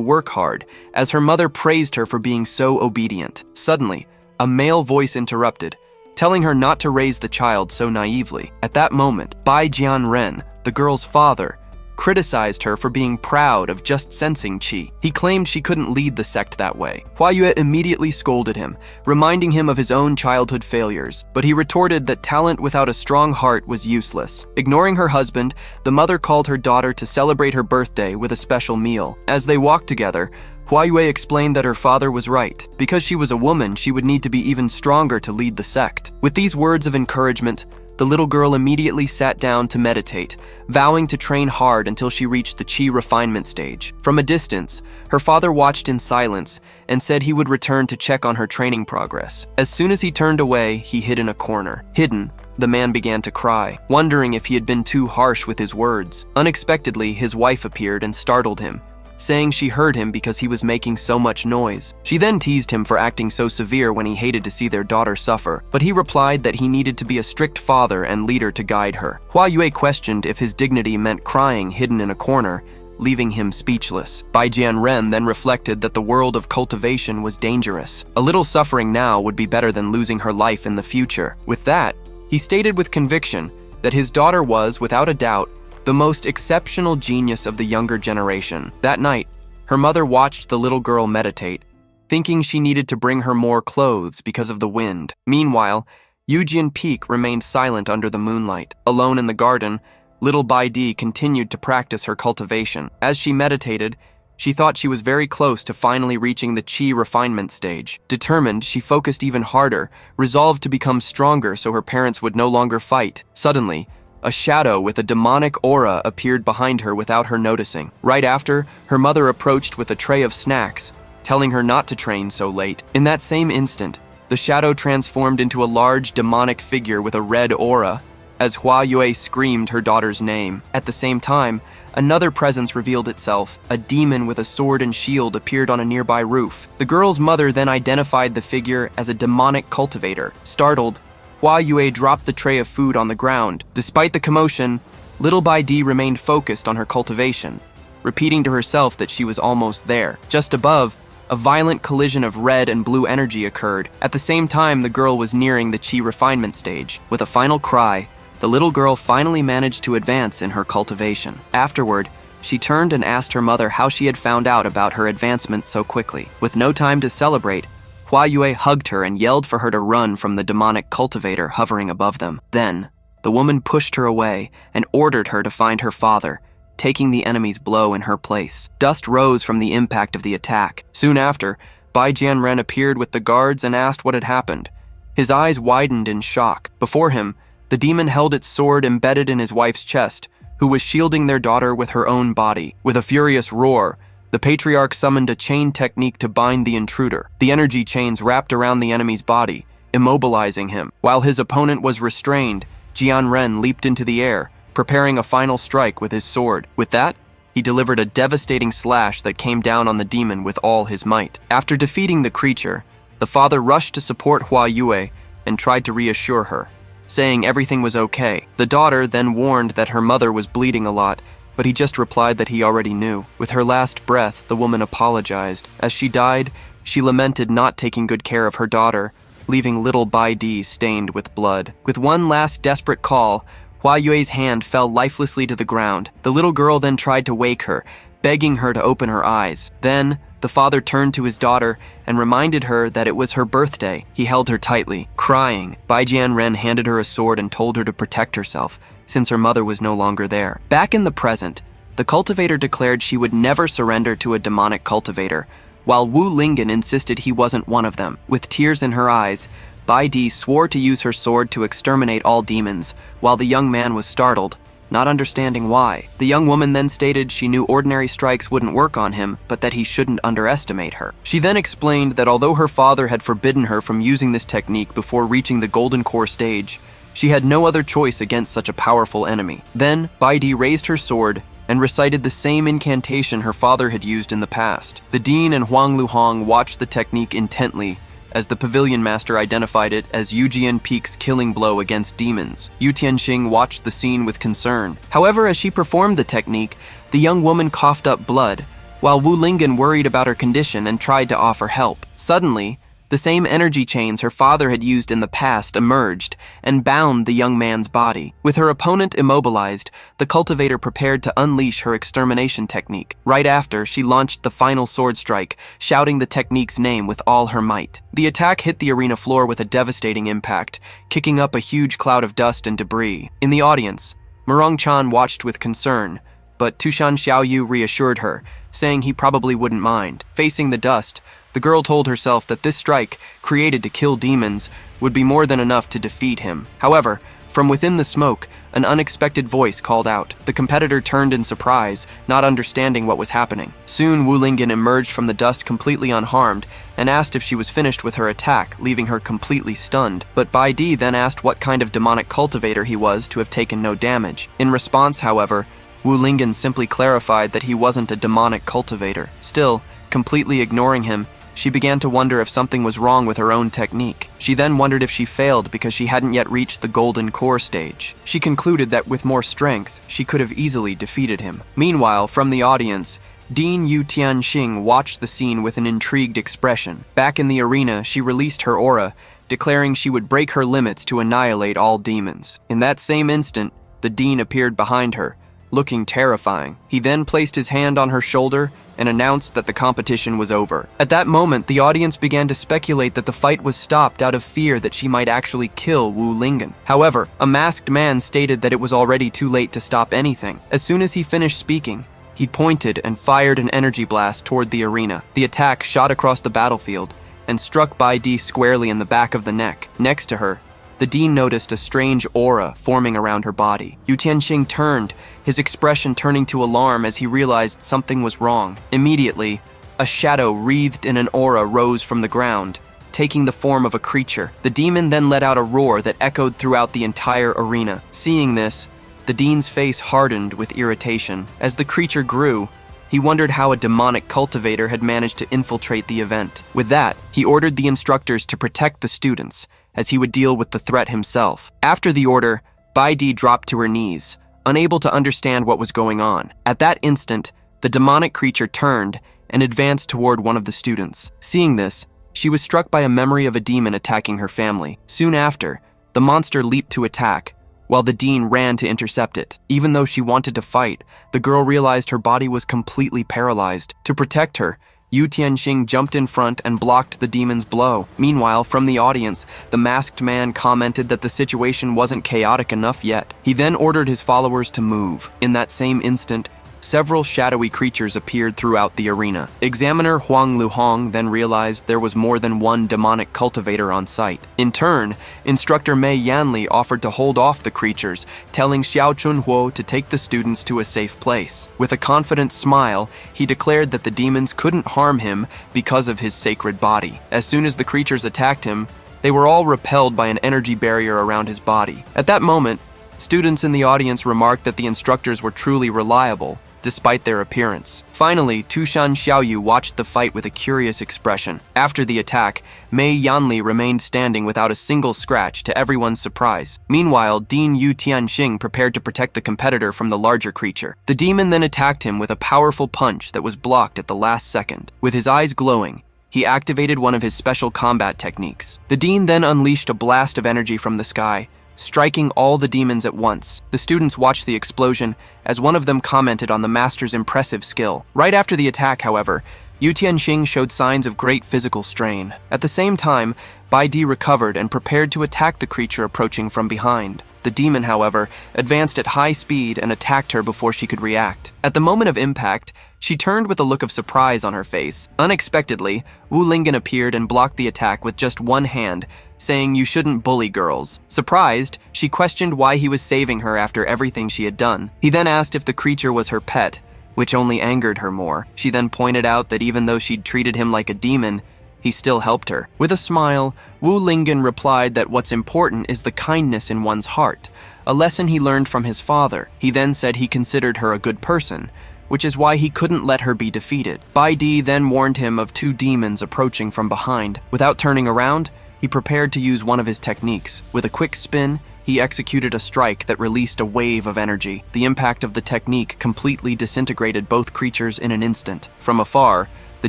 work hard, as her mother praised her for being so obedient. Suddenly, a male voice interrupted, telling her not to raise the child so naively. At that moment, Bai Jianren, the girl's father, criticized her for being proud of just sensing qi. He claimed she couldn't lead the sect that way. Hua Yue immediately scolded him, reminding him of his own childhood failures, but he retorted that talent without a strong heart was useless. Ignoring her husband, the mother called her daughter to celebrate her birthday with a special meal. As they walked together, Hua Yue explained that her father was right. Because she was a woman, she would need to be even stronger to lead the sect. With these words of encouragement, the little girl immediately sat down to meditate, vowing to train hard until she reached the qi refinement stage. From a distance, her father watched in silence and said he would return to check on her training progress. As soon as he turned away, he hid in a corner. Hidden, the man began to cry, wondering if he had been too harsh with his words. Unexpectedly, his wife appeared and startled him, saying she heard him because he was making so much noise. She then teased him for acting so severe when he hated to see their daughter suffer, but he replied that he needed to be a strict father and leader to guide her. Hua Yue questioned if his dignity meant crying hidden in a corner, leaving him speechless. Bai Jianren then reflected that the world of cultivation was dangerous. A little suffering now would be better than losing her life in the future. With that, he stated with conviction that his daughter was, without a doubt, the most exceptional genius of the younger generation. That night, her mother watched the little girl meditate, thinking she needed to bring her more clothes because of the wind. Meanwhile, Yujian Peak remained silent under the moonlight. Alone in the garden, little Bai Di continued to practice her cultivation. As she meditated, she thought she was very close to finally reaching the qi refinement stage. Determined, she focused even harder, resolved to become stronger so her parents would no longer fight. Suddenly, a shadow with a demonic aura appeared behind her without her noticing. Right after, her mother approached with a tray of snacks, telling her not to train so late. In that same instant, the shadow transformed into a large demonic figure with a red aura, as Hua Yue screamed her daughter's name. At the same time, another presence revealed itself. A demon with a sword and shield appeared on a nearby roof. The girl's mother then identified the figure as a demonic cultivator. Startled, Hua Yue dropped the tray of food on the ground. Despite the commotion, little Bai Di remained focused on her cultivation, repeating to herself that she was almost there. Just above, a violent collision of red and blue energy occurred. At the same time, the girl was nearing the chi refinement stage. With a final cry, the little girl finally managed to advance in her cultivation. Afterward, she turned and asked her mother how she had found out about her advancement so quickly. With no time to celebrate, Hua Yue hugged her and yelled for her to run from the demonic cultivator hovering above them. Then, the woman pushed her away and ordered her to find her father, taking the enemy's blow in her place. Dust rose from the impact of the attack. Soon after, Bai Jianren appeared with the guards and asked what had happened. His eyes widened in shock. Before him, the demon held its sword embedded in his wife's chest, who was shielding their daughter with her own body. With a furious roar, the patriarch summoned a chain technique to bind the intruder. The energy chains wrapped around the enemy's body, immobilizing him. While his opponent was restrained, Jianren leaped into the air, preparing a final strike with his sword. With that, he delivered a devastating slash that came down on the demon with all his might. After defeating the creature, the father rushed to support Hua Yue and tried to reassure her, saying everything was okay. The daughter then warned that her mother was bleeding a lot, but he just replied that he already knew. With her last breath, the woman apologized. As she died, she lamented not taking good care of her daughter, leaving little Bai Di stained with blood. With one last desperate call, Hua Yue's hand fell lifelessly to the ground. The little girl then tried to wake her, begging her to open her eyes. Then, the father turned to his daughter and reminded her that it was her birthday. He held her tightly, crying. Bai Jianren handed her a sword and told her to protect herself, since her mother was no longer there. Back in the present, the cultivator declared she would never surrender to a demonic cultivator, while Wu Lingen insisted he wasn't one of them. With tears in her eyes, Bai Di swore to use her sword to exterminate all demons, while the young man was startled, not understanding why. The young woman then stated she knew ordinary strikes wouldn't work on him, but that he shouldn't underestimate her. She then explained that although her father had forbidden her from using this technique before reaching the Golden Core stage, she had no other choice against such a powerful enemy. Then, Bai Di raised her sword and recited the same incantation her father had used in the past. The dean and Huang Luhong watched the technique intently, as the pavilion master identified it as Yujian Peak's killing blow against demons. Yu Tianxing watched the scene with concern. However, as she performed the technique, the young woman coughed up blood, while Wu Lingen worried about her condition and tried to offer help. Suddenly, the same energy chains her father had used in the past emerged and bound the young man's body. With her opponent immobilized, the cultivator prepared to unleash her extermination technique. Right after, she launched the final sword strike, shouting the technique's name with all her might. The attack hit the arena floor with a devastating impact, kicking up a huge cloud of dust and debris. In the audience, Murong Chan watched with concern, but Tushan Xiaoyu reassured her, saying he probably wouldn't mind. Facing the dust, the girl told herself that this strike, created to kill demons, would be more than enough to defeat him. However, from within the smoke, an unexpected voice called out. The competitor turned in surprise, not understanding what was happening. Soon, Wu Lingen emerged from the dust completely unharmed and asked if she was finished with her attack, leaving her completely stunned. But Bai Di then asked what kind of demonic cultivator he was to have taken no damage. In response, however, Wu Lingen simply clarified that he wasn't a demonic cultivator. Still, completely ignoring him, she began to wonder if something was wrong with her own technique. She then wondered if she failed because she hadn't yet reached the Golden Core stage. She concluded that with more strength, she could have easily defeated him. Meanwhile, from the audience, Dean Yu Tianxing watched the scene with an intrigued expression. Back in the arena, she released her aura, declaring she would break her limits to annihilate all demons. In that same instant, the Dean appeared behind her, looking terrifying. He then placed his hand on her shoulder and announced that the competition was over. At that moment, the audience began to speculate that the fight was stopped out of fear that she might actually kill Wu Lingen. However, a masked man stated that it was already too late to stop anything. As soon as he finished speaking, he pointed and fired an energy blast toward the arena. The attack shot across the battlefield and struck Bai Di squarely in the back of the neck. Next to her, the Dean noticed a strange aura forming around her body. Yu Tianxing turned, his expression turning to alarm as he realized something was wrong. Immediately, a shadow wreathed in an aura rose from the ground, taking the form of a creature. The demon then let out a roar that echoed throughout the entire arena. Seeing this, The dean's face hardened with irritation. As the creature grew, he wondered how a demonic cultivator had managed to infiltrate the event. With that, he ordered the instructors to protect the students, as he would deal with the threat himself. After the order, Baidi dropped to her knees, unable to understand what was going on. At that instant, the demonic creature turned and advanced toward one of the students. Seeing this, she was struck by a memory of a demon attacking her family. Soon after, the monster leaped to attack, while the dean ran to intercept it. Even though she wanted to fight, the girl realized her body was completely paralyzed. To protect her, Yu Tianxing jumped in front and blocked the demon's blow. Meanwhile, from the audience, the masked man commented that the situation wasn't chaotic enough yet. He then ordered his followers to move. In that same instant, several shadowy creatures appeared throughout the arena. Examiner Huang Luhong then realized there was more than one demonic cultivator on site. In turn, Instructor Mei Yanli offered to hold off the creatures, telling Xiao Chunhuo to take the students to a safe place. With a confident smile, he declared that the demons couldn't harm him because of his sacred body. As soon as the creatures attacked him, they were all repelled by an energy barrier around his body. At that moment, students in the audience remarked that the instructors were truly reliable, despite their appearance. Finally, Tushan Xiaoyu watched the fight with a curious expression. After the attack, Mei Yanli remained standing without a single scratch, to everyone's surprise. Meanwhile, Dean Yu Tianxing prepared to protect the competitor from the larger creature. The demon then attacked him with a powerful punch that was blocked at the last second. With his eyes glowing, he activated one of his special combat techniques. The dean then unleashed a blast of energy from the sky, striking all the demons at once. The students watched the explosion as one of them commented on the master's impressive skill. Right after the attack, however, Yu Tianxing showed signs of great physical strain. At the same time, Bai Di recovered and prepared to attack the creature approaching from behind. The demon, however, advanced at high speed and attacked her before she could react. At the moment of impact, she turned with a look of surprise on her face. Unexpectedly, Wu Lingen appeared and blocked the attack with just one hand, saying, "You shouldn't bully girls." Surprised, she questioned why he was saving her after everything she had done. He then asked if the creature was her pet, which only angered her more. She then pointed out that even though she'd treated him like a demon, he still helped her. With a smile, Wu Lingen replied that what's important is the kindness in one's heart, a lesson he learned from his father. He then said he considered her a good person, which is why he couldn't let her be defeated. Bai Di then warned him of two demons approaching from behind. Without turning around, he prepared to use one of his techniques. With a quick spin, he executed a strike that released a wave of energy. The impact of the technique completely disintegrated both creatures in an instant. From afar, the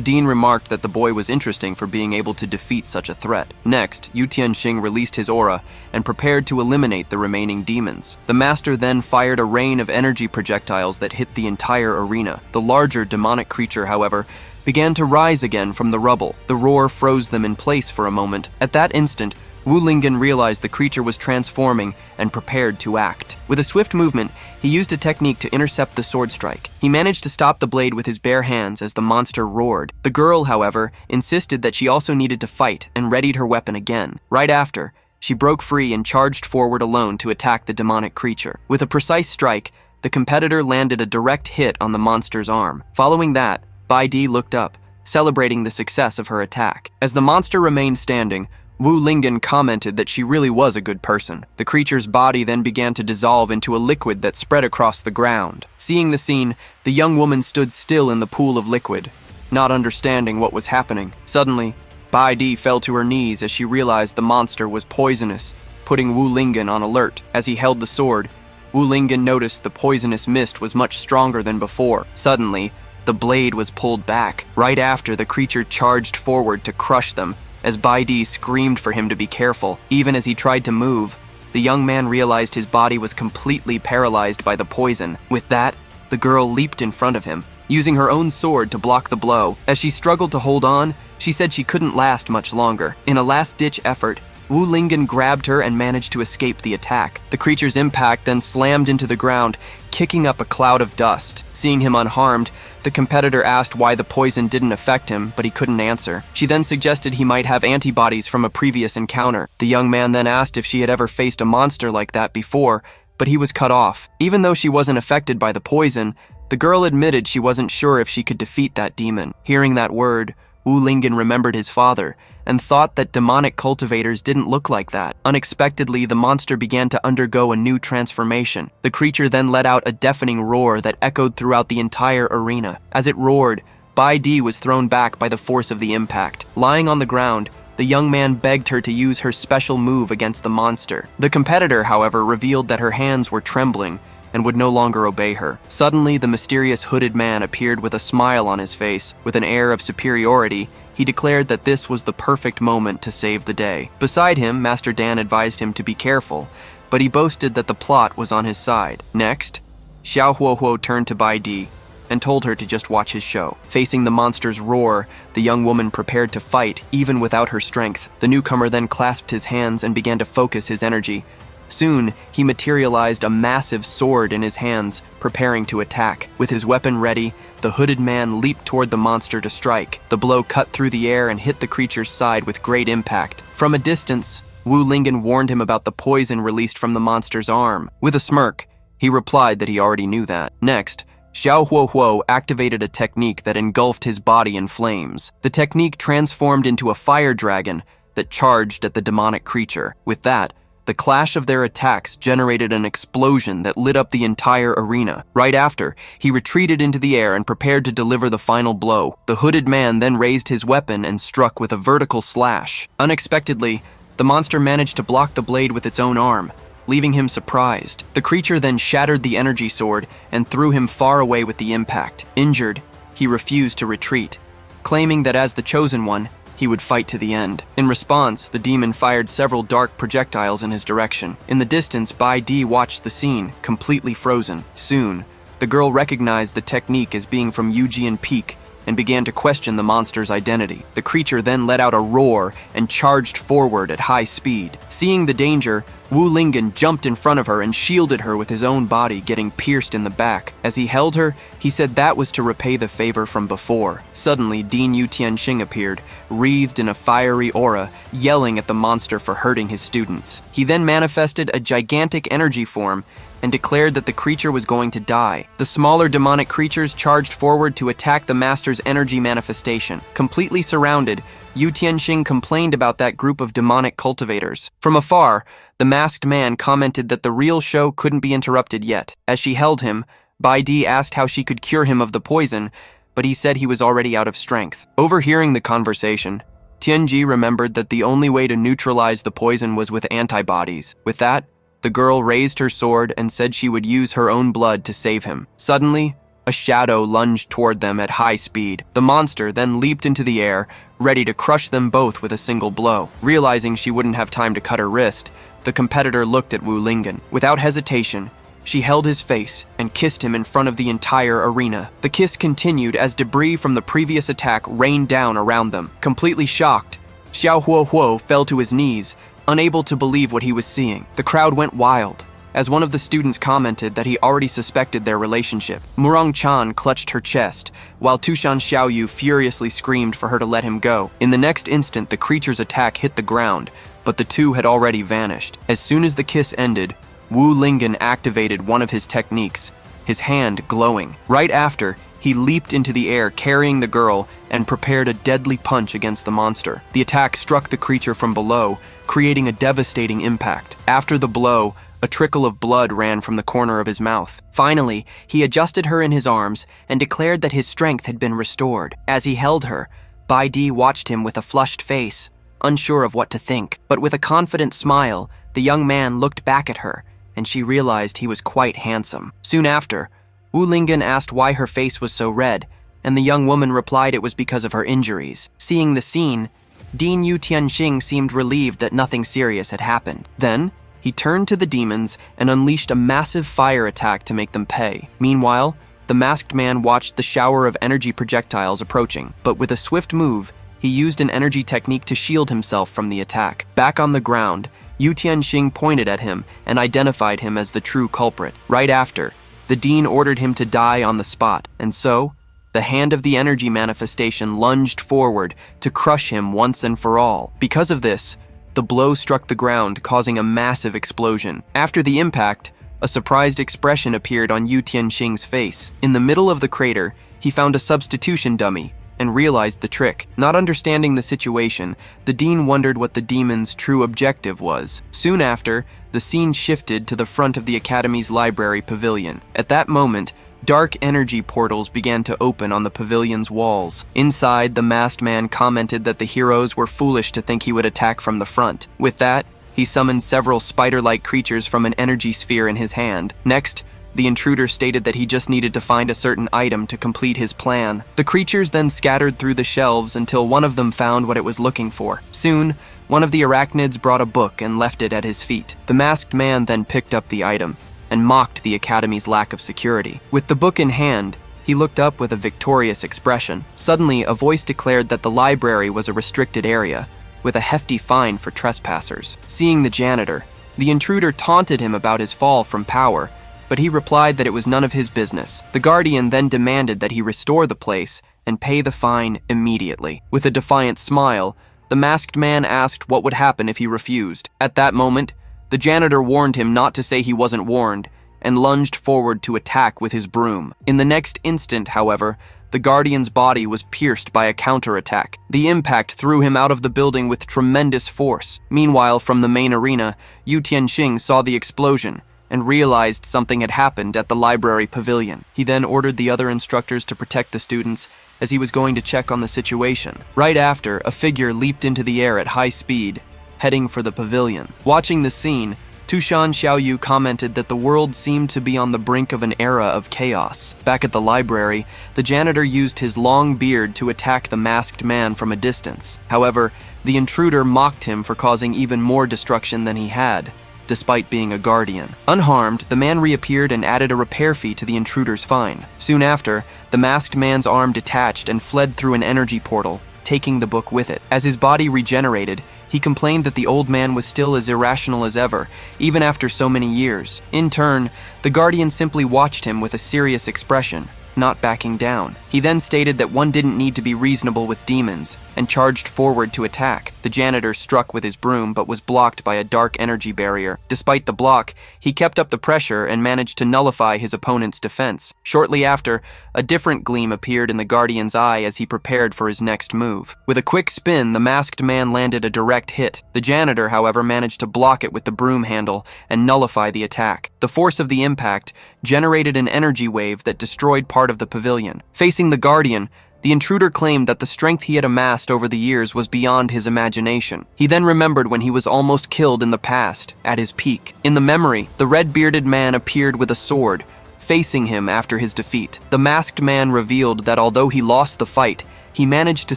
dean remarked that the boy was interesting for being able to defeat such a threat. Next, Yu Tianxing released his aura and prepared to eliminate the remaining demons. The master then fired a rain of energy projectiles that hit the entire arena. The larger demonic creature, however, began to rise again from the rubble. The roar froze them in place for a moment. At that instant, Wu Lingen realized the creature was transforming and prepared to act. With a swift movement, he used a technique to intercept the sword strike. He managed to stop the blade with his bare hands as the monster roared. The girl, however, insisted that she also needed to fight and readied her weapon again. Right after, she broke free and charged forward alone to attack the demonic creature. With a precise strike, the competitor landed a direct hit on the monster's arm. Following that, Bai Di looked up, celebrating the success of her attack. As the monster remained standing, Wu Lingen commented that she really was a good person. The creature's body then began to dissolve into a liquid that spread across the ground. Seeing the scene, the young woman stood still in the pool of liquid, not understanding what was happening. Suddenly, Bai Di fell to her knees as she realized the monster was poisonous, putting Wu Lingen on alert. As he held the sword, Wu Lingen noticed the poisonous mist was much stronger than before. Suddenly, the blade was pulled back. Right after, the creature charged forward to crush them, as Bai Di screamed for him to be careful. Even as he tried to move, the young man realized his body was completely paralyzed by the poison. With that, the girl leaped in front of him, using her own sword to block the blow. As she struggled to hold on, she said she couldn't last much longer. In a last-ditch effort, Wu Lingen grabbed her and managed to escape the attack. The creature's impact then slammed into the ground, kicking up a cloud of dust. Seeing him unharmed, the competitor asked why the poison didn't affect him, but he couldn't answer. She then suggested he might have antibodies from a previous encounter. The young man then asked if she had ever faced a monster like that before, but he was cut off. Even though she wasn't affected by the poison, the girl admitted she wasn't sure if she could defeat that demon. Hearing that word, Wu Lingyan remembered his father and thought that demonic cultivators didn't look like that. Unexpectedly, the monster began to undergo a new transformation. The creature then let out a deafening roar that echoed throughout the entire arena. As it roared, Bai Di was thrown back by the force of the impact. Lying on the ground, the young man begged her to use her special move against the monster. The competitor, however, revealed that her hands were trembling and would no longer obey her. Suddenly, the mysterious hooded man appeared with a smile on his face. With an air of superiority, he declared that this was the perfect moment to save the day. Beside him, Master Dan advised him to be careful, but he boasted that the plot was on his side. Next, Xiao Huohuo turned to Bai Di and told her to just watch his show. Facing the monster's roar, the young woman prepared to fight, even without her strength. The newcomer then clasped his hands and began to focus his energy. Soon, he materialized a massive sword in his hands, preparing to attack. With his weapon ready, the hooded man leaped toward the monster to strike. The blow cut through the air and hit the creature's side with great impact. From a distance, Wu Lingyan warned him about the poison released from the monster's arm. With a smirk, he replied that he already knew that. Next, Xiao Huohuo activated a technique that engulfed his body in flames. The technique transformed into a fire dragon that charged at the demonic creature. With that, the clash of their attacks generated an explosion that lit up the entire arena. Right after, he retreated into the air and prepared to deliver the final blow. The hooded man then raised his weapon and struck with a vertical slash. Unexpectedly, the monster managed to block the blade with its own arm, leaving him surprised. The creature then shattered the energy sword and threw him far away with the impact. Injured, he refused to retreat, claiming that as the chosen one, he would fight to the end. In response, the demon fired several dark projectiles in his direction. In the distance, Bai Di watched the scene, completely frozen. Soon, the girl recognized the technique as being from Yujian Peak and began to question the monster's identity. The creature then let out a roar and charged forward at high speed. Seeing the danger, Wu Lingyan jumped in front of her and shielded her with his own body, getting pierced in the back. As he held her, he said that was to repay the favor from before. Suddenly, Dean Yu Tianxing appeared, wreathed in a fiery aura, yelling at the monster for hurting his students. He then manifested a gigantic energy form and declared that the creature was going to die. The smaller demonic creatures charged forward to attack the master's energy manifestation. Completely surrounded, Yu Tianxing complained about that group of demonic cultivators. From afar, the masked man commented that the real show couldn't be interrupted yet. As she held him, Bai Di asked how she could cure him of the poison, but he said he was already out of strength. Overhearing the conversation, Tianji remembered that the only way to neutralize the poison was with antibodies. With that, the girl raised her sword and said she would use her own blood to save him. Suddenly, a shadow lunged toward them at high speed. The monster then leaped into the air, ready to crush them both with a single blow. Realizing she wouldn't have time to cut her wrist, the competitor looked at Wu Lingyan. Without hesitation, she held his face and kissed him in front of the entire arena. The kiss continued as debris from the previous attack rained down around them. Completely shocked, Xiao Huohuo fell to his knees, unable to believe what he was seeing. The crowd went wild, as one of the students commented that he already suspected their relationship. Murong Chan clutched her chest, while Tushan Xiaoyu furiously screamed for her to let him go. In the next instant, the creature's attack hit the ground, but the two had already vanished. As soon as the kiss ended, Wu Lingyan activated one of his techniques, his hand glowing. Right after, he leaped into the air carrying the girl and prepared a deadly punch against the monster. The attack struck the creature from below, creating a devastating impact. After the blow, a trickle of blood ran from the corner of his mouth. Finally, he adjusted her in his arms and declared that his strength had been restored. As he held her, Bai Di watched him with a flushed face, unsure of what to think. But with a confident smile, the young man looked back at her, and she realized he was quite handsome. Soon after, Wu Lingyan asked why her face was so red, and the young woman replied it was because of her injuries. Seeing the scene, Dean Yu Tianxing seemed relieved that nothing serious had happened. Then, he turned to the demons and unleashed a massive fire attack to make them pay. Meanwhile, the masked man watched the shower of energy projectiles approaching, but with a swift move, he used an energy technique to shield himself from the attack. Back on the ground, Yu Tianxing pointed at him and identified him as the true culprit. Right after, the dean ordered him to die on the spot, and so, the hand of the energy manifestation lunged forward to crush him once and for all. Because of this, the blow struck the ground, causing a massive explosion. After the impact, a surprised expression appeared on Yu Tianxing's face. In the middle of the crater, he found a substitution dummy and realized the trick. Not understanding the situation, the dean wondered what the demon's true objective was. Soon after, the scene shifted to the front of the Academy's library pavilion. At that moment, dark energy portals began to open on the pavilion's walls. Inside, the masked man commented that the heroes were foolish to think he would attack from the front. With that, he summoned several spider-like creatures from an energy sphere in his hand. Next, the intruder stated that he just needed to find a certain item to complete his plan. The creatures then scattered through the shelves until one of them found what it was looking for. Soon, one of the arachnids brought a book and left it at his feet. The masked man then picked up the item and mocked the Academy's lack of security. With the book in hand, he looked up with a victorious expression. Suddenly, a voice declared that the library was a restricted area, with a hefty fine for trespassers. Seeing the janitor, the intruder taunted him about his fall from power, but he replied that it was none of his business. The guardian then demanded that he restore the place and pay the fine immediately. With a defiant smile, the masked man asked what would happen if he refused. At that moment, the janitor warned him not to say he wasn't warned and lunged forward to attack with his broom. In the next instant, however, the guardian's body was pierced by a counterattack. The impact threw him out of the building with tremendous force. Meanwhile, from the main arena, Yu Tianxing saw the explosion and realized something had happened at the library pavilion. He then ordered the other instructors to protect the students as he was going to check on the situation. Right after, a figure leaped into the air at high speed, heading for the pavilion. Watching the scene, Tushan Xiaoyu commented that the world seemed to be on the brink of an era of chaos. Back at the library, the janitor used his long beard to attack the masked man from a distance. However, the intruder mocked him for causing even more destruction than he had, despite being a guardian. Unharmed, the man reappeared and added a repair fee to the intruder's fine. Soon after, the masked man's arm detached and fled through an energy portal, taking the book with it. As his body regenerated, he complained that the old man was still as irrational as ever, even after so many years. In turn, the guardian simply watched him with a serious expression, not backing down. He then stated that one didn't need to be reasonable with demons, and charged forward to attack. The janitor struck with his broom but was blocked by a dark energy barrier. Despite the block, he kept up the pressure and managed to nullify his opponent's defense. Shortly after, a different gleam appeared in the guardian's eye as he prepared for his next move. With a quick spin, the masked man landed a direct hit. The janitor, however, managed to block it with the broom handle and nullify the attack. The force of the impact generated an energy wave that destroyed part of the pavilion. Facing the guardian, the intruder claimed that the strength he had amassed over the years was beyond his imagination. He then remembered when he was almost killed in the past, at his peak. In the memory, the red-bearded man appeared with a sword, facing him after his defeat. The masked man revealed that although he lost the fight, he managed to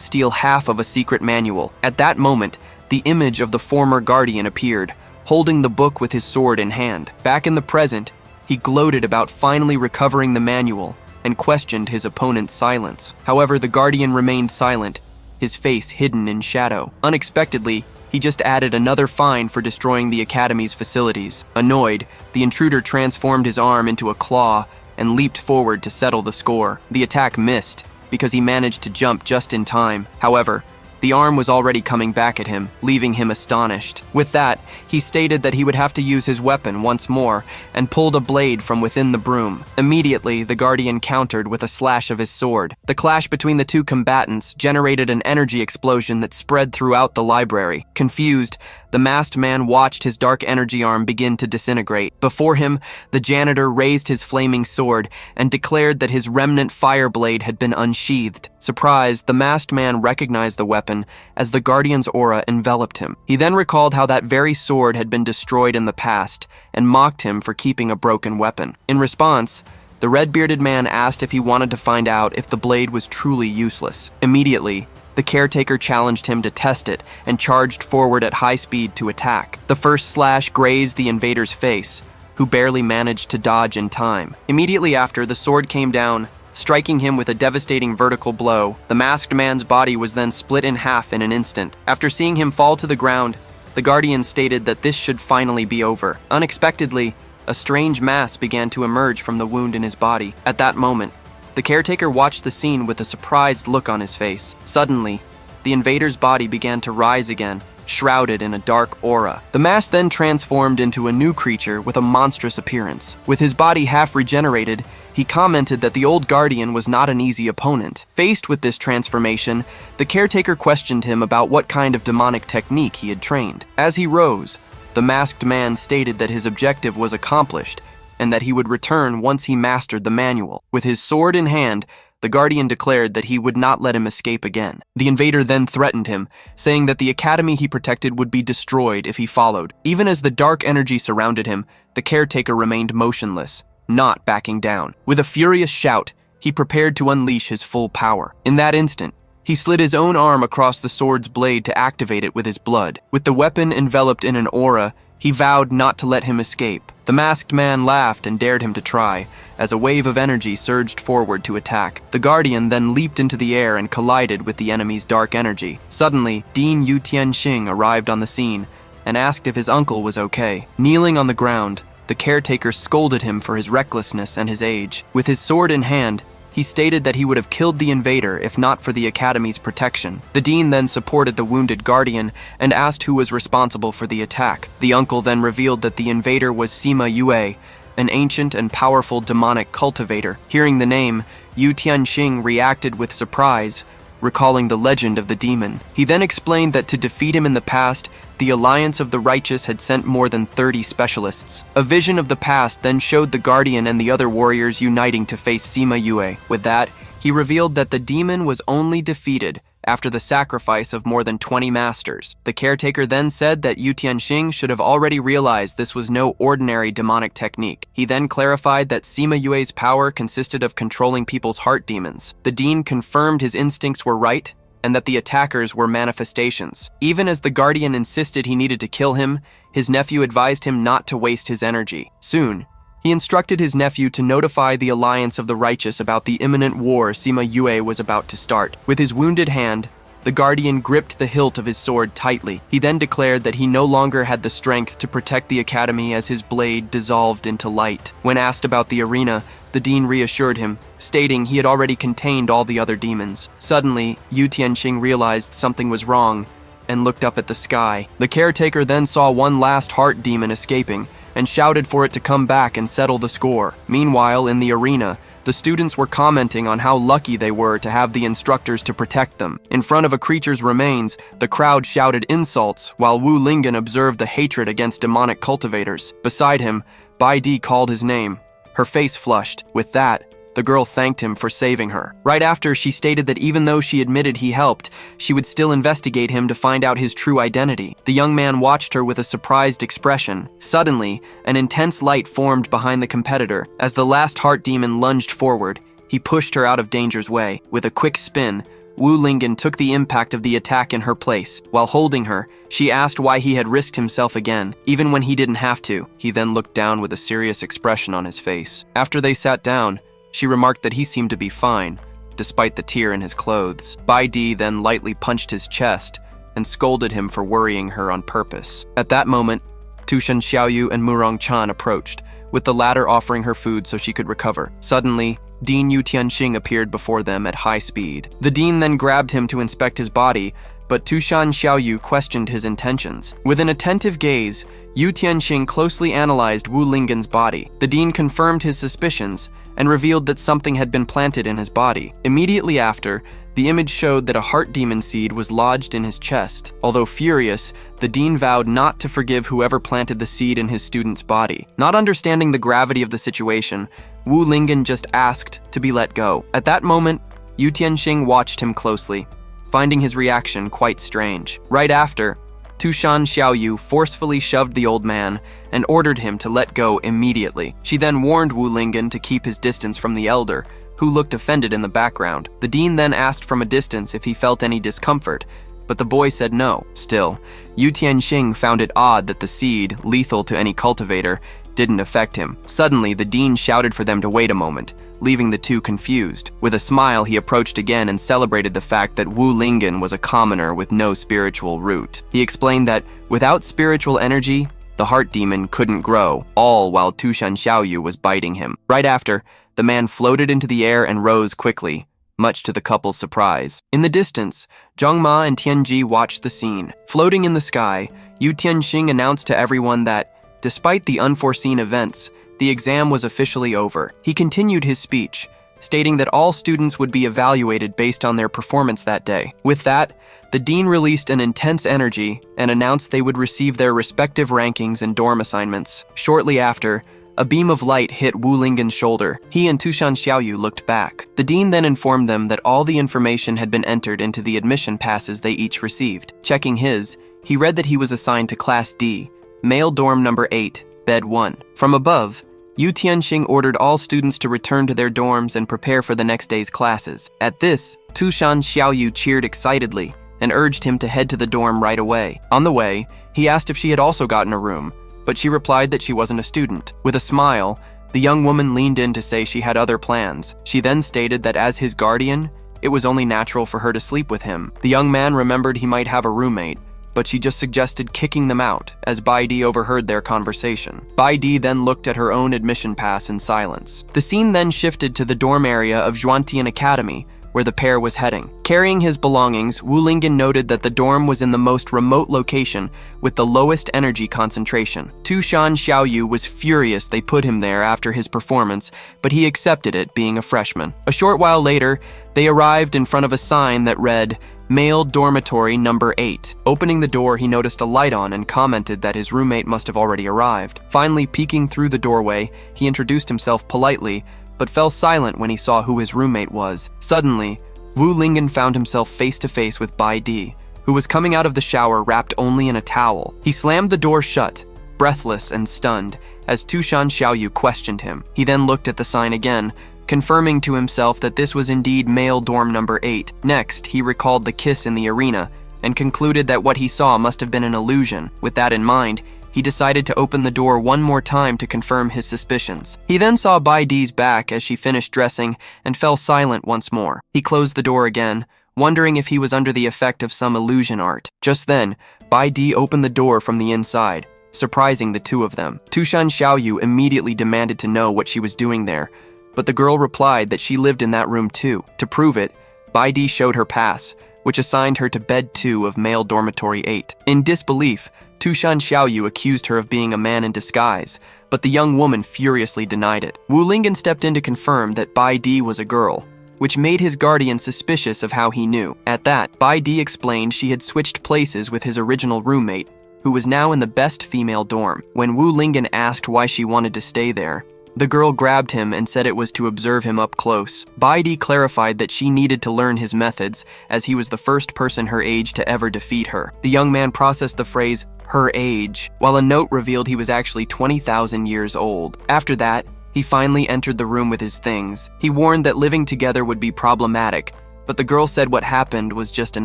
steal half of a secret manual. At that moment, the image of the former guardian appeared, holding the book with his sword in hand. Back in the present, he gloated about finally recovering the manual and questioned his opponent's silence. However, the guardian remained silent, his face hidden in shadow. Unexpectedly, he just added another fine for destroying the Academy's facilities. Annoyed, the intruder transformed his arm into a claw and leaped forward to settle the score. The attack missed because he managed to jump just in time. However, the arm was already coming back at him, leaving him astonished. With that, he stated that he would have to use his weapon once more and pulled a blade from within the broom. Immediately, the guardian countered with a slash of his sword. The clash between the two combatants generated an energy explosion that spread throughout the library. Confused, the masked man watched his dark energy arm begin to disintegrate. Before him, the janitor raised his flaming sword and declared that his remnant fire blade had been unsheathed. Surprised, the masked man recognized the weapon as the guardian's aura enveloped him. He then recalled how that very sword had been destroyed in the past and mocked him for keeping a broken weapon. In response, the red-bearded man asked if he wanted to find out if the blade was truly useless. Immediately, the caretaker challenged him to test it and charged forward at high speed to attack. The first slash grazed the invader's face, who barely managed to dodge in time. Immediately after, the sword came down, striking him with a devastating vertical blow. The masked man's body was then split in half in an instant. After seeing him fall to the ground, the guardian stated that this should finally be over. Unexpectedly, a strange mass began to emerge from the wound in his body. At that moment, the caretaker watched the scene with a surprised look on his face. Suddenly, the invader's body began to rise again, shrouded in a dark aura. The mask then transformed into a new creature with a monstrous appearance. With his body half regenerated, he commented that the old guardian was not an easy opponent. Faced with this transformation, the caretaker questioned him about what kind of demonic technique he had trained. As he rose, the masked man stated that his objective was accomplished and that he would return once he mastered the manual. With his sword in hand, the guardian declared that he would not let him escape again. The invader then threatened him, saying that the academy he protected would be destroyed if he followed. Even as the dark energy surrounded him, the caretaker remained motionless, not backing down. With a furious shout, he prepared to unleash his full power. In that instant, he slid his own arm across the sword's blade to activate it with his blood. With the weapon enveloped in an aura, he vowed not to let him escape. The masked man laughed and dared him to try, as a wave of energy surged forward to attack. The guardian then leaped into the air and collided with the enemy's dark energy. Suddenly, Dean Yu Tianxing arrived on the scene and asked if his uncle was okay. Kneeling on the ground, the caretaker scolded him for his recklessness and his age. With his sword in hand, he stated that he would have killed the invader if not for the academy's protection. The dean then supported the wounded guardian and asked who was responsible for the attack. The uncle then revealed that the invader was Sima Yue, an ancient and powerful demonic cultivator. Hearing the name, Yu Tianxing reacted with surprise, recalling the legend of the demon. He then explained that to defeat him in the past, the Alliance of the Righteous had sent more than 30 specialists. A vision of the past then showed the Guardian and the other warriors uniting to face Sima Yue. With that, he revealed that the demon was only defeated after the sacrifice of more than 20 masters. The caretaker then said that Yu Tianxing should have already realized this was no ordinary demonic technique. He then clarified that Sima Yue's power consisted of controlling people's heart demons. The dean confirmed his instincts were right and that the attackers were manifestations. Even as the guardian insisted he needed to kill him, his nephew advised him not to waste his energy. Soon, he instructed his nephew to notify the Alliance of the Righteous about the imminent war Sima Yue was about to start. With his wounded hand, the guardian gripped the hilt of his sword tightly. He then declared that he no longer had the strength to protect the academy as his blade dissolved into light. When asked about the arena, the dean reassured him, stating he had already contained all the other demons. Suddenly, Yu Tianxing realized something was wrong and looked up at the sky. The caretaker then saw one last heart demon escaping and shouted for it to come back and settle the score. Meanwhile, in the arena, the students were commenting on how lucky they were to have the instructors to protect them. In front of a creature's remains, the crowd shouted insults, while Wu Lingen observed the hatred against demonic cultivators. Beside him, Bai Di called his name. Her face flushed. With that, the girl thanked him for saving her. Right after, she stated that even though she admitted he helped, she would still investigate him to find out his true identity. The young man watched her with a surprised expression. Suddenly, an intense light formed behind the competitor. As the last heart demon lunged forward, he pushed her out of danger's way. With a quick spin, Wu Lingen took the impact of the attack in her place. While holding her, she asked why he had risked himself again, even when he didn't have to. He then looked down with a serious expression on his face. After they sat down, she remarked that he seemed to be fine, despite the tear in his clothes. Bai Di then lightly punched his chest and scolded him for worrying her on purpose. At that moment, Tushan Xiaoyu and Murong Chan approached, with the latter offering her food so she could recover. Suddenly, Dean Yu Tianxing appeared before them at high speed. The dean then grabbed him to inspect his body, but Tushan Xiaoyu questioned his intentions. With an attentive gaze, Yu Tianxing closely analyzed Wu Lingen's body. The dean confirmed his suspicions and revealed that something had been planted in his body. Immediately after, the image showed that a heart demon seed was lodged in his chest. Although furious, the dean vowed not to forgive whoever planted the seed in his student's body. Not understanding the gravity of the situation, Wu Lingen just asked to be let go. At that moment, Yu Tianxing watched him closely, finding his reaction quite strange. Right after, Tushan Xiaoyu forcefully shoved the old man and ordered him to let go immediately. She then warned Wu Lingen to keep his distance from the elder, who looked offended in the background. The dean then asked from a distance if he felt any discomfort, but the boy said no. Still, Yu Tianxing found it odd that the seed, lethal to any cultivator, didn't affect him. Suddenly, the dean shouted for them to wait a moment, leaving the two confused. With a smile, he approached again and celebrated the fact that Wu Lingen was a commoner with no spiritual root. He explained that without spiritual energy, the heart demon couldn't grow, all while Tushan Xiaoyu was biting him. Right after, the man floated into the air and rose quickly, much to the couple's surprise. In the distance, Zhongma and Tianji watched the scene. Floating in the sky, Yu Tianxing announced to everyone that, despite the unforeseen events, the exam was officially over. He continued his speech, stating that all students would be evaluated based on their performance that day. With that, the dean released an intense energy and announced they would receive their respective rankings and dorm assignments. Shortly after, a beam of light hit Wu Lingen's shoulder. He and Tushan Xiaoyu looked back. The dean then informed them that all the information had been entered into the admission passes they each received. Checking his, he read that he was assigned to Class D, male dorm number 8, bed 1. From above, Yu Tianxing ordered all students to return to their dorms and prepare for the next day's classes. At this, Tushan Xiaoyu cheered excitedly and urged him to head to the dorm right away. On the way, he asked if she had also gotten a room, but she replied that she wasn't a student. With a smile, the young woman leaned in to say she had other plans. She then stated that as his guardian, it was only natural for her to sleep with him. The young man remembered he might have a roommate, but she just suggested kicking them out as Bai Di overheard their conversation. Bai Di then looked at her own admission pass in silence. The scene then shifted to the dorm area of Zhuantian Academy, where the pair was heading. Carrying his belongings, Wu Lingen noted that the dorm was in the most remote location with the lowest energy concentration. Tushan Xiaoyu was furious they put him there after his performance, but he accepted it, being a freshman. A short while later, they arrived in front of a sign that read, Male Dormitory Number 8. Opening the door, he noticed a light on and commented that his roommate must have already arrived. Finally, peeking through the doorway, he introduced himself politely, but fell silent when he saw who his roommate was. Suddenly, Wu Lingen found himself face to face with Bai Di, who was coming out of the shower wrapped only in a towel. He slammed the door shut, breathless and stunned, as Tushan Xiaoyu questioned him. He then looked at the sign again, confirming to himself that this was indeed male dorm number 8. Next, he recalled the kiss in the arena and concluded that what he saw must have been an illusion. With that in mind, he decided to open the door one more time to confirm his suspicions. He then saw Bai Di's back as she finished dressing and fell silent once more. He closed the door again, wondering if he was under the effect of some illusion art. Just then, Bai Di opened the door from the inside, surprising the two of them. Tushan Xiaoyu immediately demanded to know what she was doing there, but the girl replied that she lived in that room too. To prove it, Bai Di showed her pass, which assigned her to bed 2 of male dormitory 8. In disbelief, Tushan Xiaoyu accused her of being a man in disguise, but the young woman furiously denied it. Wu Lingen stepped in to confirm that Bai Di was a girl, which made his guardian suspicious of how he knew. At that, Bai Di explained she had switched places with his original roommate, who was now in the best female dorm. When Wu Lingen asked why she wanted to stay there, the girl grabbed him and said it was to observe him up close. Bai Di clarified that she needed to learn his methods, as he was the first person her age to ever defeat her. The young man processed the phrase, her age, while a note revealed he was actually 20,000 years old. After that, he finally entered the room with his things. He warned that living together would be problematic, but the girl said what happened was just an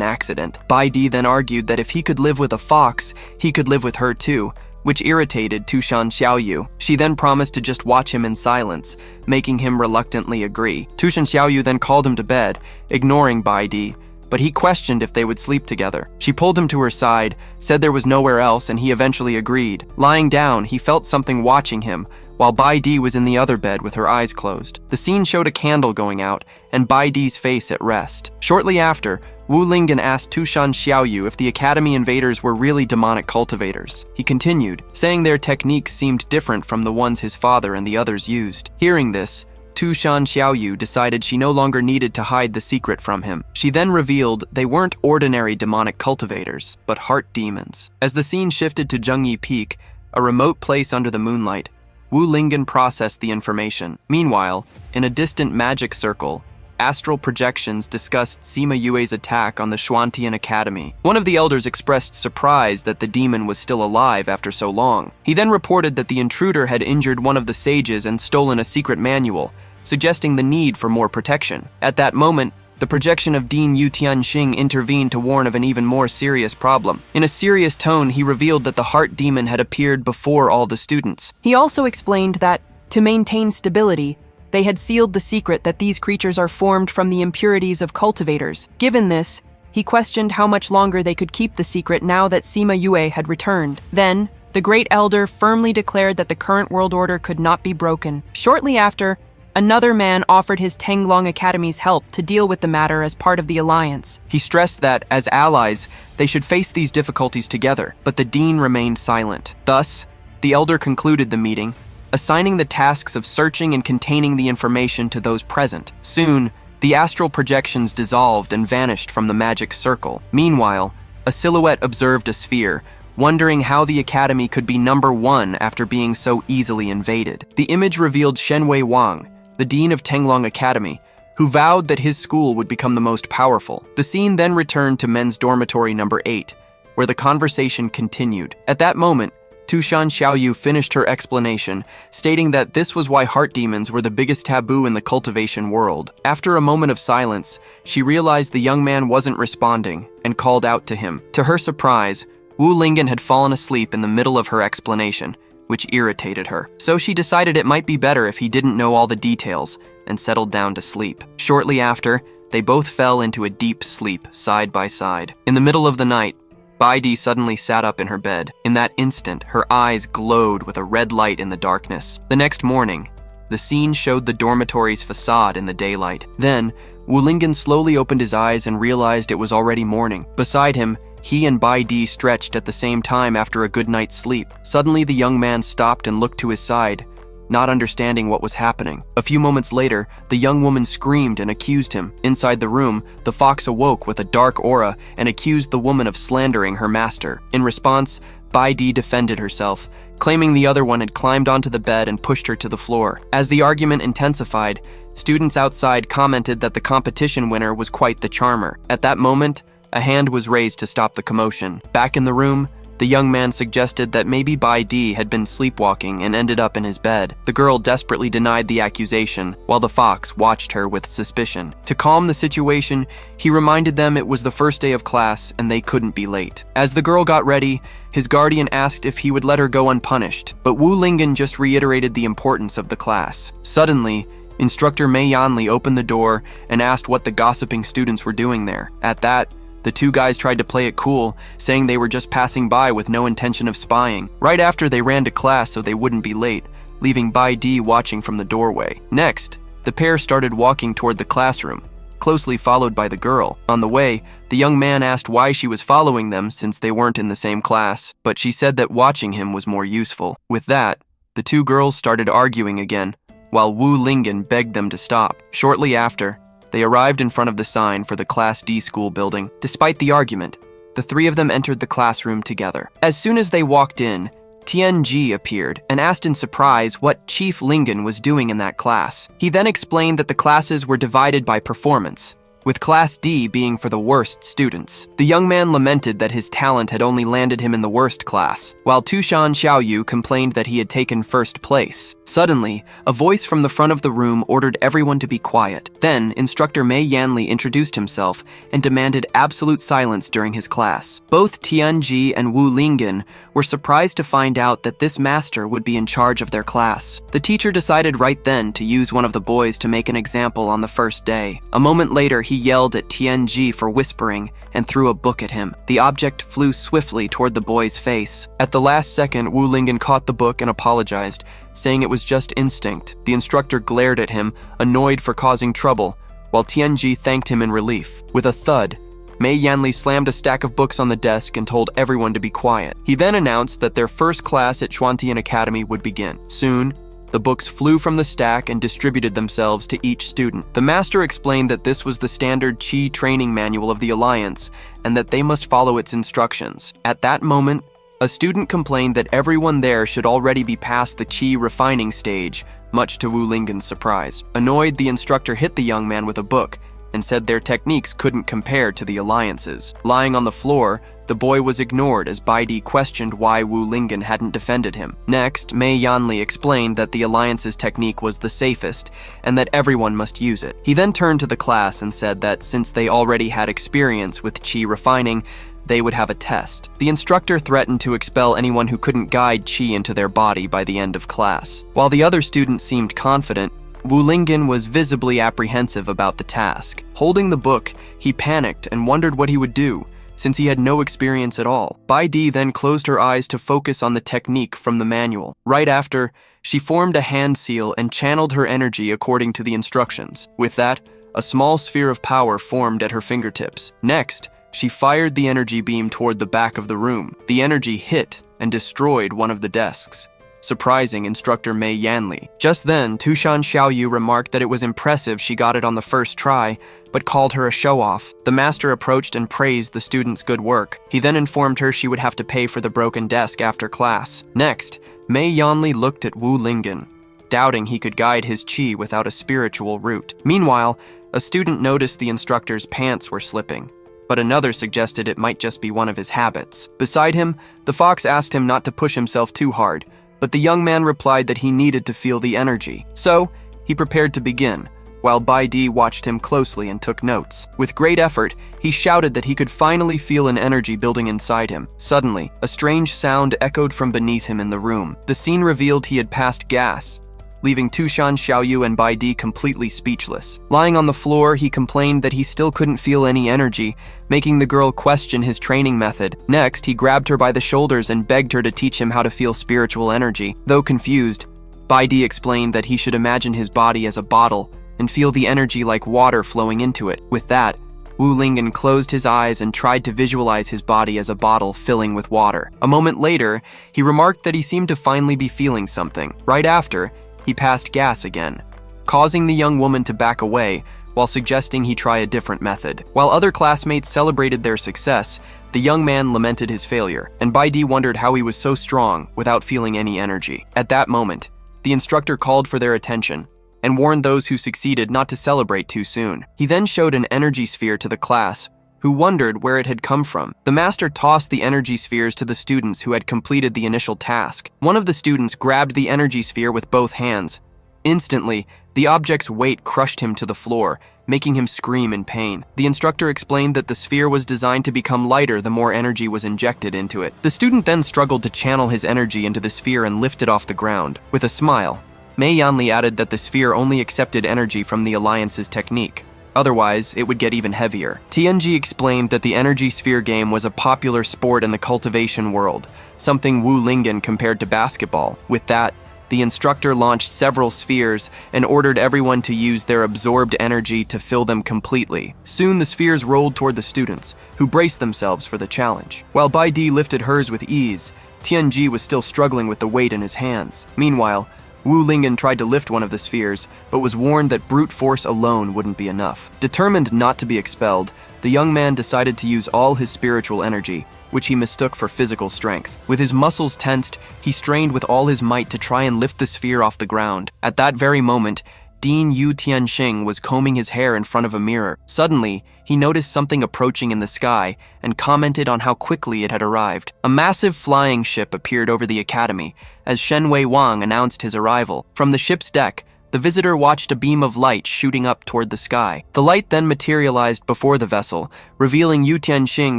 accident. Bai Di then argued that if he could live with a fox, he could live with her too, which irritated Tushan Xiaoyu. She then promised to just watch him in silence, making him reluctantly agree. Tushan Xiaoyu then called him to bed, ignoring Bai Di, but he questioned if they would sleep together. She pulled him to her side, said there was nowhere else, and he eventually agreed. Lying down, he felt something watching him, while Bai Di was in the other bed with her eyes closed. The scene showed a candle going out, and Bai Di's face at rest. Shortly after, Wu Lingen asked Tushan Xiaoyu if the academy invaders were really demonic cultivators. He continued, saying their techniques seemed different from the ones his father and the others used. Hearing this, Tushan Xiaoyu decided she no longer needed to hide the secret from him. She then revealed they weren't ordinary demonic cultivators, but heart demons. As the scene shifted to Zhengyi Peak, a remote place under the moonlight, Wu Lingen processed the information. Meanwhile, in a distant magic circle, astral projections discussed Sima Yue's attack on the Xuantian Academy. One of the elders expressed surprise that the demon was still alive after so long. He then reported that the intruder had injured one of the sages and stolen a secret manual, suggesting the need for more protection. At that moment, the projection of Dean Yu Tianxing intervened to warn of an even more serious problem. In a serious tone, he revealed that the heart demon had appeared before all the students. He also explained that, to maintain stability, they had sealed the secret that these creatures are formed from the impurities of cultivators. Given this, he questioned how much longer they could keep the secret now that Sima Yue had returned. Then, the great elder firmly declared that the current world order could not be broken. Shortly after, Another man offered his Tenglong Academy's help to deal with the matter as part of the alliance. He stressed that, as allies, they should face these difficulties together, but the dean remained silent. Thus, the elder concluded the meeting, assigning the tasks of searching and containing the information to those present. Soon, the astral projections dissolved and vanished from the magic circle. Meanwhile, a silhouette observed a sphere, wondering how the academy could be number one after being so easily invaded. The image revealed Shenwei Wang, the dean of Tenglong Academy, who vowed that his school would become the most powerful. The scene then returned to men's dormitory number 8, where the conversation continued. At that moment, Tushan Xiaoyu finished her explanation, stating that this was why heart demons were the biggest taboo in the cultivation world. After a moment of silence, she realized the young man wasn't responding and called out to him. To her surprise, Wu Lingen had fallen asleep in the middle of her explanation, which irritated her. So she decided it might be better if he didn't know all the details and settled down to sleep. Shortly after, they both fell into a deep sleep side by side. In the middle of the night, Baidi suddenly sat up in her bed. In that instant, her eyes glowed with a red light in the darkness. The next morning, the scene showed the dormitory's facade in the daylight. Then, Wu Lingen slowly opened his eyes and realized it was already morning. Beside him, he and Baidi stretched at the same time after a good night's sleep. Suddenly, the young man stopped and looked to his side, not understanding what was happening. A few moments later, the young woman screamed and accused him. Inside the room, the fox awoke with a dark aura and accused the woman of slandering her master. In response, Baidi defended herself, claiming the other one had climbed onto the bed and pushed her to the floor. As the argument intensified, students outside commented that the competition winner was quite the charmer. At that moment, a hand was raised to stop the commotion. Back in the room, the young man suggested that maybe Baidi had been sleepwalking and ended up in his bed. The girl desperately denied the accusation, while the fox watched her with suspicion. To calm the situation, he reminded them it was the first day of class and they couldn't be late. As the girl got ready, his guardian asked if he would let her go unpunished, but Wu Lingen just reiterated the importance of the class. Suddenly, Instructor Mei Yanli opened the door and asked what the gossiping students were doing there. At that, the two guys tried to play it cool, saying they were just passing by with no intention of spying. Right after, they ran to class so they wouldn't be late, leaving Baidi watching from the doorway. Next, the pair started walking toward the classroom, closely followed by the girl. On the way, the young man asked why she was following them since they weren't in the same class, but she said that watching him was more useful. With that, the two girls started arguing again, while Wu Lingen begged them to stop. Shortly after, they arrived in front of the sign for the Class D school building. Despite the argument, the three of them entered the classroom together. As soon as they walked in, Tianji appeared and asked in surprise what Chief Lingen was doing in that class. He then explained that the classes were divided by performance, with Class D being for the worst students. The young man lamented that his talent had only landed him in the worst class, while Tushan Xiaoyu complained that he had taken first place. Suddenly, a voice from the front of the room ordered everyone to be quiet. Then, Instructor Mei Yanli introduced himself and demanded absolute silence during his class. Both Tianji and Wu Lingen were surprised to find out that this master would be in charge of their class. The teacher decided right then to use one of the boys to make an example on the first day. A moment later, he yelled at Tianji for whispering and threw a book at him. The object flew swiftly toward the boy's face. At the last second, Wu Lingen caught the book and apologized, saying it was just instinct. The instructor glared at him, annoyed for causing trouble, while Tianji thanked him in relief. With a thud, Mei Yanli slammed a stack of books on the desk and told everyone to be quiet. He then announced that their first class at Xuantian Academy would begin. Soon, the books flew from the stack and distributed themselves to each student. The master explained that this was the standard Qi training manual of the Alliance and that they must follow its instructions. At that moment, a student complained that everyone there should already be past the Qi refining stage, much to Wu Lingen's surprise. Annoyed, the instructor hit the young man with a book and said their techniques couldn't compare to the Alliance's. Lying on the floor, the boy was ignored as Baidi questioned why Wu Lingen hadn't defended him. Next, Mei Yanli explained that the Alliance's technique was the safest and that everyone must use it. He then turned to the class and said that since they already had experience with Qi refining, they would have a test. The instructor threatened to expel anyone who couldn't guide Qi into their body by the end of class. While the other students seemed confident, Wu Lingen was visibly apprehensive about the task. Holding the book, he panicked and wondered what he would do, since he had no experience at all. Bai Di then closed her eyes to focus on the technique from the manual. Right after, she formed a hand seal and channeled her energy according to the instructions. With that, a small sphere of power formed at her fingertips. Next, she fired the energy beam toward the back of the room. The energy hit and destroyed one of the desks, surprising instructor Mei Yanli. Just then, Tushan Xiaoyu remarked that it was impressive she got it on the first try, but called her a show-off. The master approached and praised the student's good work. He then informed her she would have to pay for the broken desk after class. Next, Mei Yanli looked at Wu Lingen, doubting he could guide his qi without a spiritual root. Meanwhile, a student noticed the instructor's pants were slipping, but another suggested it might just be one of his habits. Beside him, the fox asked him not to push himself too hard, but the young man replied that he needed to feel the energy. So, he prepared to begin, while Bai Di watched him closely and took notes. With great effort, he shouted that he could finally feel an energy building inside him. Suddenly, a strange sound echoed from beneath him in the room. The scene revealed he had passed gas, leaving Tushan Xiaoyu and Bai Di completely speechless. Lying on the floor, he complained that he still couldn't feel any energy, making the girl question his training method. Next, he grabbed her by the shoulders and begged her to teach him how to feel spiritual energy. Though confused, Bai Di explained that he should imagine his body as a bottle and feel the energy like water flowing into it. With that, Wu Lingen closed his eyes and tried to visualize his body as a bottle filling with water. A moment later, he remarked that he seemed to finally be feeling something. Right after, he passed gas again, causing the young woman to back away while suggesting he try a different method. While other classmates celebrated their success, the young man lamented his failure, and Bai Di wondered how he was so strong without feeling any energy. At that moment, the instructor called for their attention and warned those who succeeded not to celebrate too soon. He then showed an energy sphere to the class, who wondered where it had come from. The master tossed the energy spheres to the students who had completed the initial task. One of the students grabbed the energy sphere with both hands. Instantly, the object's weight crushed him to the floor, making him scream in pain. The instructor explained that the sphere was designed to become lighter the more energy was injected into it. The student then struggled to channel his energy into the sphere and lift it off the ground. With a smile, Mei Yanli added that the sphere only accepted energy from the Alliance's technique. Otherwise, it would get even heavier. Tianji explained that the energy sphere game was a popular sport in the cultivation world, something Wu Lingen compared to basketball. With that, the instructor launched several spheres and ordered everyone to use their absorbed energy to fill them completely. Soon the spheres rolled toward the students, who braced themselves for the challenge. While Bai Di lifted hers with ease, Tianji was still struggling with the weight in his hands. Meanwhile, Wu Lingen tried to lift one of the spheres, but was warned that brute force alone wouldn't be enough. Determined not to be expelled, the young man decided to use all his spiritual energy, which he mistook for physical strength. With his muscles tensed, he strained with all his might to try and lift the sphere off the ground. At that very moment, Dean Yu Tianxing was combing his hair in front of a mirror. Suddenly, he noticed something approaching in the sky and commented on how quickly it had arrived. A massive flying ship appeared over the academy as Shen Wei Wang announced his arrival. From the ship's deck, the visitor watched a beam of light shooting up toward the sky. The light then materialized before the vessel, revealing Yu Tianxing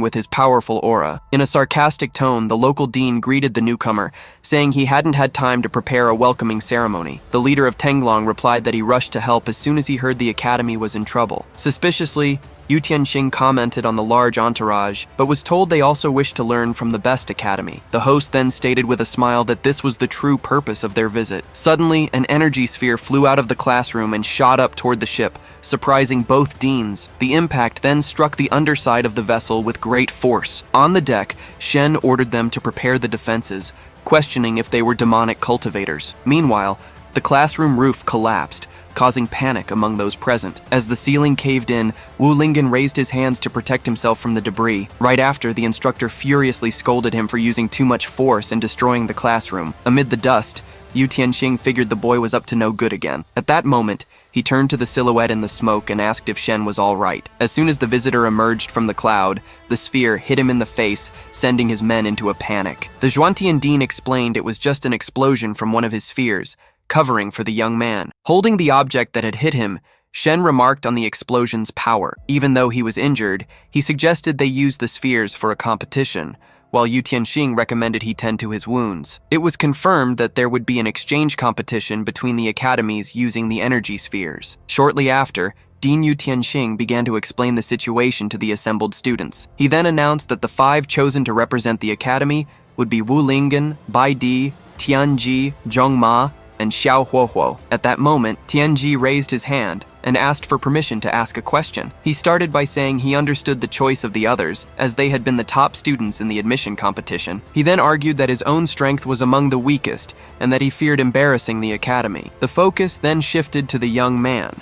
with his powerful aura. In a sarcastic tone, the local dean greeted the newcomer, saying he hadn't had time to prepare a welcoming ceremony. The leader of Tenglong replied that he rushed to help as soon as he heard the academy was in trouble. Suspiciously, Yu Tianxing commented on the large entourage, but was told they also wished to learn from the best academy. The host then stated with a smile that this was the true purpose of their visit. Suddenly, an energy sphere flew out of the classroom and shot up toward the ship, surprising both deans. The impact then struck the underside of the vessel with great force. On the deck, Shen ordered them to prepare the defenses, questioning if they were demonic cultivators. Meanwhile, the classroom roof collapsed, causing panic among those present. As the ceiling caved in, Wu Lingen raised his hands to protect himself from the debris. Right after, the instructor furiously scolded him for using too much force and destroying the classroom. Amid the dust, Yu Tianxing figured the boy was up to no good again. At that moment, he turned to the silhouette in the smoke and asked if Shen was all right. As soon as the visitor emerged from the cloud, the sphere hit him in the face, sending his men into a panic. The Zhuantian dean explained it was just an explosion from one of his spheres, covering for the young man. Holding the object that had hit him, Shen remarked on the explosion's power. Even though he was injured, he suggested they use the spheres for a competition, while Yu Tianxing recommended he tend to his wounds. It was confirmed that there would be an exchange competition between the academies using the energy spheres. Shortly after, Dean Yu Tianxing began to explain the situation to the assembled students. He then announced that the 5 chosen to represent the academy would be Wu Linggen, Bai Di, Tianji, Zhong Ma, and Xiao Huohuo. At that moment, Tianji raised his hand and asked for permission to ask a question. He started by saying he understood the choice of the others, as they had been the top students in the admission competition. He then argued that his own strength was among the weakest and that he feared embarrassing the academy. The focus then shifted to the young man,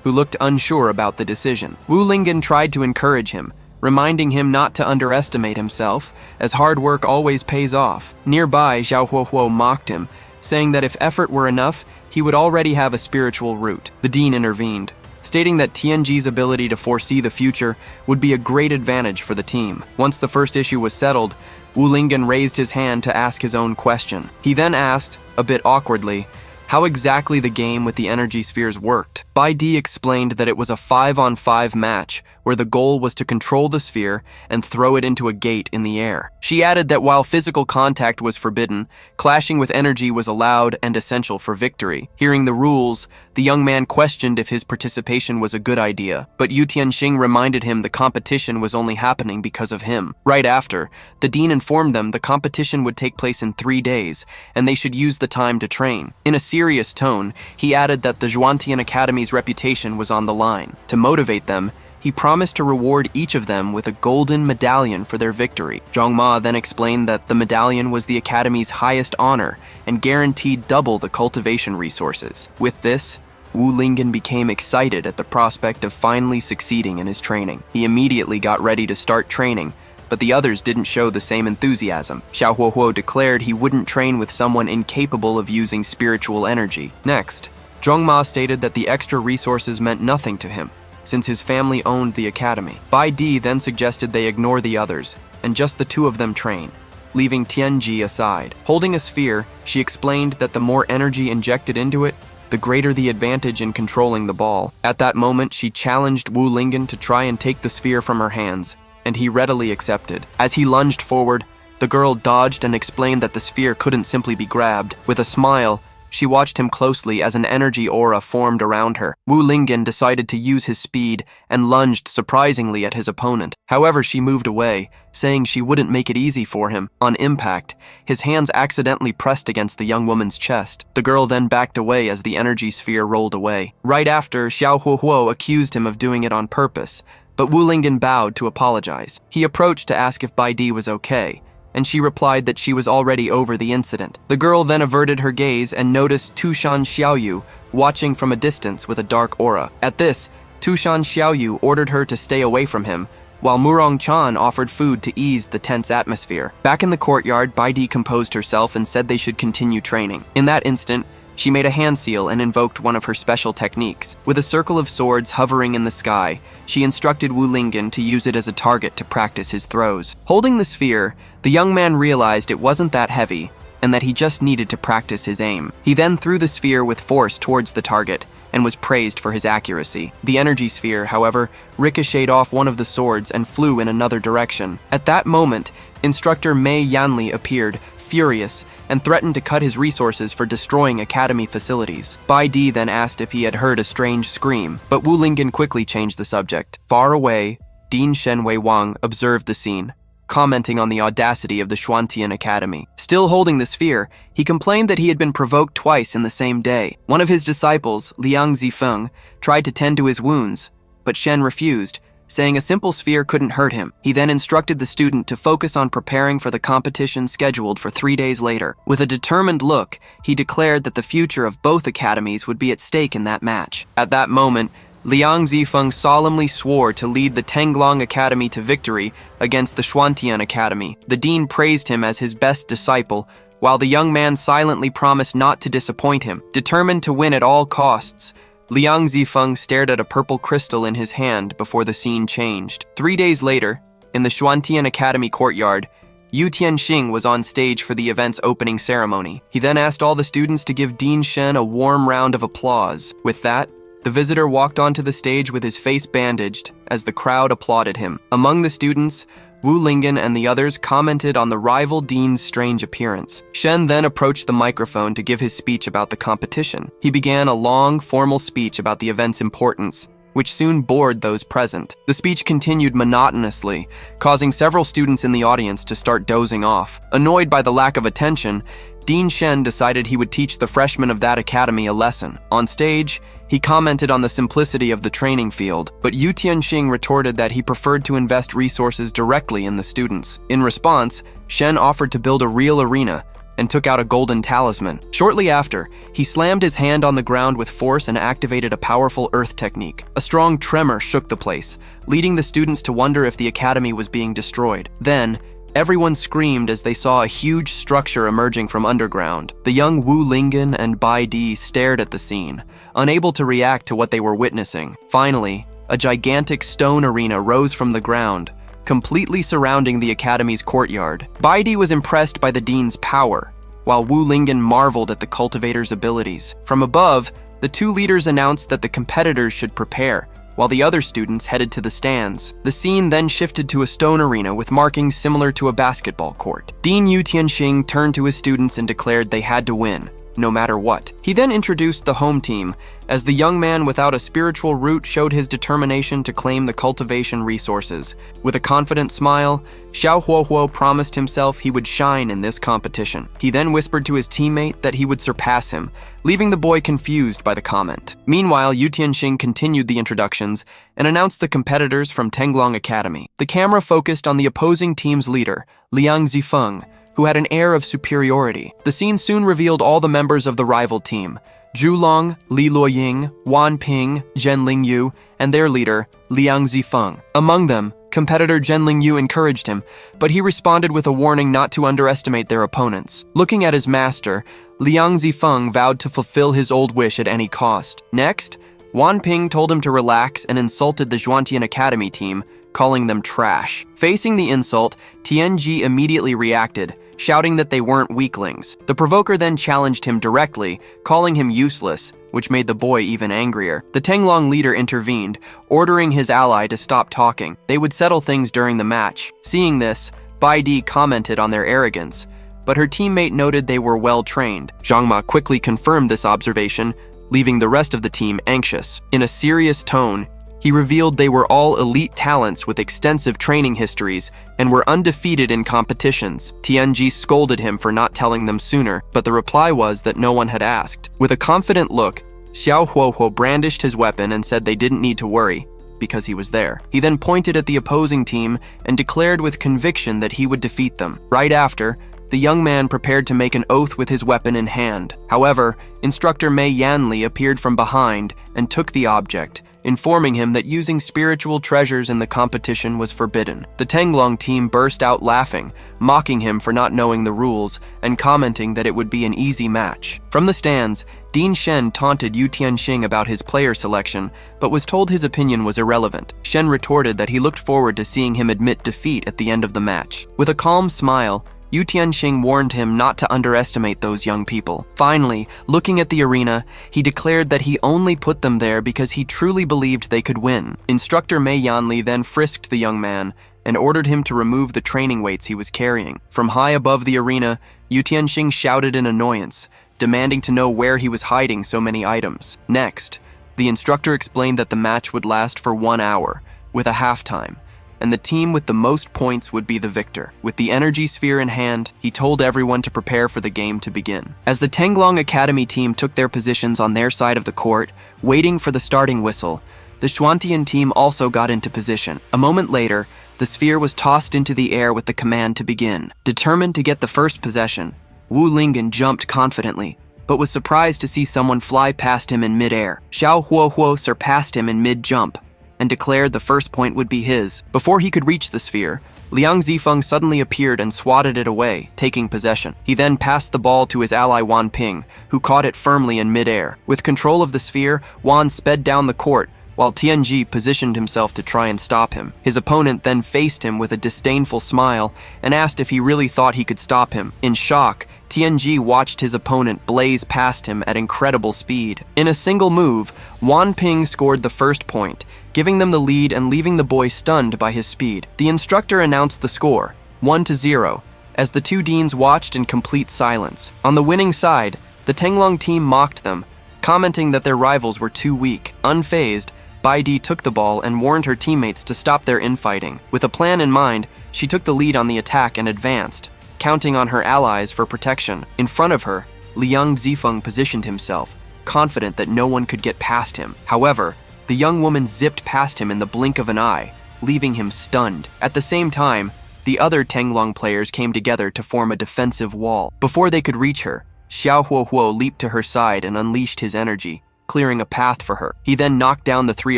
who looked unsure about the decision. Wu Linggen tried to encourage him, reminding him not to underestimate himself, as hard work always pays off. Nearby, Xiao Huohuo mocked him, saying that if effort were enough, he would already have a spiritual root. The dean intervened, stating that Tianji's ability to foresee the future would be a great advantage for the team. Once the first issue was settled, Wu Linggen raised his hand to ask his own question. He then asked, a bit awkwardly, how exactly the game with the energy spheres worked. Bai Di explained that it was a 5-on-5 match, where the goal was to control the sphere and throw it into a gate in the air. She added that while physical contact was forbidden, clashing with energy was allowed and essential for victory. Hearing the rules, the young man questioned if his participation was a good idea, but Yu Tianxing reminded him the competition was only happening because of him. Right after, the dean informed them the competition would take place in 3 days, and they should use the time to train. In a serious tone, he added that the Zhuantian Academy's reputation was on the line. To motivate them, he promised to reward each of them with a golden medallion for their victory. Zhong Ma then explained that the medallion was the Academy's highest honor and guaranteed double the cultivation resources. With this, Wu Linggen became excited at the prospect of finally succeeding in his training. He immediately got ready to start training, but the others didn't show the same enthusiasm. Xiao Huohuo declared he wouldn't train with someone incapable of using spiritual energy. Next, Zhong Ma stated that the extra resources meant nothing to him, since his family owned the academy. Bai Di then suggested they ignore the others, and just the 2 of them train, leaving Tianji aside. Holding a sphere, she explained that the more energy injected into it, the greater the advantage in controlling the ball. At that moment, she challenged Wu Linggen to try and take the sphere from her hands, and he readily accepted. As he lunged forward, the girl dodged and explained that the sphere couldn't simply be grabbed. With a smile, she watched him closely as an energy aura formed around her. Wu Linggen decided to use his speed and lunged surprisingly at his opponent. However, she moved away, saying she wouldn't make it easy for him. On impact, his hands accidentally pressed against the young woman's chest. The girl then backed away as the energy sphere rolled away. Right after, Xiao Huohuo accused him of doing it on purpose, but Wu Linggen bowed to apologize. He approached to ask if Bai Di was okay, and she replied that she was already over the incident. The girl then averted her gaze and noticed Tushan Xiaoyu watching from a distance with a dark aura. At this, Tushan Xiaoyu ordered her to stay away from him, while Murong Chan offered food to ease the tense atmosphere. Back in the courtyard, Bai Di composed herself and said they should continue training. In that instant, she made a hand seal and invoked one of her special techniques. With a circle of swords hovering in the sky, she instructed Wu Linggen to use it as a target to practice his throws. Holding the sphere, the young man realized it wasn't that heavy and that he just needed to practice his aim. He then threw the sphere with force towards the target and was praised for his accuracy. The energy sphere, however, ricocheted off one of the swords and flew in another direction. At that moment, instructor Mei Yanli appeared, furious, and threatened to cut his resources for destroying academy facilities. Bai Di then asked if he had heard a strange scream, but Wu Linggen quickly changed the subject. Far away, Dean Shenwei Wang observed the scene, commenting on the audacity of the Xuantian Academy. Still holding the sphere, he complained that he had been provoked twice in the same day. One of his disciples, Liang Zifeng, tried to tend to his wounds, but Shen refused, saying a simple sphere couldn't hurt him. He then instructed the student to focus on preparing for the competition scheduled for 3 days later. With a determined look, he declared that the future of both academies would be at stake in that match. At that moment, Liang Zifeng solemnly swore to lead the Tenglong Academy to victory against the Xuantian Academy. The dean praised him as his best disciple, while the young man silently promised not to disappoint him. Determined to win at all costs, Liang Zifeng stared at a purple crystal in his hand before the scene changed. 3 days later, in the Xuantian Academy courtyard, Yu Tianxing was on stage for the event's opening ceremony. He then asked all the students to give Dean Shen a warm round of applause. With that, the visitor walked onto the stage with his face bandaged as the crowd applauded him. Among the students, Wu Linggen and the others commented on the rival dean's strange appearance. Shen then approached the microphone to give his speech about the competition. He began a long, formal speech about the event's importance, which soon bored those present. The speech continued monotonously, causing several students in the audience to start dozing off. Annoyed by the lack of attention, Dean Shen decided he would teach the freshmen of that academy a lesson. On stage, he commented on the simplicity of the training field, but Yu Tianxing retorted that he preferred to invest resources directly in the students. In response, Shen offered to build a real arena and took out a golden talisman. Shortly after, he slammed his hand on the ground with force and activated a powerful earth technique. A strong tremor shook the place, leading the students to wonder if the academy was being destroyed. Then, everyone screamed as they saw a huge structure emerging from underground. The young Wu Lingen and Bai Di stared at the scene, unable to react to what they were witnessing. Finally, a gigantic stone arena rose from the ground, completely surrounding the academy's courtyard. Bai Di was impressed by the dean's power, while Wu Lingen marveled at the cultivator's abilities. From above, the two leaders announced that the competitors should prepare, while the other students headed to the stands. The scene then shifted to a stone arena with markings similar to a basketball court. Dean Yu Tianxing turned to his students and declared they had to win, no matter what. He then introduced the home team, as the young man without a spiritual root showed his determination to claim the cultivation resources. With a confident smile, Xiao Huohuo promised himself he would shine in this competition. He then whispered to his teammate that he would surpass him, leaving the boy confused by the comment. Meanwhile, Yu Tianxing continued the introductions and announced the competitors from Tenglong Academy. The camera focused on the opposing team's leader, Liang Zifeng, who had an air of superiority. The scene soon revealed all the members of the rival team: Zhu Long, Li Luoying, Wan Ping, Zhen Lingyu, and their leader, Liang Zifeng. Among them, competitor Zhen Lingyu encouraged him, but he responded with a warning not to underestimate their opponents. Looking at his master, Liang Zifeng vowed to fulfill his old wish at any cost. Next, Wan Ping told him to relax and insulted the Zhuantian Academy team, calling them trash. Facing the insult, Tianji immediately reacted, shouting that they weren't weaklings. The provoker then challenged him directly, calling him useless, which made the boy even angrier. The Tenglong leader intervened, ordering his ally to stop talking. They would settle things during the match. Seeing this, Bai Di commented on their arrogance, but her teammate noted they were well-trained. Zhang Ma quickly confirmed this observation, leaving the rest of the team anxious. In a serious tone, he revealed they were all elite talents with extensive training histories and were undefeated in competitions. Tianji scolded him for not telling them sooner, but the reply was that no one had asked. With a confident look, Xiao Huohuo brandished his weapon and said they didn't need to worry, because he was there. He then pointed at the opposing team and declared with conviction that he would defeat them. Right after, the young man prepared to make an oath with his weapon in hand. However, instructor Mei Yanli appeared from behind and took the object, informing him that using spiritual treasures in the competition was forbidden. The Tenglong team burst out laughing, mocking him for not knowing the rules and commenting that it would be an easy match. From the stands, Dean Shen taunted Yu Tianxing about his player selection, but was told his opinion was irrelevant. Shen retorted that he looked forward to seeing him admit defeat at the end of the match. With a calm smile, Yu Tianxing warned him not to underestimate those young people. Finally, looking at the arena, he declared that he only put them there because he truly believed they could win. Instructor Mei Yanli then frisked the young man and ordered him to remove the training weights he was carrying. From high above the arena, Yu Tianxing shouted in annoyance, demanding to know where he was hiding so many items. Next, the instructor explained that the match would last for 1 hour, with a halftime, and the team with the most points would be the victor. With the energy sphere in hand, he told everyone to prepare for the game to begin. As the Tenglong Academy team took their positions on their side of the court, waiting for the starting whistle, the Zhuantian team also got into position. A moment later, the sphere was tossed into the air with the command to begin. Determined to get the first possession, Wu Lingen jumped confidently, but was surprised to see someone fly past him in mid-air. Xiao Huohuo surpassed him in mid-jump and declared the first point would be his. Before he could reach the sphere, Liang Zifeng suddenly appeared and swatted it away, taking possession. He then passed the ball to his ally Wan Ping, who caught it firmly in mid-air. With control of the sphere, Wan sped down the court, while Tianji positioned himself to try and stop him. His opponent then faced him with a disdainful smile and asked if he really thought he could stop him. In shock, Tianji watched his opponent blaze past him at incredible speed. In a single move, Wan Ping scored the first point, giving them the lead and leaving the boy stunned by his speed. The instructor announced the score, 1-0, as the two deans watched in complete silence. On the winning side, the Tenglong team mocked them, commenting that their rivals were too weak. Unfazed, Bai Di took the ball and warned her teammates to stop their infighting. With a plan in mind, she took the lead on the attack and advanced, counting on her allies for protection. In front of her, Liang Zifeng positioned himself, confident that no one could get past him. However, the young woman zipped past him in the blink of an eye, leaving him stunned. At the same time, the other Tenglong players came together to form a defensive wall. Before they could reach her, Xiao Huohuo leaped to her side and unleashed his energy, clearing a path for her. He then knocked down the 3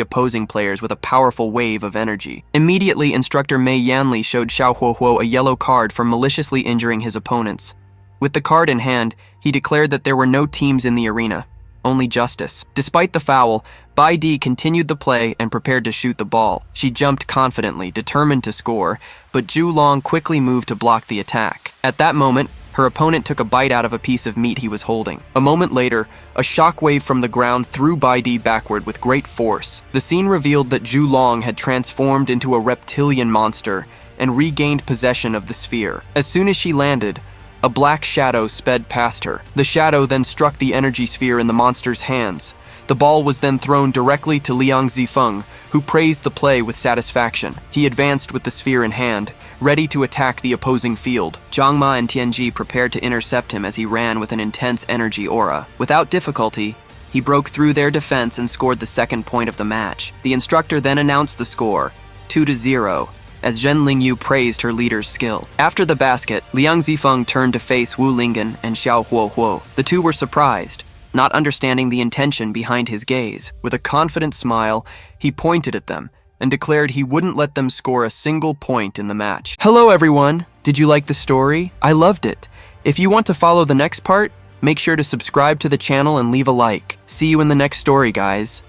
opposing players with a powerful wave of energy. Immediately, instructor Mei Yanli showed Xiao Huohuo a yellow card for maliciously injuring his opponents. With the card in hand, he declared that there were no teams in the arena, only justice. Despite the foul, Bai Di continued the play and prepared to shoot the ball. She jumped confidently, determined to score, but Zhu Long quickly moved to block the attack. At that moment, her opponent took a bite out of a piece of meat he was holding. A moment later, a shockwave from the ground threw Bai Di backward with great force. The scene revealed that Zhu Long had transformed into a reptilian monster and regained possession of the sphere. As soon as she landed, a black shadow sped past her. The shadow then struck the energy sphere in the monster's hands. The ball was then thrown directly to Liang Zifeng, who praised the play with satisfaction. He advanced with the sphere in hand, ready to attack the opposing field. Zhang Ma and Tianji prepared to intercept him as he ran with an intense energy aura. Without difficulty, he broke through their defense and scored the second point of the match. The instructor then announced the score, 2-0, as Zhen Lingyu praised her leader's skill. After the basket, Liang Zifeng turned to face Wu Lingen and Xiao Huohuo. The two were surprised, not understanding the intention behind his gaze. With a confident smile, he pointed at them and declared he wouldn't let them score a single point in the match. Hello everyone! Did you like the story? I loved it. If you want to follow the next part, make sure to subscribe to the channel and leave a like. See you in the next story, guys.